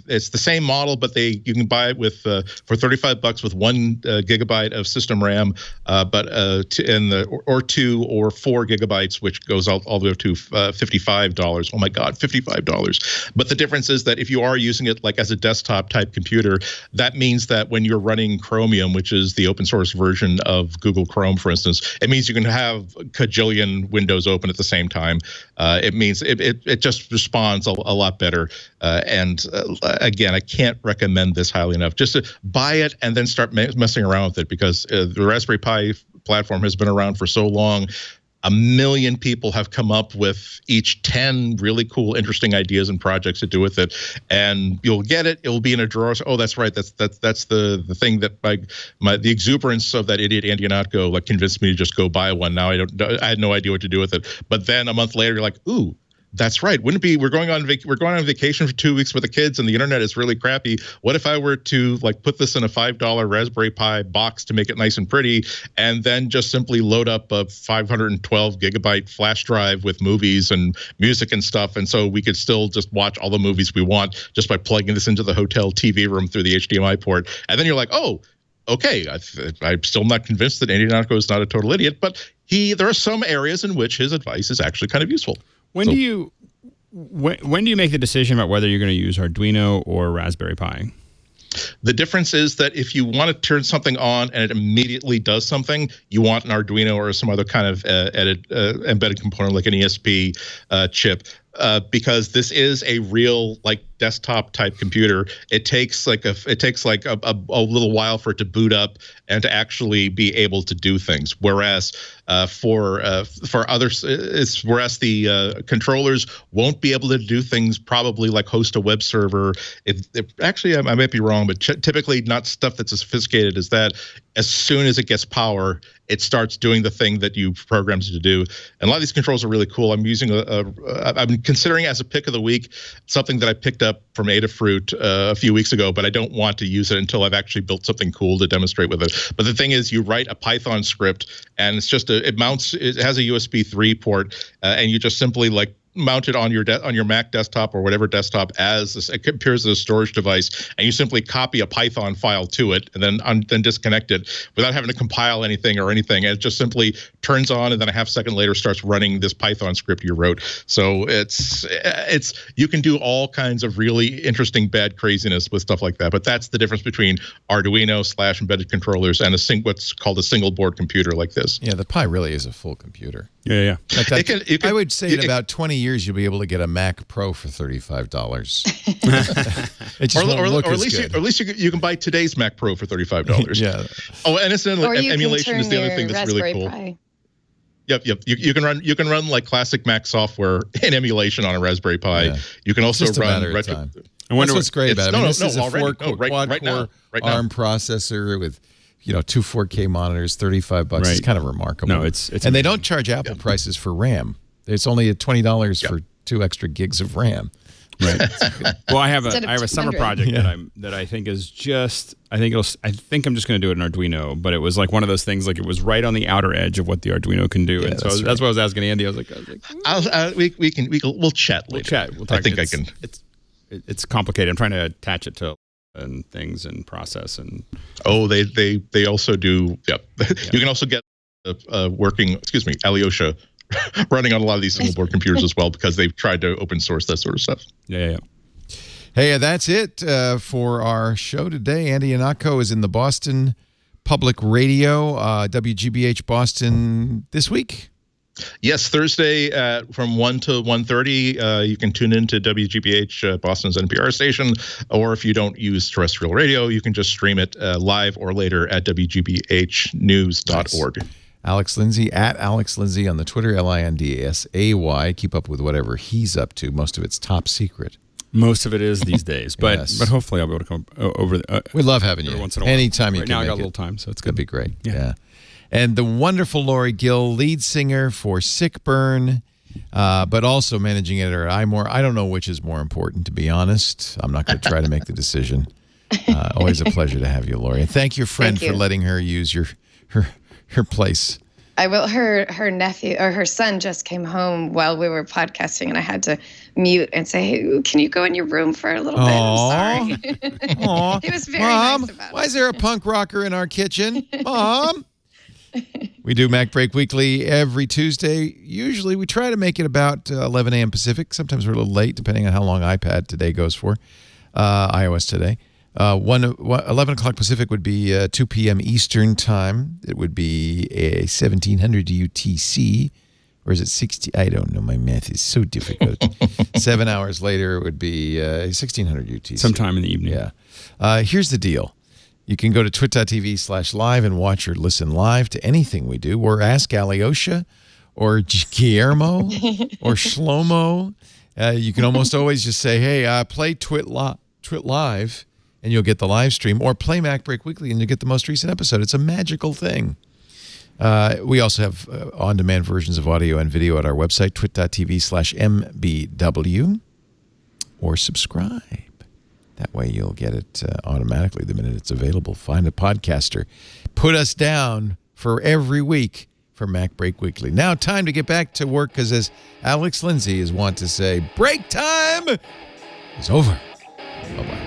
it's the same model, but you can buy it with for $35 with 1 gigabyte of system RAM, or 2 or 4 gigabytes, which goes all the way up to $55. Oh my God, $55! But the difference is that if you are using it like as a desktop type computer, that means that when you're running Chromium, which is the open source version of Google Chrome, for instance, it means you can have a cajillion windows open at the same time. It means it just responds a lot better. Again, I can't recommend this highly enough. Just to buy it and then start messing around with it, because the Raspberry Pi platform has been around for so long. 1 million people have come up with each 10 really cool, interesting ideas and projects to do with it, and you'll get it. It will be in a drawer. So, oh, that's right. That's the thing that the exuberance of that idiot Andy Ihnatko like convinced me to just go buy one. Now I had no idea what to do with it. But then a month later, you're like, ooh, that's right. Wouldn't it be? We're going on vacation for 2 weeks with the kids, and the internet is really crappy. What if I were to like put this in a $5 Raspberry Pi box to make it nice and pretty, and then just simply load up a 512 gigabyte flash drive with movies and music and stuff, and so we could still just watch all the movies we want just by plugging this into the hotel TV room through the HDMI port. And then you're like, oh, okay. I'm still not convinced that Andy Ihnatko is not a total idiot, but there are some areas in which his advice is actually kind of useful. When do you make the decision about whether you're going to use Arduino or Raspberry Pi? The difference is that if you want to turn something on and it immediately does something, you want an Arduino or some other kind of embedded component like an ESP chip. Because this is a real like desktop type computer. It takes like a little while for it to boot up and to actually be able to do things. Whereas for others, whereas the controllers won't be able to do things probably like host a web server. Actually, I might be wrong, but typically not stuff that's as sophisticated as that. As soon as it gets power, it starts doing the thing that you programmed it to do. And a lot of these controls are really cool. I'm using I'm considering as a pick of the week something that I picked up from Adafruit a few weeks ago, but I don't want to use it until I've actually built something cool to demonstrate with it. But the thing is, you write a Python script, and it has a USB 3 port, and you just simply like mount it on your Mac desktop or whatever desktop it appears as a storage device, and you simply copy a Python file to it and then disconnect it without having to compile anything. And it just simply turns on, and then a half second later starts running this Python script you wrote. So it's you can do all kinds of really interesting bad craziness with stuff like that. But that's the difference between Arduino / embedded controllers and what's called a single board computer like this. Yeah, the Pi really is a full computer. Yeah. Like I would say in about 20 years you'll be able to get a MacPro for $35. It just won't look as good. Or at least you can buy today's MacPro for $35. Yeah. Oh, and incidentally, emulation is the other thing that's really cool. Pi. Yep. You can run like classic Mac software in emulation on a Raspberry Pi. Yeah. You can also run retro. That's what's great about it. This is a quad-core ARM processor with 2 4K monitors, $35. Right. It's kind of remarkable. No, it's and they don't charge Apple prices for RAM. It's only at $20 for 2 extra gigs of RAM. Right. Well, I have a summer project that I think is just I think I'm just going to do it in Arduino, but it was like one of those things like it was right on the outer edge of what the Arduino can do, and so that's what I was asking Andy. I was like, we'll chat later. We'll chat. We'll talk. I think I can. It's complicated. I'm trying to attach it to and things and process and. Oh, they also do. Yeah. You can also get working. Alyosha. Running on a lot of these single board computers as well, because they've tried to open source that sort of stuff. Yeah. Hey, that's it for our show today. Andy Ihnatko is in the Boston Public Radio, WGBH Boston this week. Yes, Thursday from 1 to 1:30. You can tune into WGBH Boston's NPR station, or if you don't use terrestrial radio, you can just stream it live or later at WGBHnews.org. Nice. Alex Lindsay, at Alex Lindsay on the Twitter, LINDSAY. Keep up with whatever he's up to. Most of it's top secret. Most of it is these days, but Yes. but hopefully I'll be able to come over. We love having you. every once in a while. Anytime you Right can now, I make got a it. little time, so it's That'd good. be great. Yeah. Yeah. And the wonderful Lory Gill, lead singer for Sickburn, but also managing editor at iMore. I don't know which is more important, to be honest. I'm not going to try to make the decision. Always a pleasure to have you, Lory. And thank your friend Thank you. for letting her use her place. I will. Her nephew or her son just came home while we were podcasting, and I had to mute and say, "Hey, can you go in your room for a little bit?" I'm sorry. Aw. He was very Mom, nice about why it. is there a punk rocker in our kitchen? Mom. We do MacBreak Weekly every Tuesday. Usually we try to make it about 11 a.m. Pacific. Sometimes we're a little late, depending on how long iPad today goes for, iOS today. 11 o'clock Pacific would be 2 p.m. Eastern time. It would be a 1700 UTC. Or is it 60? I don't know. My math is so difficult. 7 hours later, it would be 1600 UTC. Sometime in the evening. Yeah. Here's the deal. You can go to twit.tv/live and watch or listen live to anything we do, or ask Alyosha or Guillermo or Shlomo. You can almost always just say, hey, play Twit Live, and you'll get the live stream, or play MacBreak Weekly, and you'll get the most recent episode. It's a magical thing. We also have on-demand versions of audio and video at our website, twit.tv/mbw, or subscribe. That way you'll get it automatically the minute it's available. Find a podcaster. Put us down for every week for MacBreak Weekly. Now time to get back to work, because as Alex Lindsay is wont to say, break time is over. Bye-bye.